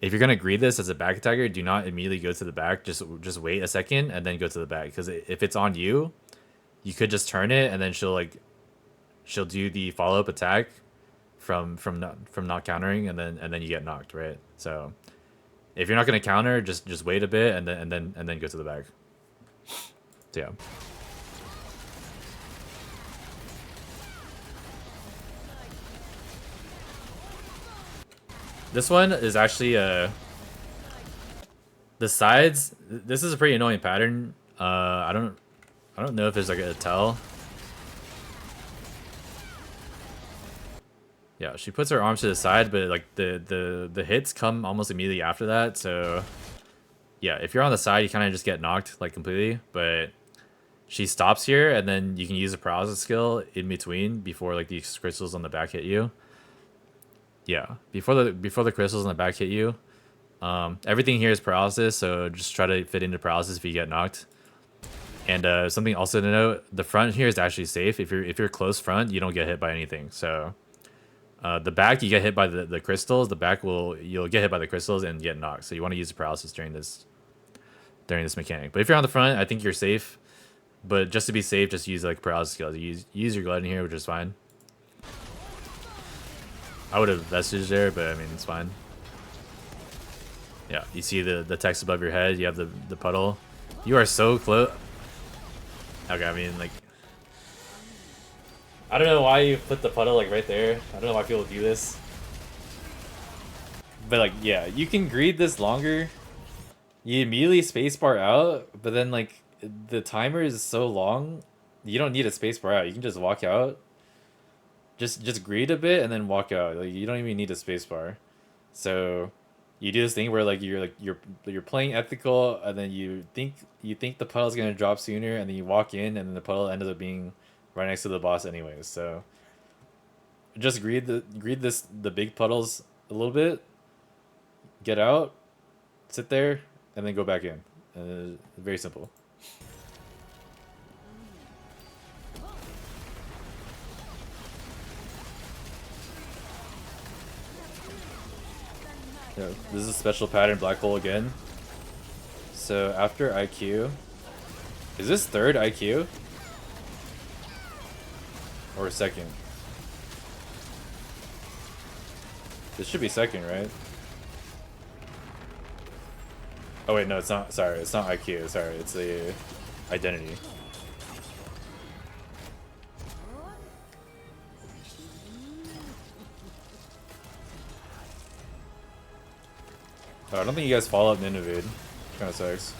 if you're gonna greed this as a back attacker, do not immediately go to the back. Just wait a second and then go to the back. Because if it's on you, you could just turn it, and then she'll do the follow up attack from not countering, and then you get knocked, right? So if you're not gonna counter, just wait a bit and then go to the back. So yeah. This one is actually the sides. This is a pretty annoying pattern. I don't know if there's like a tell. Yeah, she puts her arms to the side, but like the hits come almost immediately after that. So yeah, if you're on the side, you kind of just get knocked like completely. But she stops here, and then you can use a paralysis skill in between before like these crystals on the back hit you. Yeah, before the crystals on the back hit you. Everything here is paralysis, so just try to fit into paralysis if you get knocked. And something also to note, the front here is actually safe. If you're close front, you don't get hit by anything. So the back, you get hit by the crystals. The back you'll get hit by the crystals and get knocked. So you want to use the paralysis during this mechanic. But if you're on the front, I think you're safe. But just to be safe, just use like paralysis skills. Use your glide in here, which is fine. I would have vestige there, but I mean it's fine. Yeah, you see the text above your head. You have the puddle. You are so close. Okay, I mean like, I don't know why you put the puddle like right there. I don't know why people do this. But like, yeah, you can greed this longer. You immediately spacebar out, but then like the timer is so long, you don't need a spacebar out. You can just walk out. Just greed a bit and then walk out. Like you don't even need a spacebar. So you do this thing where like you're playing ethical, and then you think the puddle's gonna drop sooner, and then you walk in, and then the puddle ends up being right next to the boss anyways. So just greed the big puddles a little bit, get out, sit there, and then go back in. Very simple. Yeah, this is a special pattern black hole again. So after IQ, is this third IQ? Or second? This should be second, right? Oh wait, no, it's not. Sorry, it's not IQ. Sorry, it's the identity. Oh, I don't think you guys follow up Nineveh. Kind of sucks.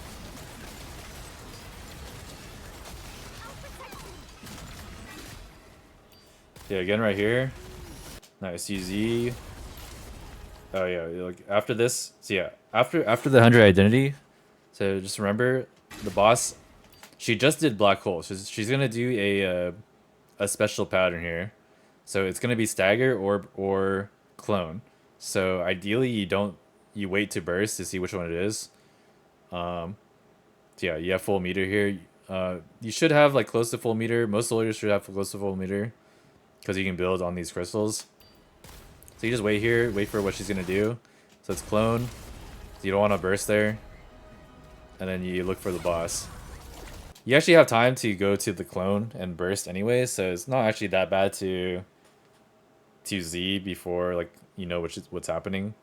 Yeah, again right here. Nice, UZ. Oh yeah, like after this. So yeah, after the 100 identity. So just remember, the boss. She just did black hole. She's gonna do a special pattern here. So it's gonna be stagger or clone. So ideally you wait to burst to see which one it is. So yeah, you have full meter here. You should have like close to full meter. Most soldiers should have close to full meter, because you can build on these crystals. So you just wait here, wait for what she's gonna do. So it's clone. So you don't want to burst there, and then you look for the boss. You actually have time to go to the clone and burst anyway, so it's not actually that bad to Z before like you know what's happening.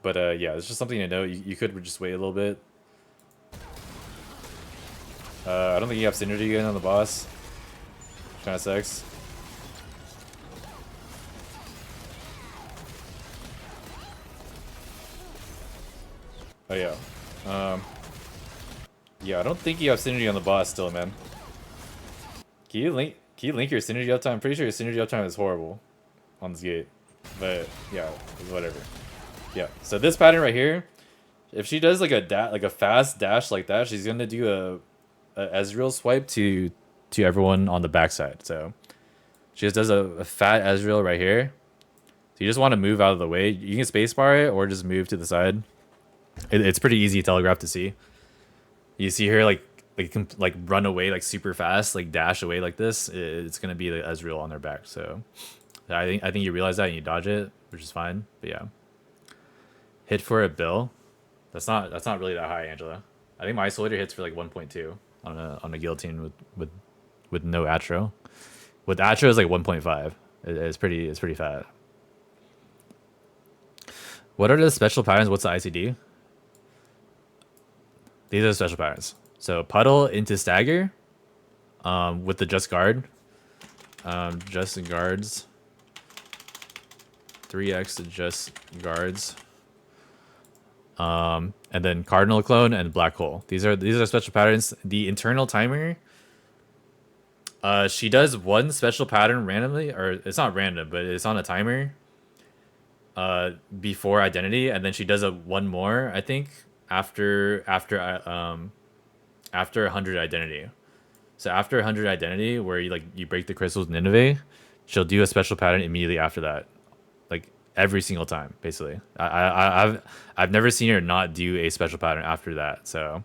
But yeah, it's just something to note. You could just wait a little bit. I don't think you have synergy again on the boss. Kind of sucks. Oh yeah. Yeah, I don't think you have synergy on the boss still, man. Can you link your synergy uptime? I'm pretty sure your synergy uptime is horrible on this gate. But yeah, whatever. Yeah. So this pattern right here, if she does like a fast dash like that, she's gonna do a Ezreal swipe to everyone on the backside. So she just does a fat Ezreal right here. So you just want to move out of the way. You can spacebar it or just move to the side. It's pretty easy telegraph to see. You see her like run away like super fast, like dash away like this. It's gonna be the Ezreal on their back. So I think you realize that and you dodge it, which is fine. But yeah, hit for a bill. That's not really that high, Angela. I think my soldier hits for like 1.2 on a guillotine with no Atro. With Atro is like 1.5. It's pretty fat. What are the special patterns? What's the ICD? These are the special patterns. So puddle into stagger, with the just guard, just guards, 3x just guards, and then Cardinal clone and black hole. These are special patterns. The internal timer, She does one special pattern randomly, or it's not random, but it's on a timer. Before identity, and then she does a one more, I think, after 100 identity. So after 100 identity, where you break the crystals Nineveh, she'll do a special pattern immediately after that, like every single time, basically. I've never seen her not do a special pattern after that. So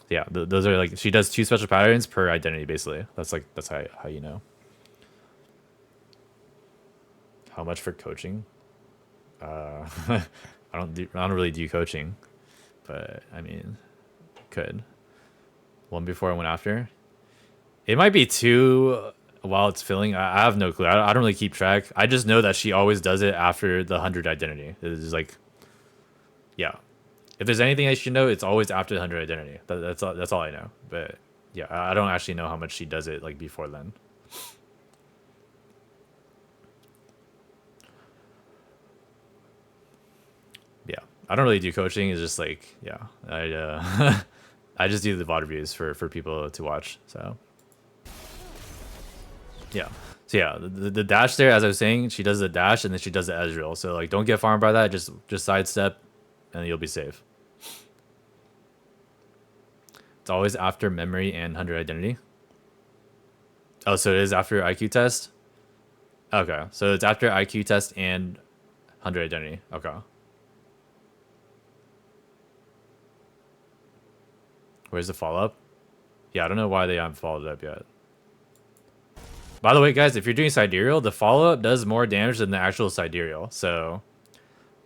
yeah, those are like, she does 2 special patterns per identity, basically. That's how you know. How much for coaching? I don't really do coaching, but I mean, could. One before and one after. It might be 2 while it's filling. I have no clue. I don't really keep track. I just know that she always does it after the 100 identity. It's like, yeah. If there's anything I should know, it's always after the 100 identity. That's all I know. But yeah, I don't actually know how much she does it like before then. Yeah, I don't really do coaching. It's just like, yeah, I I just do the VOD reviews for people to watch. So yeah, so yeah, the dash there, as I was saying, she does the dash and then she does the Ezreal. So like, don't get farmed by that. Just sidestep, and you'll be safe. It's always after memory and 100 identity. Oh, so it is after IQ test. Okay, so it's after IQ test and 100 identity. Okay. Where's the follow-up? Yeah, I don't know why they haven't followed it up yet. By the way, guys, if you're doing sidereal, the follow-up does more damage than the actual sidereal. So,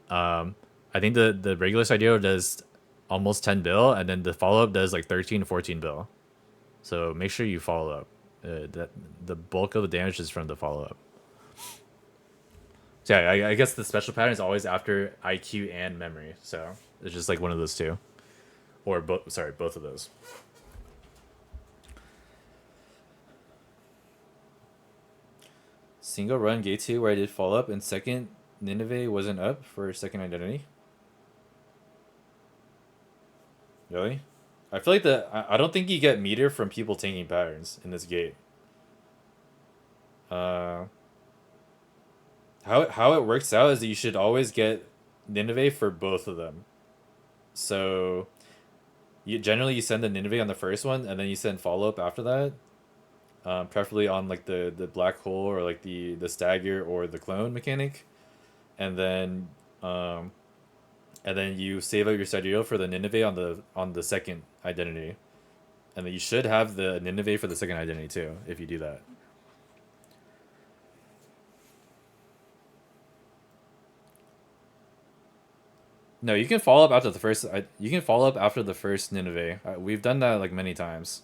I think the regular sidereal does almost 10 bill, and then the follow-up does like 13 to 14 bill. So make sure you follow up. That the bulk of the damage is from the follow-up. So yeah, I guess the special pattern is always after IQ and memory. So it's just like one of those 2. Or both, sorry, both of those. Single run gate 2 where I did follow up, and second Nineveh wasn't up for second identity. Really? I feel like I don't think you get meter from people taking patterns in this gate. How it works out is that you should always get Nineveh for both of them. So generally you send the Nineveh on the first one, and then you send follow-up after that. Preferably on like the black hole, or like the stagger or the clone mechanic. And then you save out your sidereal for the Nineveh on the second identity. And then you should have the Nineveh for the second identity too, if you do that. No, you can follow up after the first. You can follow up after the first Nineveh. We've done that like many times.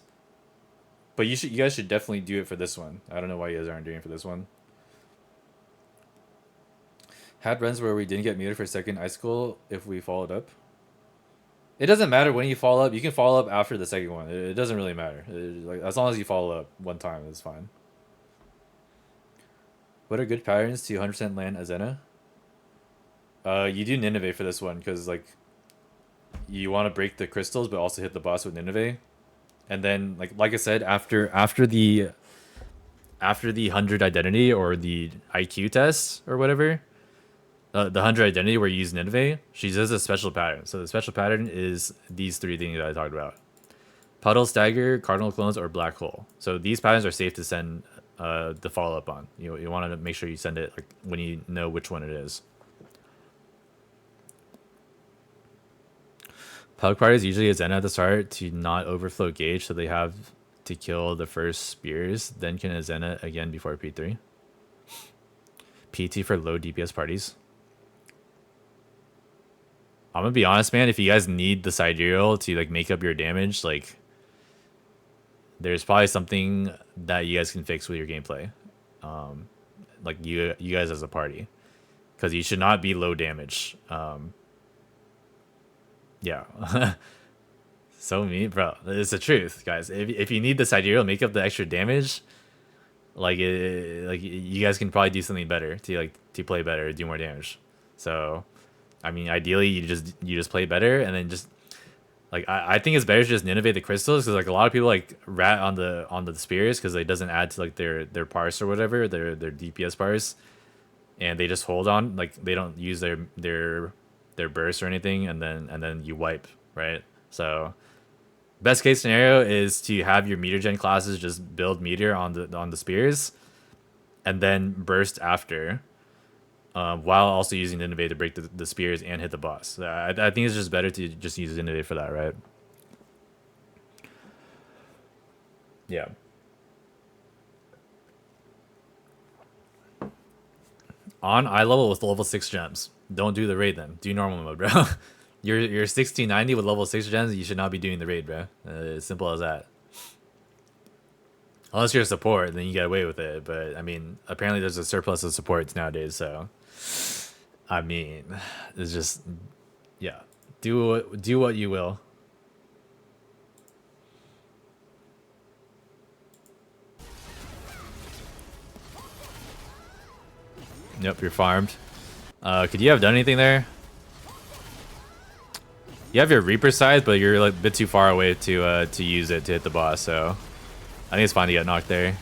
But you guys should definitely do it for this one. I don't know why you guys aren't doing it for this one. Had runs where we didn't get muted for second icicle if we followed up. It doesn't matter when you follow up. You can follow up after the second one. It doesn't really matter. Like, as long as you follow up one time, it's fine. What are good patterns to 100% land Azena? You do Nineveh for this one because like you want to break the crystals but also hit the boss with Nineveh, and then like I said, after the 100 identity or the IQ test or whatever, the 100 identity where you use Nineveh, she does a special pattern. So the special pattern is these 3 things that I talked about: Puddle Stagger, Cardinal clones, or Black Hole. So these patterns are safe to send the follow up on. You want to make sure you send it like when you know which one it is. Public parties usually Azena at the start to not overflow gauge, so they have to kill the first spears, then can Azena again before P3. PT for low DPS parties. I'm gonna be honest, man, if you guys need the sidereal to like make up your damage, like there's probably something that you guys can fix with your gameplay. Like you guys as a party. Because you should not be low damage. Yeah. So mean, bro. It's the truth, guys. If you need the sidereal, make up the extra damage. Like you guys can probably do something better to play better, do more damage. So, I mean, ideally you just play better, and then just Like I think it's better to just innovate the crystals because like a lot of people like rat on the spears because it doesn't add to like their parse or whatever their DPS parse, and they just hold on like they don't use their burst or anything, and then you wipe, right? So best case scenario is to have your meter gen classes just build meter on the spears, and then burst after, while also using Innovate to break the spears and hit the boss. I think it's just better to just use Innovate for that, right? Yeah. On eye level with level 6 gems. Don't do the raid then. Do normal mode, bro. You're 1690 with level 6 gems, you should not be doing the raid, bro. As simple as that. Unless you're a support, then you get away with it. But, I mean, apparently there's a surplus of supports nowadays, so... I mean, it's just... Yeah. Do what you will. Yep, you're farmed. Could you have done anything there? You have your Reaper scythe, but you're like a bit too far away to use it to hit the boss, so... I think it's fine to get knocked there.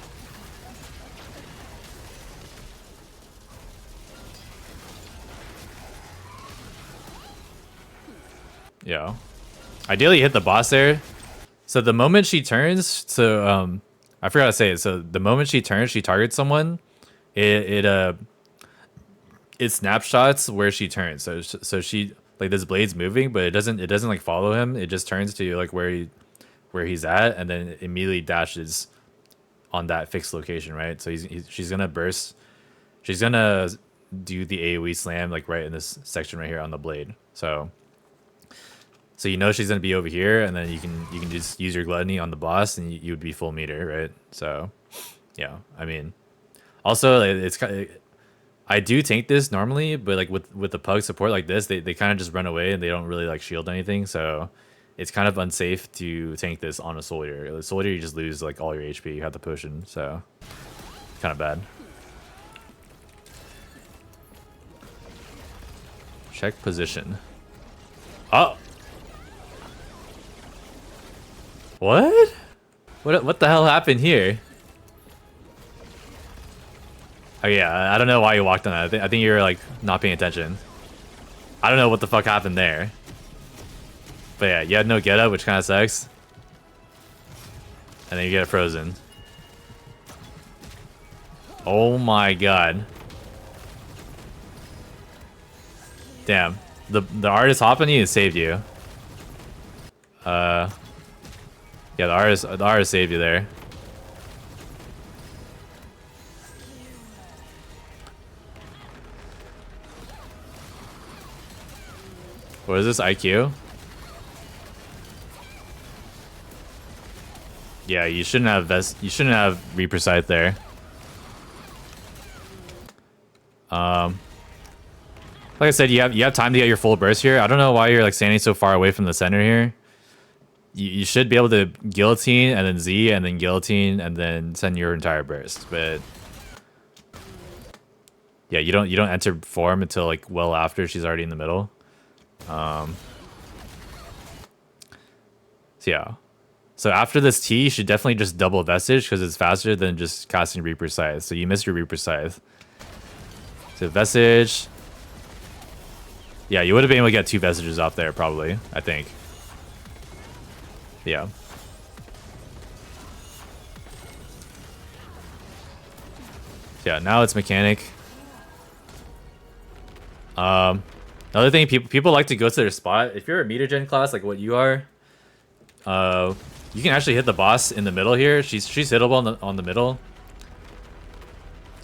Yeah. Ideally hit the boss there. So the moment she turns, so I forgot to say it. So the moment she turns, she targets someone. It snapshots where she turns. So she like this blade's moving, but it doesn't like follow him. It just turns to like where he's at, and then immediately dashes on that fixed location, right? So she's gonna burst. She's gonna do the AoE slam like right in this section right here on the blade. So you know she's gonna be over here, and then you can just use your gluttony on the boss, and you would be full meter, right? So yeah, I mean, also it's kind of, I do tank this normally, but like with the pug support like this, they kind of just run away and they don't really like shield anything, so it's kind of unsafe to tank this on a soldier. A soldier, you just lose like all your HP. You have the potion, so kind of bad. Check position. Oh. What? What the hell happened here? Oh yeah, I don't know why you walked on that. I think you're like not paying attention. I don't know what the fuck happened there. But yeah, you had no get up, which kind of sucks. And then you get it frozen. Oh my god. Damn. The artist hopped on you and saved you. Yeah, the artist saved you there. What is this, IQ? Yeah, you shouldn't have Reaper Scythe there. Like I said, you have time to get your full burst here. I don't know why you're like standing so far away from the center here. You should be able to guillotine and then Z and then guillotine and then send your entire burst. But yeah, you don't enter form until like well after she's already in the middle. So yeah. So after this T, you should definitely just double Vestige because it's faster than just casting Reaper Scythe. So you missed your Reaper Scythe. So Vestige. Yeah, you would have been able to get 2 Vestiges off there probably, I think. Yeah. Yeah, now it's mechanic. Another thing, people like to go to their spot. If you're a meter gen class like what you are, you can actually hit the boss in the middle here. She's hittable on the middle.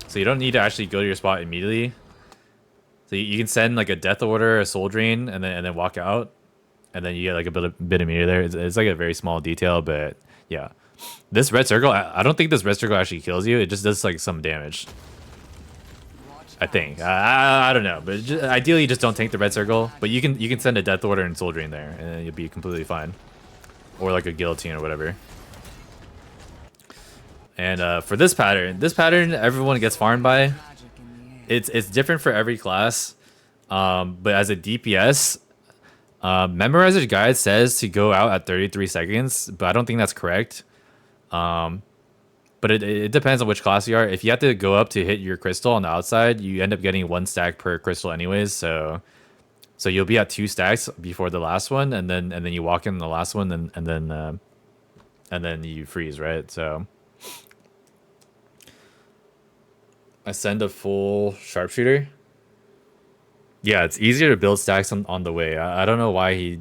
So you don't need to actually go to your spot immediately. So you can send like a death order, a soul drain, and then walk out, and then you get like a bit of meter there. It's like a very small detail, but yeah. This red circle, I don't think this red circle actually kills you. It just does like some damage. I think. I don't know, but ideally just don't tank the red circle. But you can send a death order and soul drain there, and you'll be completely fine. Or like a guillotine or whatever. And for this pattern everyone gets farmed by. It's different for every class, but as a DPS, Memorizer's guide says to go out at 33 seconds, but I don't think that's correct. But it depends on which class you are. If you have to go up to hit your crystal on the outside, you end up getting 1 stack per crystal anyways. So you'll be at 2 stacks before the last one, and then you walk in the last one, and then you freeze, right? So I send a full sharpshooter. Yeah, it's easier to build stacks on the way. I don't know why he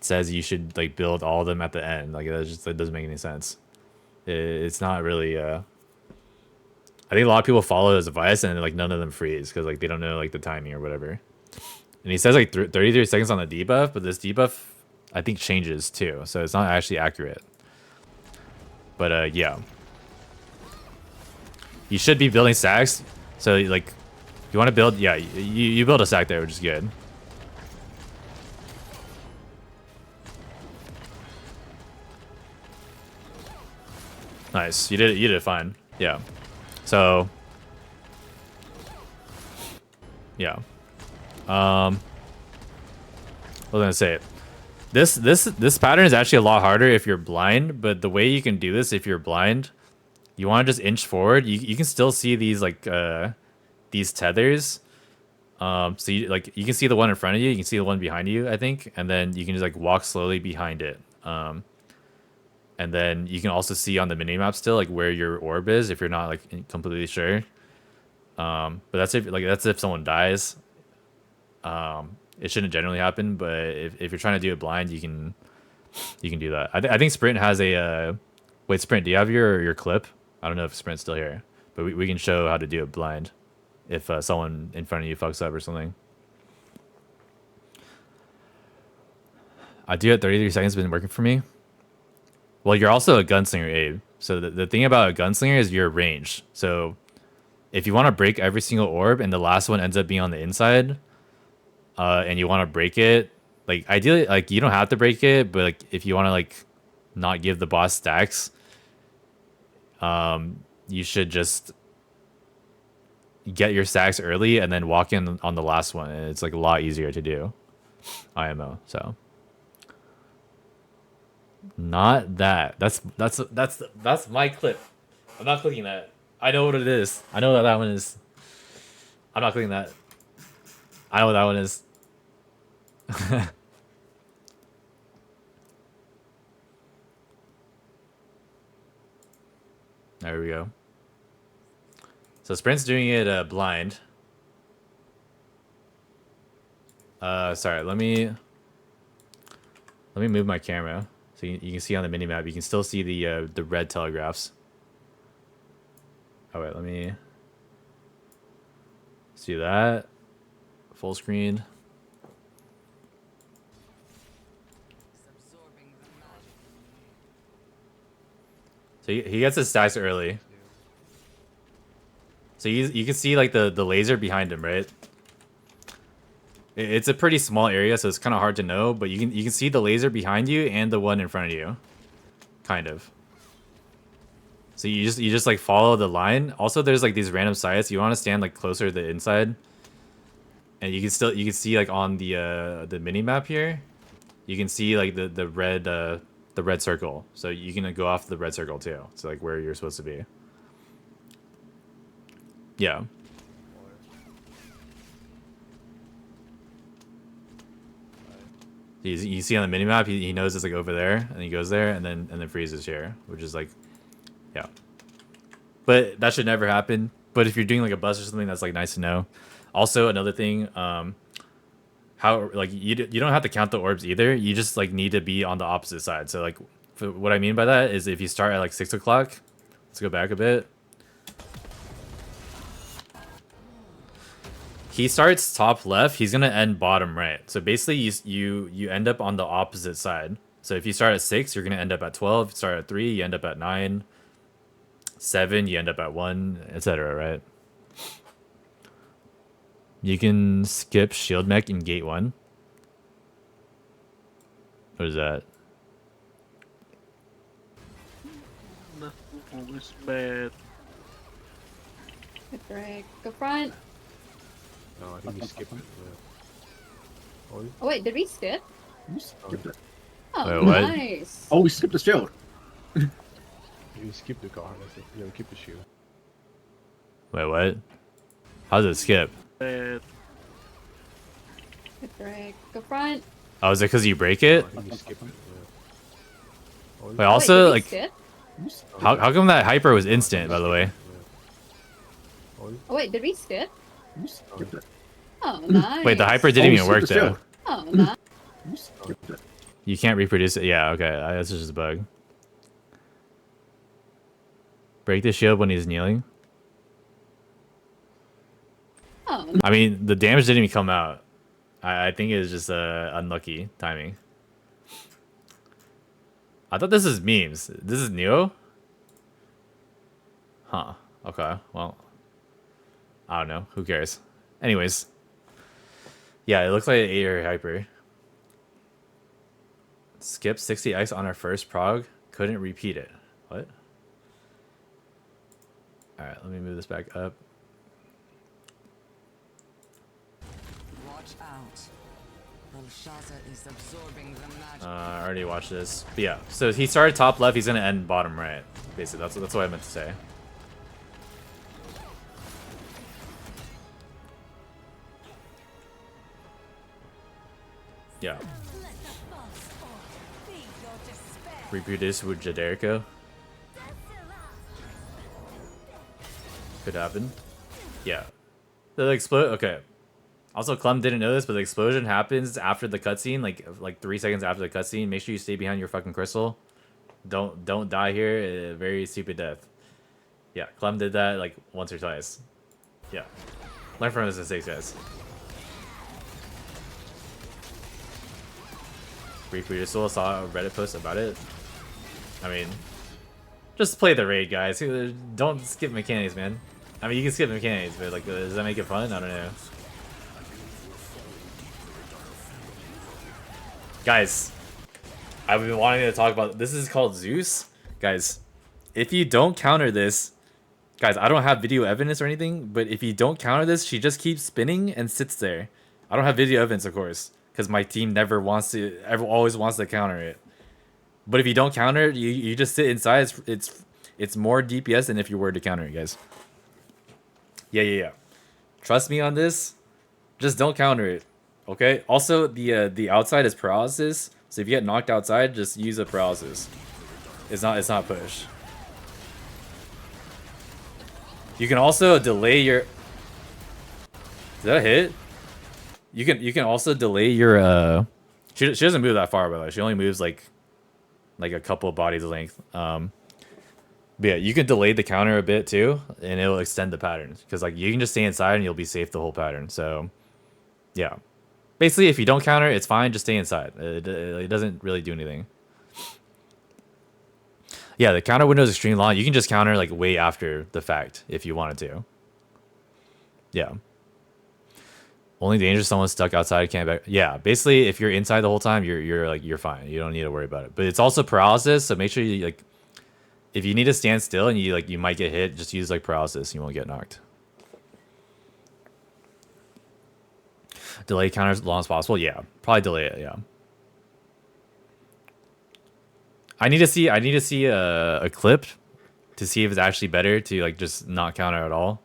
says you should like build all of them at the end. Like that doesn't make any sense. It's not really. I think a lot of people follow his advice and like none of them freeze because like they don't know like the timing or whatever. And he says like 33 seconds on the debuff, but this debuff I think changes too, so it's not actually accurate. But yeah, you should be building stacks. So like, you want to build, yeah, you build a stack there, which is good. Nice, you did it fine. Yeah. So yeah. What was I gonna say? This pattern is actually a lot harder if you're blind, but the way you can do this if you're blind, you want to just inch forward. You can still see these like these tethers. So you can see the one in front of you, you can see the one behind you, I think, and then you can just like walk slowly behind it. And then you can also see on the minimap still like where your orb is if you're not like completely sure. But that's if someone dies. It shouldn't generally happen, but if you're trying to do it blind, you can do that. I think Sprint has a wait, Sprint, do you have your clip? I don't know if Sprint's still here, but we can show how to do it blind if someone in front of you fucks up or something. I do it 33 seconds, been working for me. Well, you're also a gunslinger, Abe. So the thing about a gunslinger is you're ranged. So if you want to break every single orb and the last one ends up being on the inside, and you want to break it, like ideally, like you don't have to break it, but like if you want to like not give the boss stacks, you should just get your stacks early and then walk in on the last one. And it's like a lot easier to do. IMO. So not that. That's my clip. I'm not clicking that. I know what it is. I know what that one is. I'm not clicking that. I know what that one is. There we go. So Sprint's doing it blind. Sorry, let me move my camera so you can see on the minimap. You can still see the red telegraphs. Oh wait, let me see that full screen. So he gets his stacks early. So you can see like the laser behind him, right? It's a pretty small area, so it's kind of hard to know, but you can see the laser behind you and the one in front of you, kind of. So you just like follow the line. Also, there's like these random sites. You want to stand like closer to the inside, and you can see like on the mini map here, you can see like the red circle. So you can go off the red circle too. So like where you're supposed to be. Yeah. You see on the minimap, he knows it's like over there, and he goes there, and then freezes here, which is like, yeah. But that should never happen. But if you're doing like a bust or something, that's like nice to know. Also, another thing, how like you don't have to count the orbs either. You just like need to be on the opposite side. So like, what I mean by that is if you start at like 6 o'clock, let's go back a bit. He starts top left, he's gonna end bottom right. So basically you end up on the opposite side. So if you start at 6, you're gonna end up at 12. If you start at 3, you end up at 9. 7, you end up at 1, etc. Right? You can skip shield mech in gate 1. What is that? Nothing was bad. Good break. Go front. No, I think you skipped it. Oh wait, did we skip? You skipped it. Oh, Wait, what? nice. Oh, we skipped the shield. You skip the car. I think. Yeah, keep the shield. Wait, what? How does it skip? Good break. Go front. Oh, is it because you break it? I think you skip it. Yeah. Wait, Oh, also, wait, did we like, skip? how come that hyper was instant, by the way? Oh wait, did we skip? You skipped it. Oh, nice. Wait, the hyper didn't Oh, we even work, skipped the though. shield. Oh, nice. You skipped it. You can't reproduce it. Yeah, okay. That's just a bug. Break the shield when he's kneeling. Oh, I mean, the damage didn't even come out. I think it was just unlucky timing. I thought this is memes. This is new? Huh. Okay, well. I don't know. Who cares? Anyways. Yeah, it looks like an 8 hyper. Skip 60x on our first prog. Couldn't repeat it. What? Alright, let me move this back up. Watch out. Belshazzar is absorbing the magic. I already watched this. But yeah, so he started top left, he's gonna end bottom right. Basically, that's what I meant to say. Yeah. Reproduce with Jaderico. Could happen. Yeah. The explode. Okay. Also, Clem didn't know this, but the explosion happens after the cutscene, like 3 seconds after the cutscene. Make sure you stay behind your fucking crystal. Don't die here. Very stupid death. Yeah, Clem did that like once or twice. Yeah. Learn from his mistakes, guys. We just saw a Reddit post about it. I mean, just play the raid, guys. Don't skip mechanics, man. I mean, you can skip mechanics, but like, does that make it fun? I don't know. Guys, I've been wanting to talk about this. Is called ZEUS. Guys, if you don't counter this, guys, I don't have video evidence or anything, but if you don't counter this, she just keeps spinning and sits there. I don't have video evidence, of course, because my team never wants to, always wants to counter it. But if you don't counter it, you just sit inside. It's more DPS than if you were to counter it, guys. Yeah. Trust me on this. Just don't counter it. Okay. Also, the outside is paralysis. So if you get knocked outside, just use a paralysis. It's not push. You can also delay your. Did that hit? You can also delay your. She doesn't move that far, by the way. She only moves like a couple of bodies length. But yeah, you can delay the counter a bit too, and it'll extend the pattern. Because like you can just stay inside and you'll be safe the whole pattern. So yeah, basically if you don't counter, it's fine. Just stay inside. It doesn't really do anything. Yeah, the counter window is extremely long. You can just counter like way after the fact if you wanted to. Yeah. Only danger is someone stuck outside can't back. Yeah, basically if you're inside the whole time, you're fine. You don't need to worry about it. But it's also paralysis, so make sure you like if you need to stand still and you might get hit, just use like paralysis. You won't get knocked. Delay counter as long as possible. Yeah, probably delay it. Yeah. I need to see a clip to see if it's actually better to like just not counter at all.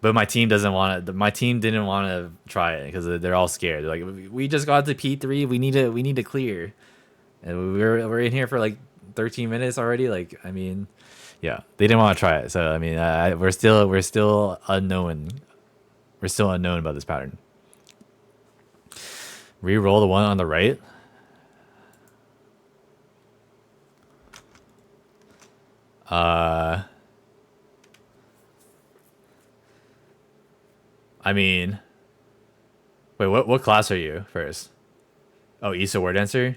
But my team doesn't want to. My team didn't want to try it because they're all scared. They're like, we just got to P3. We need to clear, and we're in here for like 13 minutes already. Like, I mean, yeah, they didn't want to try it. So I mean, we're still unknown. We're still unknown about this pattern. Reroll the one on the right. I mean, wait, what class are you first? Oh, Issa War Dancer?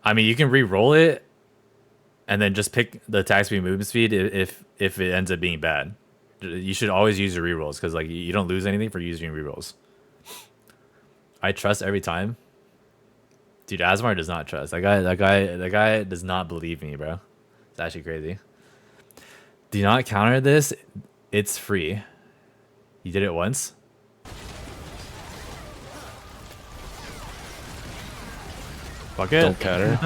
I mean, you can re-roll it and then just pick the attack speed movement speed if it ends up being bad. You should always use your re-rolls because like you don't lose anything for using re-rolls. I trust every time. Dude, Asmar does not trust. That guy does not believe me, bro. It's actually crazy. Do not counter this. It's free. You did it once. Fuck it. Don't counter.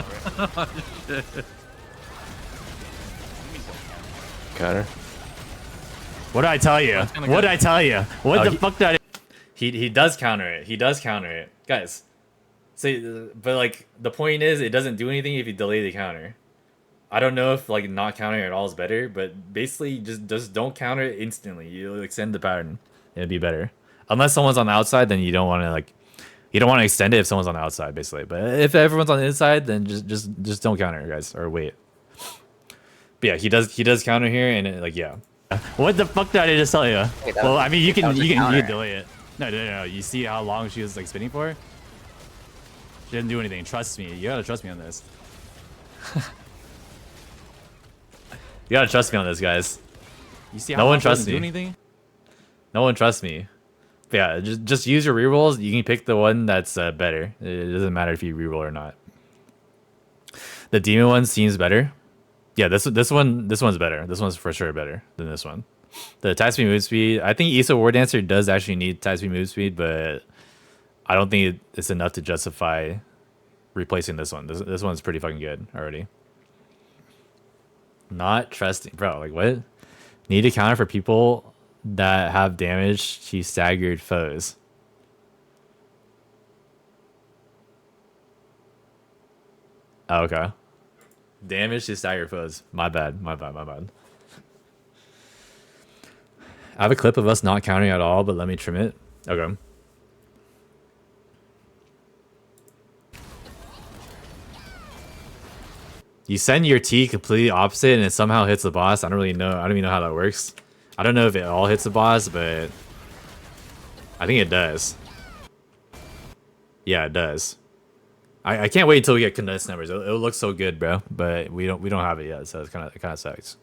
Counter. What did I tell you? That's kinda What good. did I tell you? What Oh, the he- fuck did I... He does counter it. He does counter it. Guys. So, but like, the point is, it doesn't do anything if you delay the counter. I don't know if like not countering at all is better, but basically just don't counter it instantly. You'll extend the pattern. It'll be better. Unless someone's on the outside, then you don't want to like... You don't want to extend it if someone's on the outside, basically. But if everyone's on the inside, then just don't counter, guys, or wait. But yeah, he does counter here, and it, like yeah. What the fuck did I just tell you? Wait, that Well, was- I mean, you that was a can counter. delay it. No. You see how long she was like spinning for? She didn't do anything. Trust me. You gotta trust me on this. You gotta trust me on this, guys. You see how No long one she doesn't trusts do me. anything? No one trusts me. But yeah, just use your rerolls. You can pick the one that's better. It doesn't matter if you reroll or not. The demon one seems better. Yeah, this one's better. This one's for sure better than this one. The attack speed, move speed. I think Issa War Dancer does actually need attack speed, move speed, but I don't think it's enough to justify replacing this one. This one's pretty fucking good already. Not trusting, bro. Like what? Need to counter for people that have damage to staggered foes. Oh, okay. Damage to staggered foes. My bad. I have a clip of us not countering at all, but let me trim it. Okay. You send your T completely opposite and it somehow hits the boss. I don't really know. I don't even know how that works. I don't know if it all hits the boss, but I think it does. Yeah, it does. I can't wait until we get condensed numbers. It'll look so good, bro. But we don't have it yet, so it kind of sucks.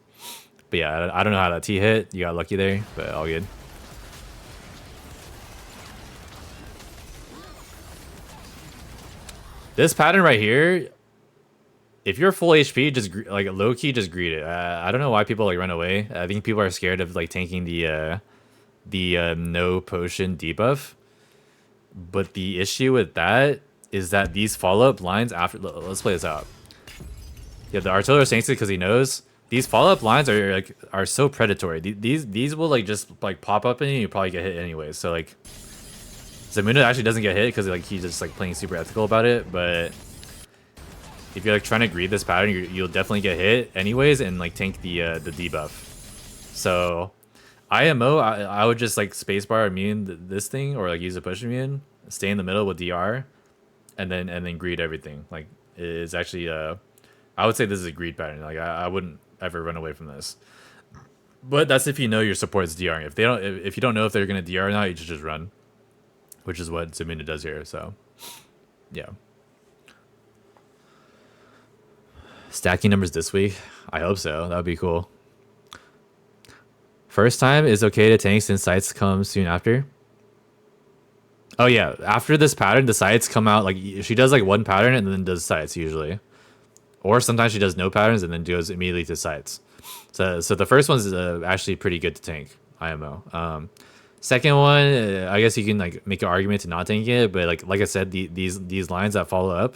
But yeah, I don't know how that T hit. You got lucky there, but all good. This pattern right here, if you're full HP, just like low key, just greet it. I don't know why people like run away. I think people are scared of like tanking the no potion debuff. But the issue with that is that these follow-up lines after... Let's play this out. Yeah, the Artiller tanks it because he knows. These follow-up lines are so predatory. These will like just like pop up and you probably get hit anyway. So like Zamuna actually doesn't get hit because like he's just like playing super ethical about it. But if you're like trying to greed this pattern, you'll definitely get hit anyways and like tank the debuff. So IMO, I would just like spacebar immune this thing or like use a push immune, stay in the middle with DR, and then greed everything. Like it's actually I would say this is a greed pattern. Like I wouldn't ever run away from this. But that's if you know your support's DRing. If they don't, if you don't know if they're gonna DR or not, you should just run, which is what Zamuna does here. So yeah. Stacking numbers this week? I hope so. That would be cool. First time is okay to tank since sights come soon after. Oh yeah, after this pattern, the sights come out like she does like one pattern and then does sights usually, or sometimes she does no patterns and then goes immediately to sights. So the first one's actually pretty good to tank IMO. Second one, I guess you can like make an argument to not tank it, but like I said, these lines that follow up,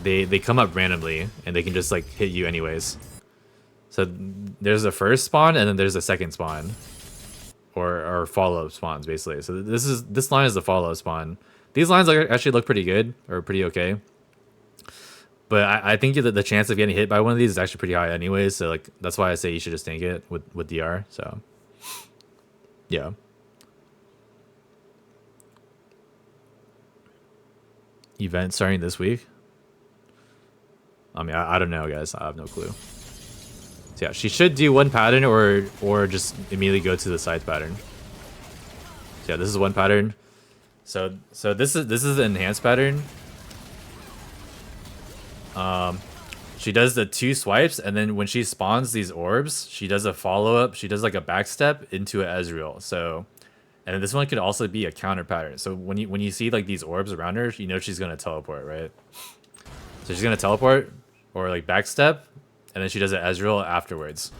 they come up randomly and they can just like hit you anyways. So there's a first spawn and then there's a second spawn, or follow-up spawns basically. So this line is the follow-up spawn. These lines actually look pretty good or pretty okay, but I think that the chance of getting hit by one of these is actually pretty high anyways. So like that's why I say you should just tank it with DR. So yeah. Event starting this week. I mean, I don't know, guys. I have no clue. So yeah, she should do one pattern or just immediately go to the side pattern. So yeah, this is one pattern. So this is the enhanced pattern. She does the 2 swipes, and then when she spawns these orbs, she does a follow-up. She does like a backstep into an Ezreal. So, and then this one could also be a counter pattern. So when you see like these orbs around her, you know she's gonna teleport, right? So she's gonna teleport or like backstep, and then she does an Ezreal afterwards.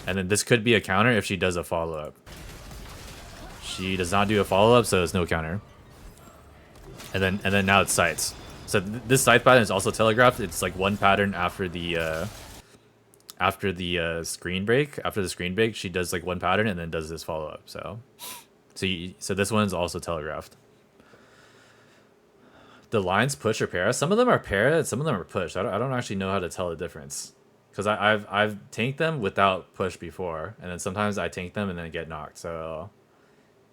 And then this could be a counter if she does a follow-up. She does not do a follow-up, so it's no counter. And then now it's sights. So this scythe pattern is also telegraphed. It's like one pattern after the screen break. After the screen break, she does like one pattern and then does this follow up. So this one is also telegraphed. The lines push or para. Some of them are para, and some of them are push. I don't actually know how to tell the difference, because I've tanked them without push before, and then sometimes I tank them and then get knocked. So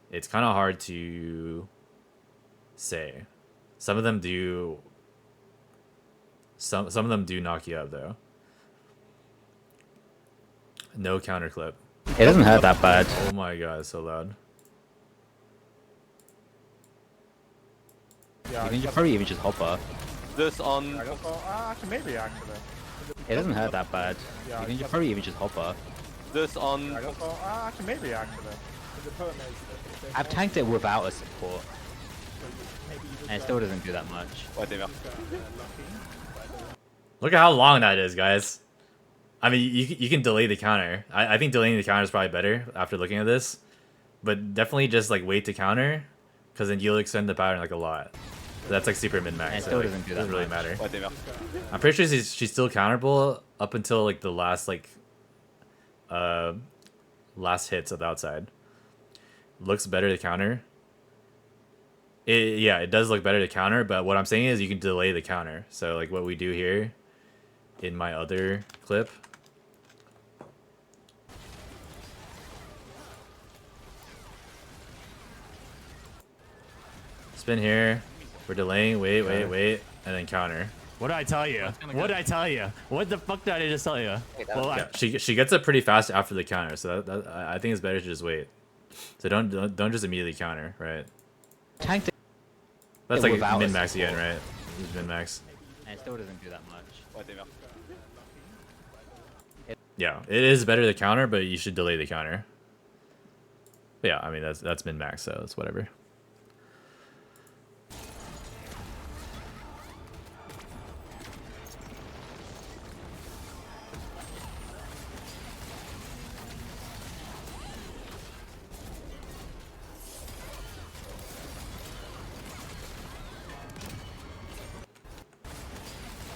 it's kind of hard to say. Some of them do. Some of them do knock you up though. No counter clip. It doesn't hurt that bad. Oh my god, it's so loud. You can probably even just hopper. This on. Actually, maybe actually. It doesn't hurt that bad. You can probably even just hopper. This on. Actually, maybe actually. I've tanked it without a support, and it still doesn't do that much. Look at how long that is, guys. I mean, you can delay the counter. I think delaying the counter is probably better after looking at this, but definitely just like wait to counter, because then you'll extend the pattern like a lot. That's like super min max. And it so, still like, doesn't do that really much. matter. I'm pretty sure she's still counterable up until like the last last hits of the outside. Looks better to counter. Yeah, it does look better to counter, but what I'm saying is you can delay the counter. So like what we do here in my other clip. Spin here. We're delaying, wait, and then counter. What did I tell you? What did I tell you? What the fuck did I just tell you? Well, Yeah, she gets up pretty fast after the counter, so that I think it's better to just wait. So don't just immediately counter, right? Tanked it. That's like without min a max support. again, right? Min max. And it still doesn't do that much. Yeah, it is better to counter, but you should delay the counter. But yeah, I mean that's min max, so it's whatever.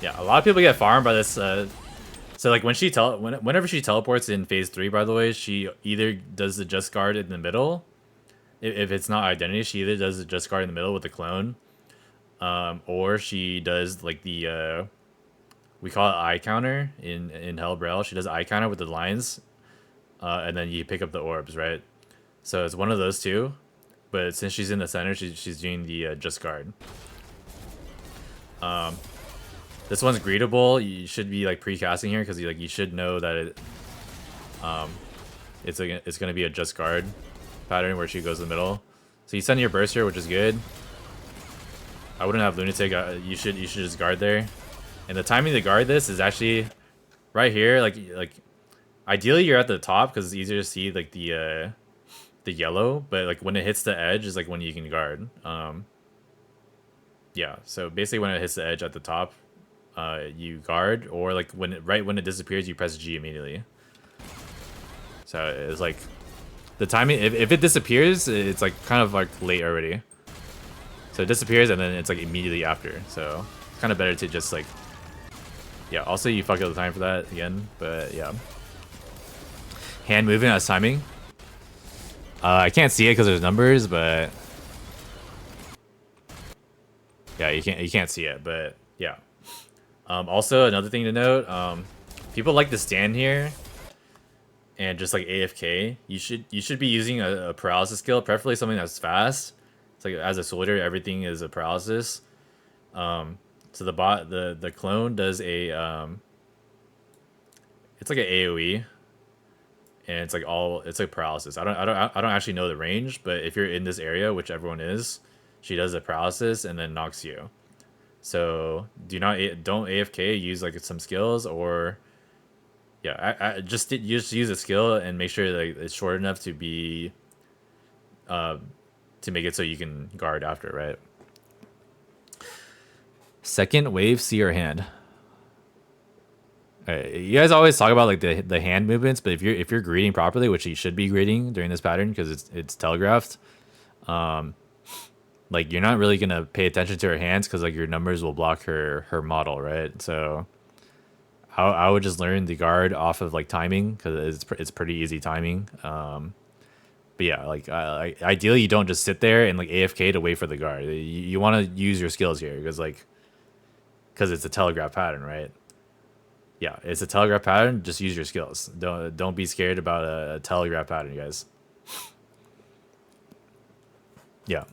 Yeah, a lot of people get farmed by this. So like whenever she teleports in phase 3, by the way, she either does the just guard in the middle. If it's not identity, she either does the just guard in the middle with the clone, or she does like the we call it eye counter in Hell Brel. She does eye counter with the lines, and then you pick up the orbs, right? So it's one of those two, but since she's in the center, she's doing the just guard. This one's greetable. You should be like pre-casting here because you should know that it's gonna be a just guard pattern where she goes in the middle. So you send your burst here, which is good. I wouldn't have lunatic. You should just guard there. And the timing to guard this is actually right here. Like ideally you're at the top because it's easier to see like the yellow. But like when it hits the edge is like when you can guard. Yeah. So basically when it hits the edge at the top, you guard, or like right when it disappears, you press G immediately. So it's like the timing. If it disappears, it's like kind of like late already. So it disappears and then it's like immediately after. So it's kind of better to just like, yeah. Also, you fuck up the time for that again, but yeah. Hand movement as timing. I can't see it because there's numbers, but yeah, you can't see it, but yeah. Also, another thing to note, people like to stand here and just like AFK. You should be using a paralysis skill, preferably something that's fast. It's like as a soldier, everything is a paralysis. So the clone does a it's like an AOE, and it's like paralysis. I don't actually know the range, but if you're in this area, which everyone is, she does a paralysis and then knocks you. So don't AFK, use like some skills, or yeah, I just use a skill and make sure that it's short enough to be to make it so you can guard after, right? Second wave, see your hand. You guys always talk about like the hand movements, but if you're greeting properly, which you should be greeting during this pattern because it's telegraphed, like you're not really gonna pay attention to her hands because like your numbers will block her model, right? So I would just learn the guard off of like timing because it's pretty easy timing. But yeah, like ideally you don't just sit there and like AFK to wait for the guard. You want to use your skills here because it's a telegraph pattern, right? Yeah, it's a telegraph pattern. Just use your skills. Don't be scared about a telegraph pattern, guys. Yeah.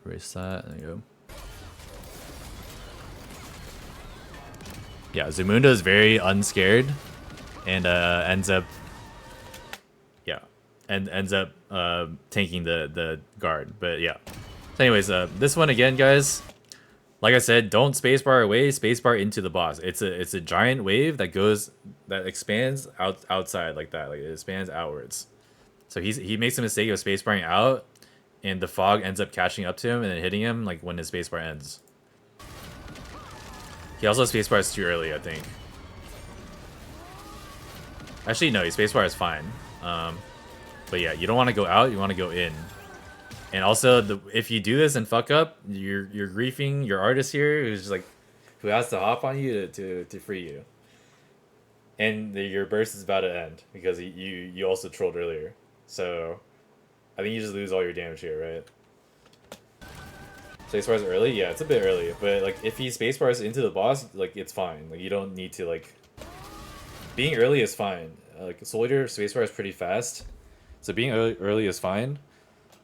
Erase that. There you go. Yeah, Zamunda is very unscared, and ends up tanking the guard. But yeah. So anyways, this one again, guys. Like I said, don't spacebar away, spacebar into the boss. It's a giant wave that expands outside like that. Like it expands outwards. So he makes a mistake of spacebarring out, and the fog ends up catching up to him and then hitting him like when his spacebar ends. He also spacebars too early, I think. Actually, no, his spacebar is fine. But yeah, you don't want to go out, you want to go in. And also, if you do this and fuck up, you're griefing your artist here, who has to hop on you to free you. And your burst is about to end because you also trolled earlier. So I think you just lose all your damage here, right? Spacebars early? Yeah, it's a bit early. But like if he spacebars into the boss, like it's fine. Like you don't need to like... Being early is fine. Like Soldier spacebar is pretty fast. So being early is fine.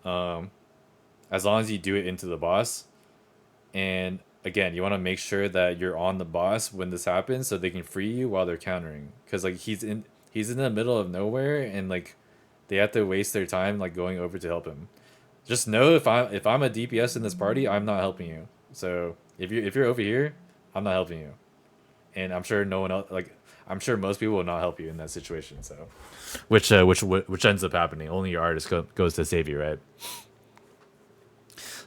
As long as you do it into the boss. And again, you want to make sure that you're on the boss when this happens so they can free you while they're countering. Because like he's in the middle of nowhere and like they have to waste their time like going over to help him. Just know if I'm a DPS in this party, I'm not helping you. So if you're over here, I'm not helping you. And I'm sure no one else, like I'm sure most people will not help you in that situation. So which ends up happening. Only your artist goes to save you, right?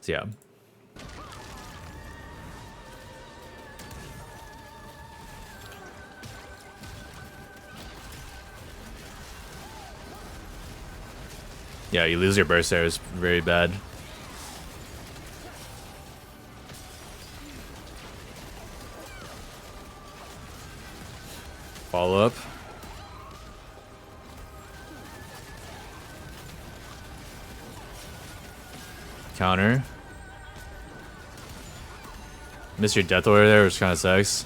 So yeah. Yeah, you lose your burst there is very bad. Follow up. Counter. Missed your death order there, which kind of sucks.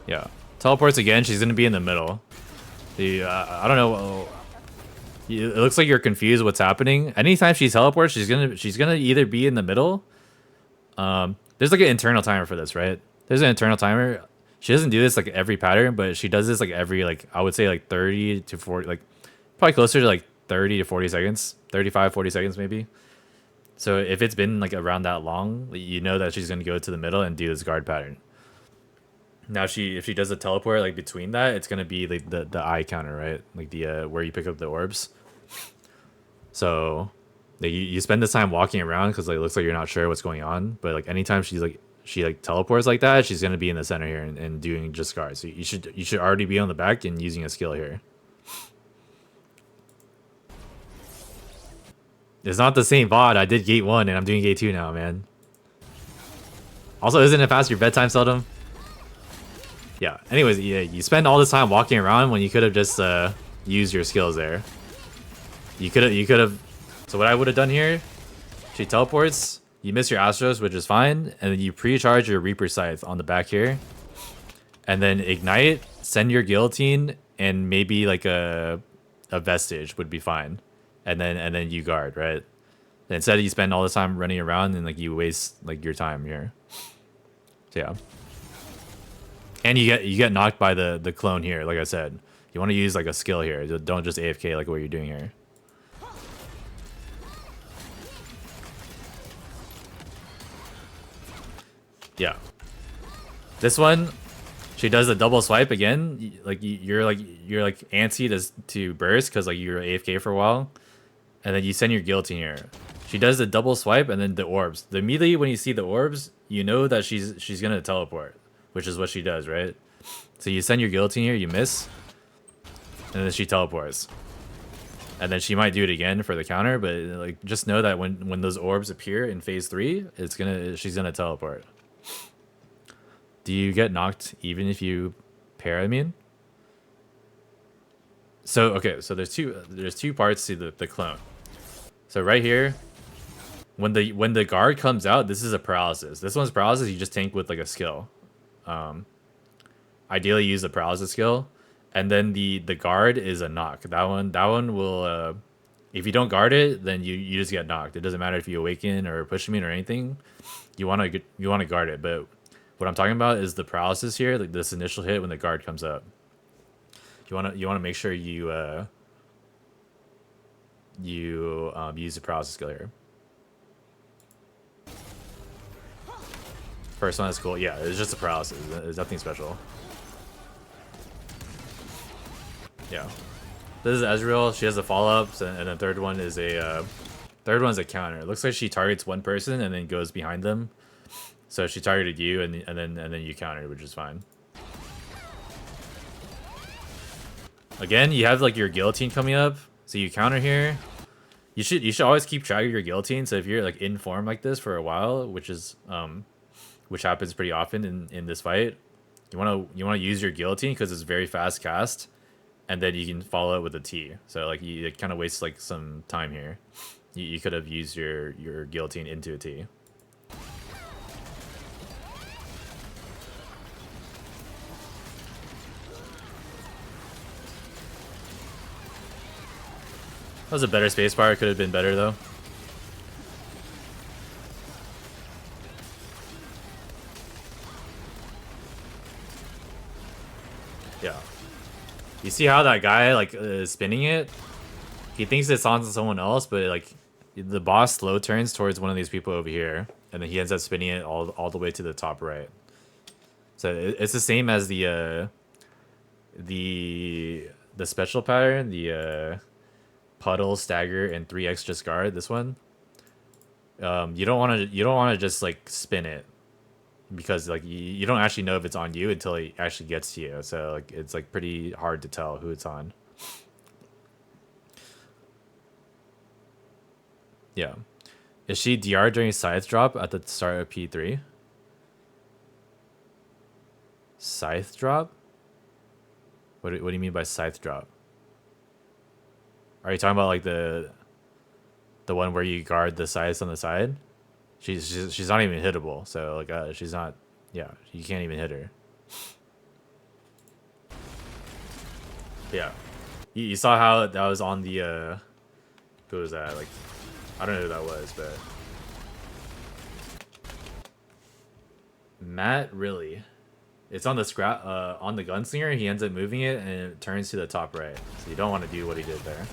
Yeah. Teleports again, she's going to be in the middle. I don't know. It looks like you're confused what's happening. Anytime she teleports, she's gonna either be in the middle. There's like an internal timer for this, right? There's an internal timer. She doesn't do this like every pattern, but she does this like every I would say like 30 to 40, like probably closer to like 30 to 40 seconds, 35, 40 seconds maybe. So if it's been like around that long, you know that she's gonna go to the middle and do this guard pattern. Now, if she does a teleport like between that, it's gonna be like the eye counter, right? Like the where you pick up the orbs. So, like, you spend this time walking around because like it looks like you're not sure what's going on. But like anytime she teleports like that, she's gonna be in the center here and doing just guards. So you should already be on the back and using a skill here. It's not the same VOD. I did gate 1 and I'm doing gate 2 now, man. Also, isn't it past your bedtime, Seldom? Yeah, anyways, yeah, you spend all this time walking around when you could have just used your skills there. You could have. So what I would have done here, she teleports, you miss your Astros, which is fine, and then you pre-charge your Reaper Scythe on the back here. And then ignite, send your guillotine, and maybe like a vestige would be fine. And then you guard, right? And instead you spend all this time running around and like you waste like your time here. So yeah. And you get knocked by the clone here, like I said. You want to use like a skill here. Don't just AFK like what you're doing here. Yeah. This one, she does a double swipe again. Like you're antsy to burst because like you're AFK for a while, and then you send your guillotine here. She does the double swipe and then the orbs. Immediately when you see the orbs, you know that she's gonna teleport. which is what she does, right? So you send your guillotine here, you miss, and then she teleports. And then she might do it again for the counter, but like just know that when those orbs appear in phase 3, she's gonna teleport. Do you get knocked even if you pair, I mean? So okay, so there's two parts to the clone. So right here, when the guard comes out, this is a paralysis. This one's paralysis, you just tank with like a skill. Ideally use the paralysis skill. And then the guard is a knock. That one will if you don't guard it, then you just get knocked. It doesn't matter if you awaken or push me or anything. You wanna guard it. But what I'm talking about is the paralysis here, like this initial hit when the guard comes up. You wanna make sure you use the paralysis skill here. First one is cool. Yeah, it's just a paralysis. There's nothing special. Yeah, this is Ezreal. She has the follow-ups, and the third one is a counter. It looks like she targets one person and then goes behind them. So she targeted you, and then you countered, which is fine. Again, you have like your guillotine coming up, so you counter here. You should always keep track of your guillotine. So if you're like in form like this for a while, which happens pretty often in this fight, you wanna use your guillotine because it's very fast cast. And then you can follow it with a T. So like you kind of waste like some time here. You could have used your guillotine into a T. That was a better spacebar. Could have been better though. Yeah. You see how that guy like is spinning it? He thinks it's on someone else, but like the boss slow turns towards one of these people over here, and then he ends up spinning it all the way to the top right. So it's the same as the special pattern, the Puddle Stagger and 3x discard. This one, you don't want to just like spin it. Because like you don't actually know if it's on you until it actually gets to you, so like it's like pretty hard to tell who it's on. Yeah, is she DR during scythe drop at the start of P3? Scythe drop? What do you mean by scythe drop? Are you talking about like the one where you guard the scythes on the side? She's not even hittable, so like she's not. Yeah, you can't even hit her. Yeah, you saw how that was on the who was that? Like, I don't know who that was, but Matt really. It's on the scrap on the gunslinger. He ends up moving it and it turns to the top right. So you don't want to do what he did there.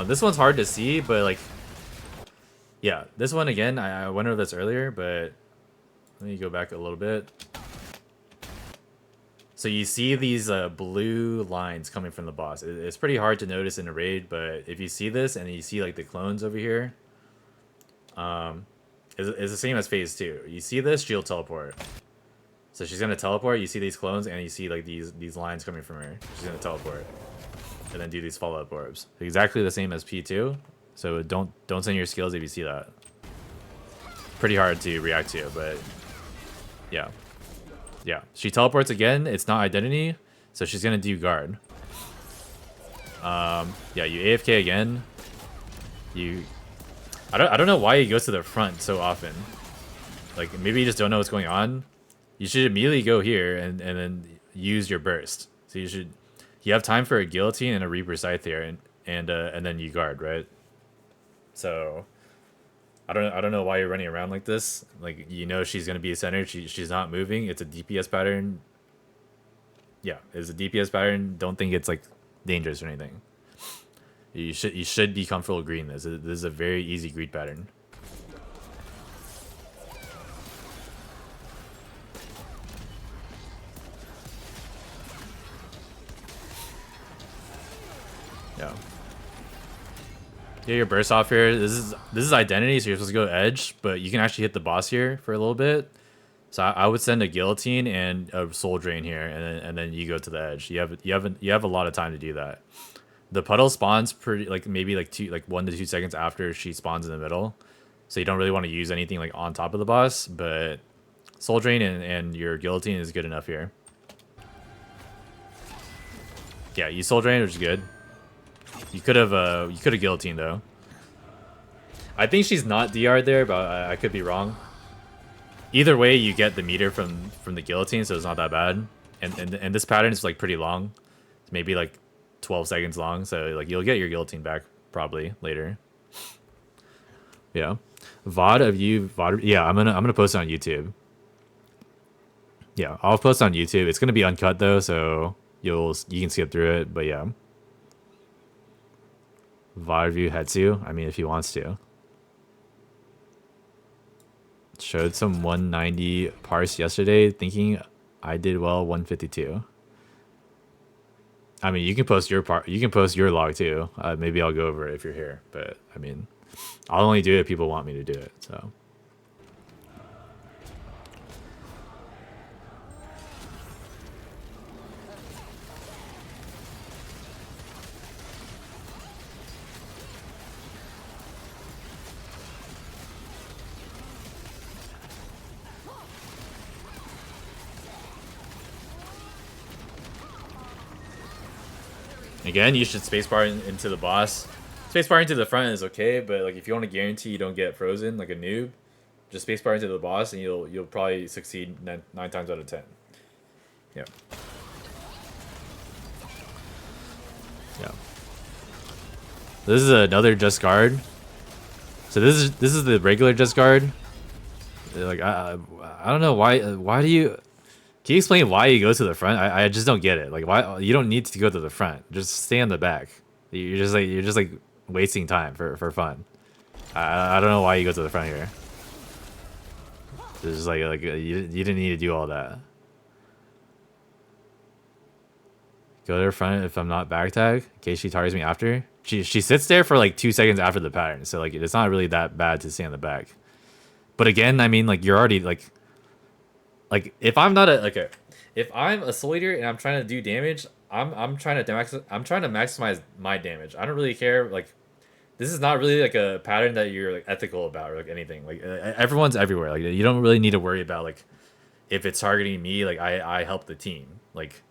This one's hard to see, but like, yeah, this one again, I went over this earlier, but let me go back a little bit. So you see these blue lines coming from the boss. It's pretty hard to notice in a raid, but if you see this and you see like the clones over here, it's the same as phase 2. You see this, she'll teleport. So she's gonna teleport. You see these clones, and you see like these lines coming from her. She's gonna teleport. And then do these follow-up orbs. Exactly the same as P2. So don't send your skills if you see that. Pretty hard to react to, but yeah. Yeah. She teleports again. It's not identity, so she's gonna do guard. Yeah, you AFK again. I don't know why he goes to the front so often. Like maybe you just don't know what's going on. You should immediately go here and then use your burst. So you have time for a guillotine and a Reaper Scythe here, and then you guard, right? So I don't know why you're running around like this. Like you know she's gonna be a center. She's not moving. It's a DPS pattern. Yeah, it's a DPS pattern. Don't think it's like dangerous or anything. You should be comfortable greeting this. This is a very easy greet pattern. Yeah. Get your burst off here. This is identity, so you're supposed to go edge, but you can actually hit the boss here for a little bit. So I would send a guillotine and a soul drain here, and then you go to the edge. You have a lot of time to do that. The puddle spawns pretty like maybe like 1 to 2 seconds after she spawns in the middle, so you don't really want to use anything like on top of the boss. But soul drain and your guillotine is good enough here. Yeah, you soul drain, which is good. You could have guillotine though. I think she's not DR'd there, but I could be wrong. Either way, you get the meter from the guillotine, so it's not that bad. And this pattern is like pretty long. It's maybe like 12 seconds long, so like you'll get your guillotine back probably later. Yeah, VOD of you, VOD. Yeah, I'm gonna post it on YouTube. Yeah, I'll post it on YouTube. It's gonna be uncut though, so you can skip through it. But yeah, VOD of you Hetsu. I mean, if he wants to. Showed some 190 parse yesterday, thinking I did well 152. I mean, you can post your part. You can post your log too. Maybe I'll go over it if you're here. But I mean, I'll only do it if people want me to do it. So. Again, you should spacebar into the boss. Spacebar into the front is okay, but like if you want to guarantee you don't get frozen like a noob, just spacebar into the boss and you'll probably succeed 9 times out of 10. Yeah. Yeah. This is another just guard. So this is the regular just guard. Like I don't know why do you. Can you explain why you go to the front? I just don't get it. Like why you don't need to go to the front. Just stay on the back. You're just like wasting time for fun. I don't know why you go to the front here. It's just like you didn't need to do all that. Go to the front if I'm not back tag in case she targets me after. She sits there for like 2 seconds after the pattern, so like it's not really that bad to stay on the back. But again, I mean like you're already like if I'm not if I'm a soul eater and I'm trying to do damage, I'm trying to maximize my damage. I don't really care. Like this is not really like a pattern that you're like ethical about or like anything. Like everyone's everywhere. Like you don't really need to worry about like if it's targeting me. Like I help the team. Like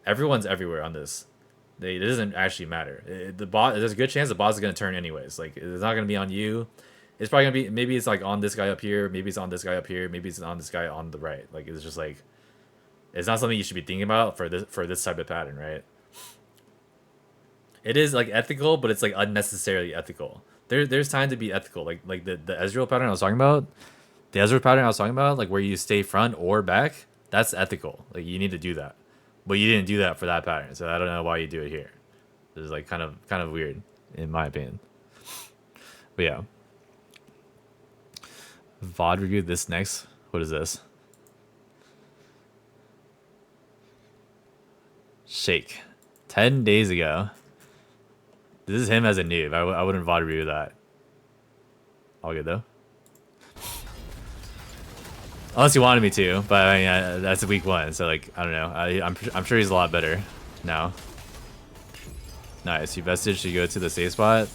everyone's everywhere on this. It doesn't actually matter. The bot, there's a good chance the boss is gonna turn anyways. Like it's not gonna be on you. It's probably gonna be maybe it's like on this guy up here, maybe it's on this guy up here, maybe it's on this guy on the right. Like it's just like it's not something you should be thinking about for this type of pattern, right? It is like ethical, but it's like unnecessarily ethical. There's time to be ethical. Like the Ezreal pattern I was talking about, like where you stay front or back, that's ethical. Like you need to do that. But you didn't do that for that pattern, so I don't know why you do it here. It's like kind of weird, in my opinion. But yeah. VOD review this next. What is this? Shake. 10 days ago. This is him as a noob. I wouldn't VOD review that. All good though. Unless you wanted me to, but I mean, that's week 1, so like I don't know. I'm sure he's a lot better now. Nice. You vestige to go to the safe spot.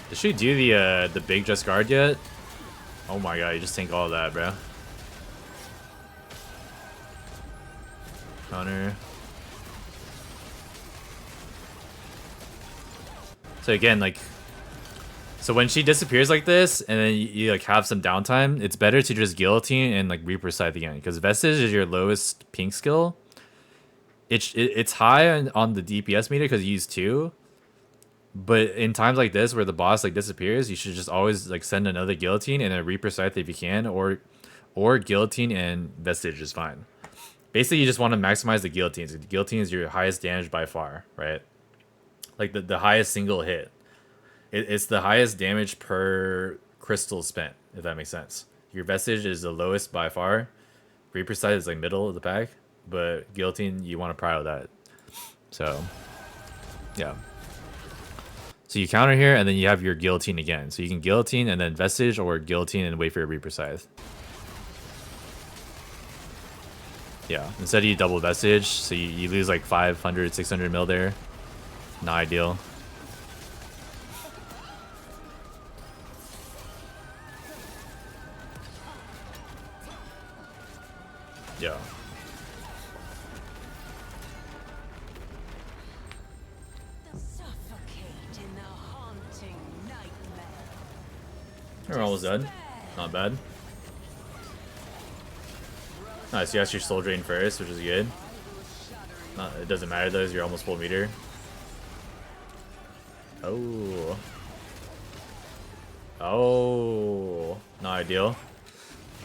Did she do the big just guard yet? Oh my god, you just tank all of that, bro. Counter. So again, like, so when she disappears like this, and then you like have some downtime, it's better to just guillotine and like Reaper Scythe again, because vestige is your lowest pink skill. It's high on the DPS meter because you use 2. But in times like this where the boss like disappears, you should just always like send another guillotine and a Reaper Scythe if you can, or guillotine and vestige is fine. Basically, you just want to maximize the guillotines. The guillotine is your highest damage by far, right? Like the highest single hit. It's the highest damage per crystal spent. if that makes sense. Your Vestige is the lowest by far. Reaper Scythe is like middle of the pack, but Guillotine, you want to prio that. So, yeah. So you counter here, and then you have your Guillotine again. So you can Guillotine and then Vestige, or Guillotine and wait for your Reaper Scythe. Yeah, instead you double Vestige, so you lose like 500, 600 mil there. Not ideal. Yeah. We're almost done. Not bad. Nice, you got your soul drain first, which is good. It doesn't matter though, you're almost full meter. Oh. Oh. Not ideal.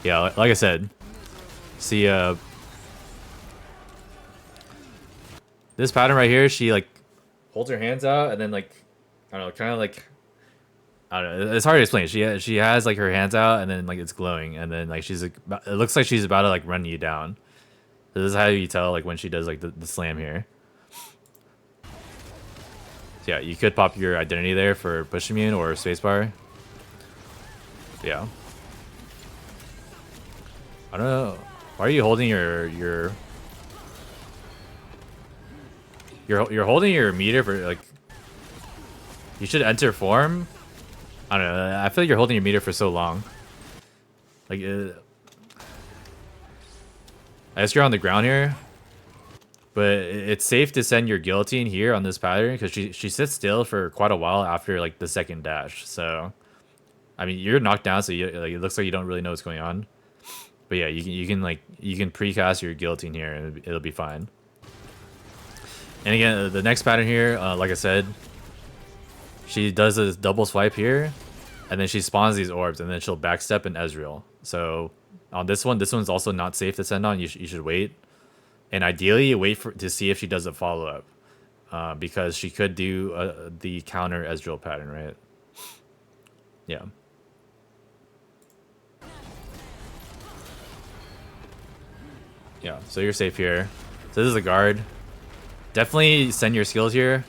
Yeah, like I said. See, this pattern right here, she like holds her hands out and then like, I don't know, kind of like, I don't know, it's hard to explain. She has like her hands out and then like it's glowing and then like she's like, it looks like she's about to like run you down. So this is how you tell like when she does like the slam here. So yeah, you could pop your identity there for push immune or spacebar. Yeah. I don't know. Why are you holding you're holding your meter for like, you should enter form. I don't know. I feel like you're holding your meter for so long. Like, I guess you're on the ground here, but it's safe to send your Guillotine here on this pattern because she sits still for quite a while after like the second dash. So, I mean, you're knocked down, so like, it looks like you don't really know what's going on. But yeah, you can precast your Guillotine here and it'll be fine. And again, the next pattern here, like I said, she does a double swipe here, and then she spawns these orbs, and then she'll backstep in Ezreal. So on this one's also not safe to send on. You should wait, and ideally you wait to see if she does a follow up, because she could do the counter Ezreal pattern, right? Yeah. Yeah, so you're safe here. So this is a guard. Definitely send your skills here.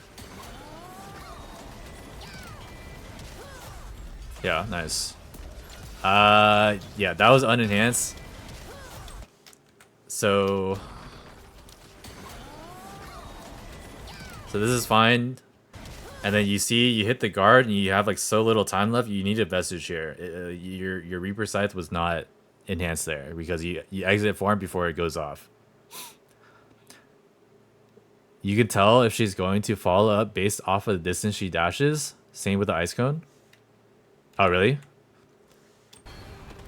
Yeah, nice. Yeah, that was unenhanced. So this is fine. And then you see you hit the guard and you have like so little time left. You need a Vestige here. Your Reaper Scythe was not enhanced there because you exit form before it goes off. You can tell if she's going to follow up based off of the distance she dashes. Same with the ice cone. Oh, really?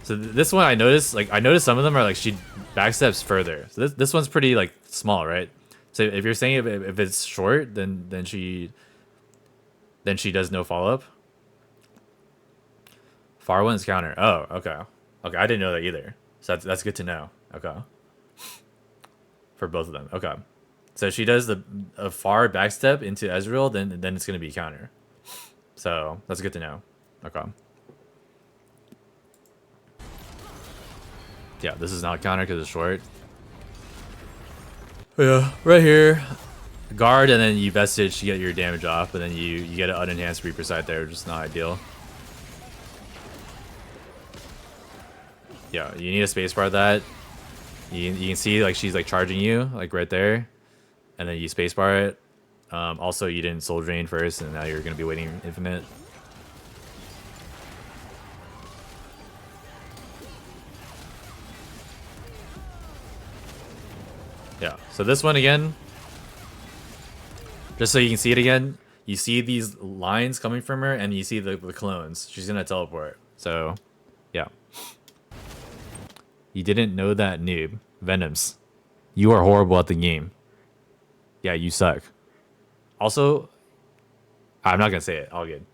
So this one I noticed, like I noticed some of them are like she backsteps further. So this one's pretty like small, right? So if you're saying if it's short, then she does no follow up. Far one's counter. Oh, okay. Okay, I didn't know that either. So that's good to know. Okay. For both of them. Okay. So she does a far backstep into Ezreal, then it's gonna be counter. So that's good to know. Okay. Yeah, this is not counter because it's short. Yeah, right here. Guard and then you Vestige to get your damage off, but then you get an unenhanced Reaper Scythe there, which is not ideal. Yeah, you need a spacebar that. You can see like she's like charging you like right there, and then you spacebar it. Also, you didn't soul drain first, and now you're gonna be waiting infinite. Yeah. So this one again, just so you can see it again. You see these lines coming from her, and you see the clones. She's gonna teleport. So, yeah. You didn't know that, noob. Venoms. You are horrible at the game. Yeah, you suck. Also, I'm not gonna say it. All good.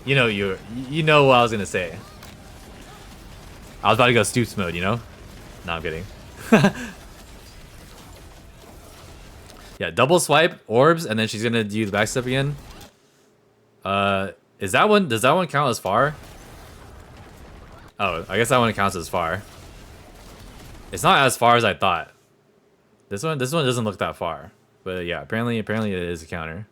You know what I was gonna say. I was about to go Stoops mode, you know? No, I'm kidding. Yeah, double swipe, orbs, and then she's gonna do the backstep again. Does that one count as far? Oh, I guess that one counts as far. It's not as far as I thought. This one doesn't look that far. But yeah, apparently it is a counter.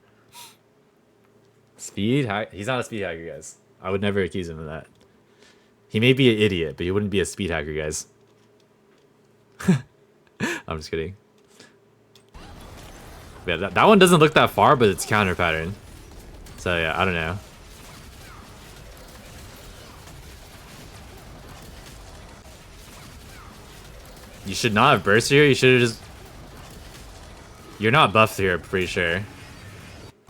Speed hack? He's not a speed hacker, guys. I would never accuse him of that. He may be an idiot, but he wouldn't be a speed hacker, guys. I'm just kidding. Yeah, that one doesn't look that far, but it's counter pattern. So yeah, I don't know. You should not have burst here. You should have just... You're not buffed here, I'm pretty sure.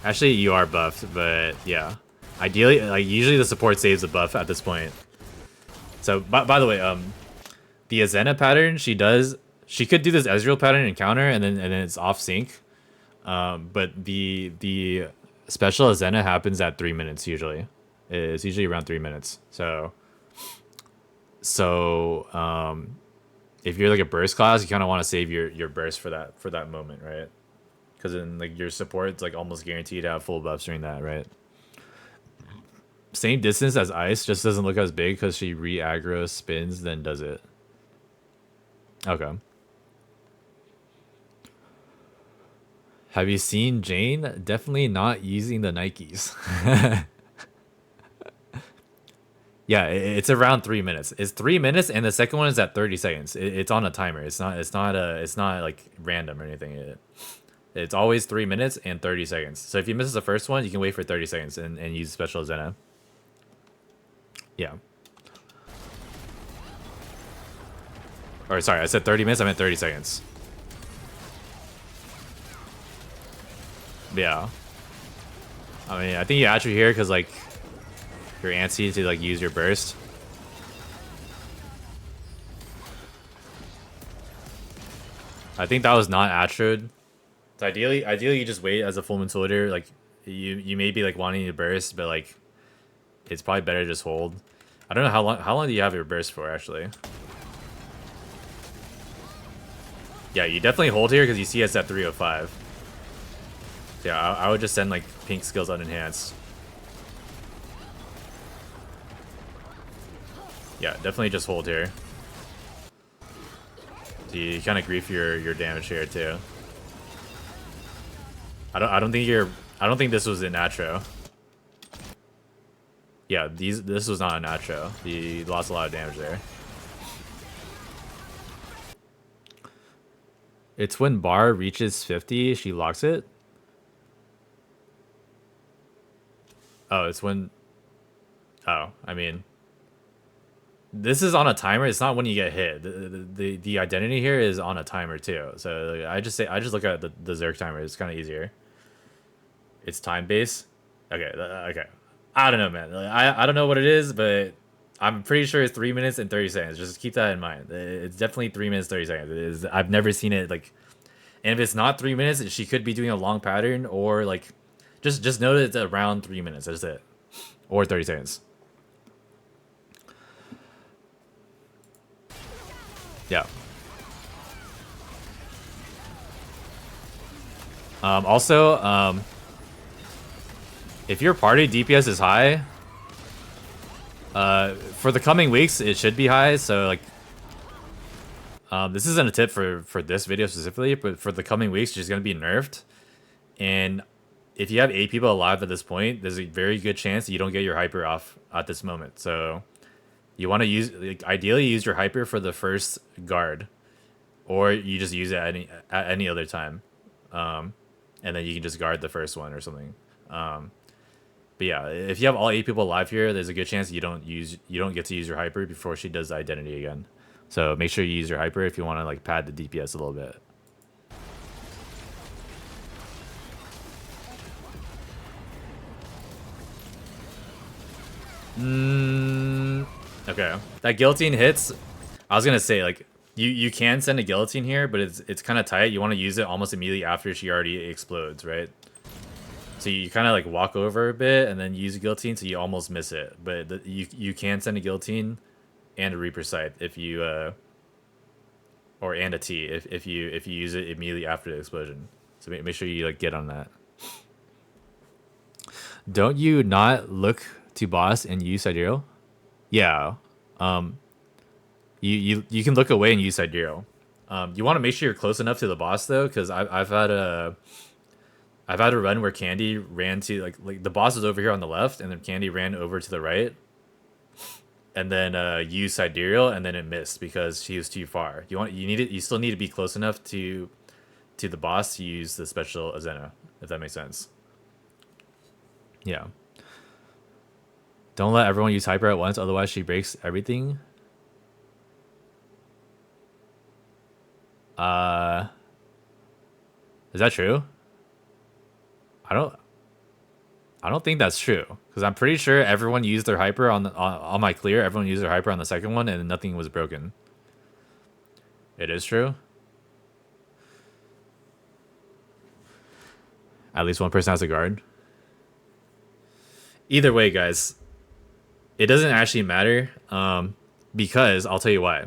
Actually, you are buffed, but yeah. Ideally, like, usually the support saves the buff at this point. So, by the way, the Azena pattern, she could do this Ezreal pattern and counter, and then it's off sync. But the special Azena happens at 3 minutes usually. It's usually around 3 minutes. So if you're like a burst class, you kind of want to save your burst for that moment, right? Because then like your support's like almost guaranteed to have full buffs during that, right? Same distance as Ice, just doesn't look as big because she re-aggro spins, then does it. Okay. Have you seen Jane? Definitely not using the Nikes. Yeah, it's around 3 minutes. It's 3 minutes, and the second one is at 30 seconds. It's on a timer. It's not like random or anything. It's always 3 minutes and 30 seconds. So if you miss the first one, you can wait for 30 seconds and use special Azena. Yeah. Or sorry, I said 30 minutes. I meant 30 seconds. Yeah. I mean, I think you actually here because like you're antsy to like use your burst. I think that was not attroed. So ideally you just wait as a full moon soldier. Like you may be like wanting to burst, but like it's probably better to just hold. I don't know how long do you have your burst for actually? Yeah, you definitely hold here because you see it's at 305. Yeah, I would just send like pink skills unenhanced. Yeah, definitely just hold here. So you kind of grief your damage here too. I don't think this was in Natro. Yeah, this was not a Natro. He lost a lot of damage there. It's when bar reaches 50, she locks it. Oh, it's when... Oh, I mean... This is on a timer. It's not when you get hit. The identity here is on a timer too. So I just look at the Zerg timer. It's kind of easier. It's time based. Okay, okay. I don't know, man. I don't know what it is, but I'm pretty sure it's 3 minutes and 30 seconds. Just keep that in mind. It's definitely 3 minutes 30 seconds. It is. I've never seen it like. And if it's not 3 minutes, she could be doing a long pattern or like, just know that it's around 3 minutes. That's it, or 30 seconds. Yeah. Also, if your party DPS is high, for the coming weeks, it should be high. So like, this isn't a tip for this video specifically, but for the coming weeks, she's gonna be nerfed. And if you have 8 people alive at this point, there's a very good chance that you don't get your hyper off at this moment. So you want to use, like, ideally use your hyper for the first guard, or you just use it at any other time, and then you can just guard the first one or something. But yeah, if you have all 8 people alive here, there's a good chance you don't get to use your hyper before she does the identity again. So make sure you use your hyper if you want to like pad the DPS a little bit. Okay, that guillotine hits. I was gonna say like you can send a guillotine here, but it's kind of tight. You want to use it almost immediately after she already explodes, right? So you kind of like walk over a bit and then use a guillotine, so you almost miss it. But you can send a guillotine and a Reaper Sight if you or and a T if you use it immediately after the explosion. So make sure you like get on that. Don't you not look to boss and use Sidereal? Yeah. You can look away and use Sidereal. You want to make sure you're close enough to the boss though, because I've had a run where Candy ran to like the boss is over here on the left, and then Candy ran over to the right, and then used Sidereal, and then it missed because she was too far. You still need to be close enough to the boss to use the special Azena, if that makes sense. Yeah. Don't let everyone use hyper at once, otherwise she breaks everything. Is that true? I don't think that's true, because I'm pretty sure everyone used their hyper on my clear. Everyone used their hyper on the second one, and nothing was broken. It is true. At least one person has a guard. Either way, guys, it doesn't actually matter, because I'll tell you why.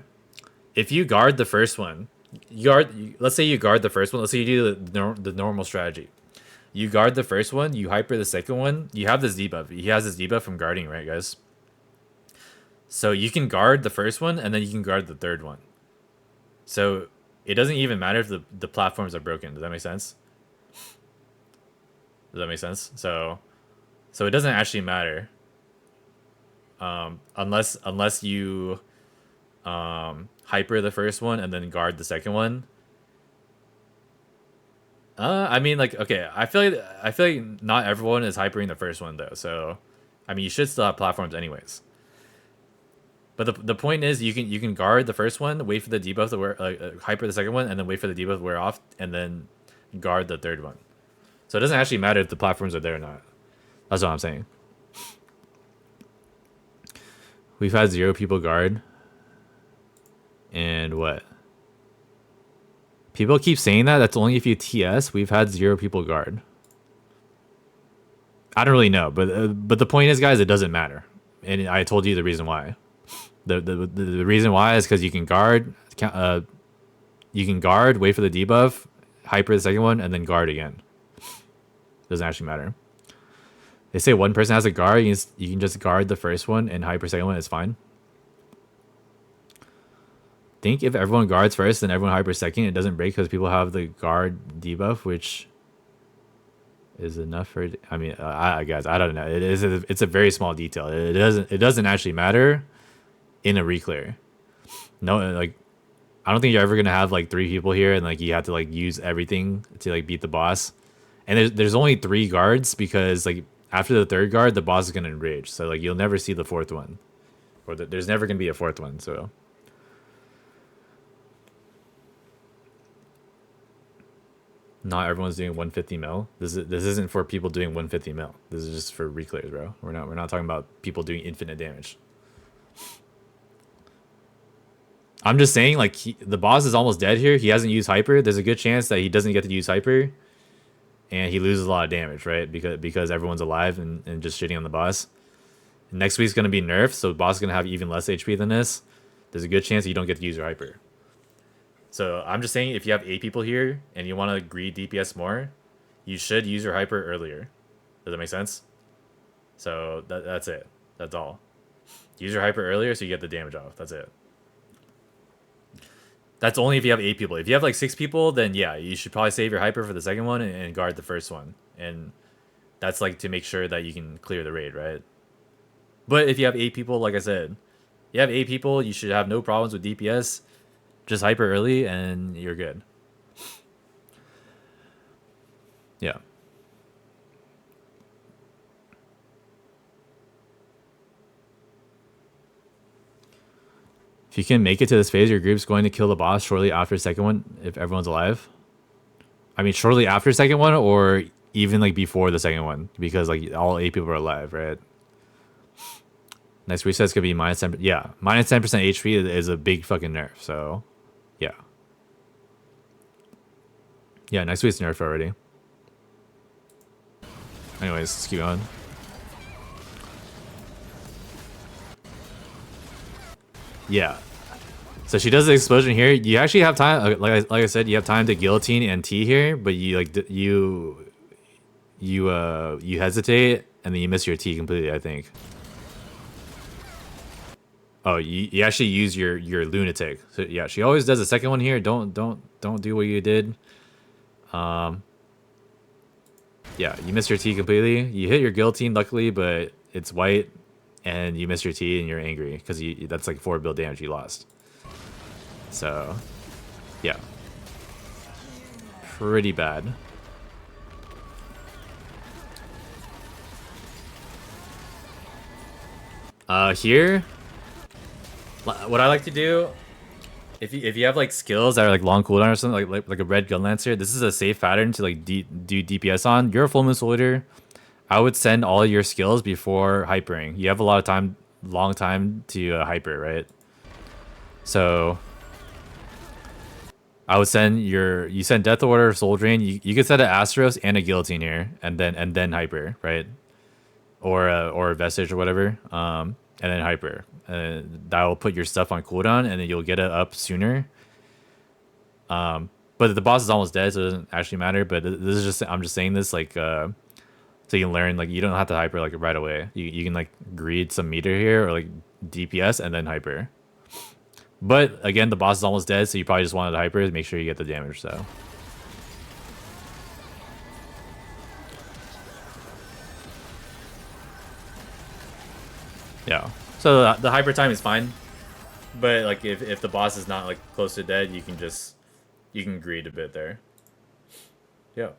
If you guard the first one, let's say you guard the first one. Let's say you do the normal strategy. You guard the first one, you hyper the second one, you have this debuff. He has this debuff from guarding, right, guys? So you can guard the first one, and then you can guard the third one. So it doesn't even matter if the platforms are broken. Does that make sense? Does that make sense? So it doesn't actually matter. Unless you hyper the first one and then guard the second one. I mean, like, okay, I feel like not everyone is hypering the first one though. So, I mean, you should still have platforms anyways. But the point is, you can guard the first one, wait for the debuff to wear, hyper the second one, and then wait for the debuff to wear off, and then guard the third one. So it doesn't actually matter if the platforms are there or not. That's what I'm saying. We've had 0 people guard. And what? People keep saying that. That's only if you TS. We've had 0 people guard. I don't really know, but the point is, guys, it doesn't matter. And I told you the reason why. The reason why is because you can guard, wait for the debuff, hyper the second one, and then guard again. Doesn't actually matter. They say one person has a guard. You can just guard the first one and hyper second one. It's fine. Think if everyone guards first, then everyone hyper second, it doesn't break because people have the guard debuff, which is enough for. I mean, guys, I don't know. It's a very small detail. It doesn't actually matter in a reclear. No, like, I don't think you're ever gonna have like 3 people here and like you have to like use everything to like beat the boss. And there's only 3 guards because like after the 3rd guard, the boss is gonna enrage. So like you'll never see the 4th one, or there's never gonna be a 4th one. So. Not everyone's doing 150 mil. This isn't for people doing 150 mil. This is just for reclears, bro. We're not talking about people doing infinite damage. I'm just saying, like, the boss is almost dead here. He hasn't used hyper. There's a good chance that he doesn't get to use hyper, and he loses a lot of damage, right? Because everyone's alive and just shitting on the boss. Next week's gonna be nerfed, so the boss is gonna have even less HP than this. There's a good chance you don't get to use your hyper. So I'm just saying, if you have 8 people here and you want to greed DPS more, you should use your hyper earlier. Does that make sense? So that's it. That's all. Use your hyper earlier so you get the damage off. That's it. That's only if you have 8 people. If you have like 6 people, then yeah, you should probably save your hyper for the second one and guard the first one. And that's like to make sure that you can clear the raid, right? But if you have 8 people, like I said, you have 8 people, you should have no problems with DPS. Just hyper early and you're good. Yeah. If you can make it to this phase, your group's going to kill the boss shortly after second one if everyone's alive. I mean, shortly after second one or even like before the second one, because like all 8 people are alive, right? Next resets could be minus 10%. Yeah, minus 10% HP is a big fucking nerf, so yeah. Yeah, next week's nerfed already. Anyways, let's keep going. Yeah. So she does the explosion here. You actually have time, like I said, you have time to guillotine and T here, but you like you hesitate and then you miss your T completely, I think. Oh, you actually use your lunatic. So yeah, she always does the second one here. Don't do what you did. Yeah, you missed your T completely. You hit your guillotine luckily, but it's white, and you missed your T and you're angry because that's like 4 build damage you lost. So, yeah, pretty bad. Here, what I like to do, if you have like skills that are like long cooldown or something, like a red gun lancer, this is a safe pattern to like do DPS on. You're a full moon soldier. I would send all your skills before hypering. You have a lot of time, long time to hyper, right? So I would send you send Death Order, Soul Drain. You could set an Astros and a Guillotine here, and then hyper, right? Or a Vestige or whatever. And then hyper. That will put your stuff on cooldown, and then you'll get it up sooner. But the boss is almost dead, so it doesn't actually matter. But this is just I'm just saying this like so you can learn like you don't have to hyper like right away. You can like greed some meter here or like DPS and then hyper. But again, the boss is almost dead, so you probably just wanted to hyper to make sure you get the damage. So. Yeah, so the hyper time is fine, but like if the boss is not like close to dead, you can greed a bit there. Yeah.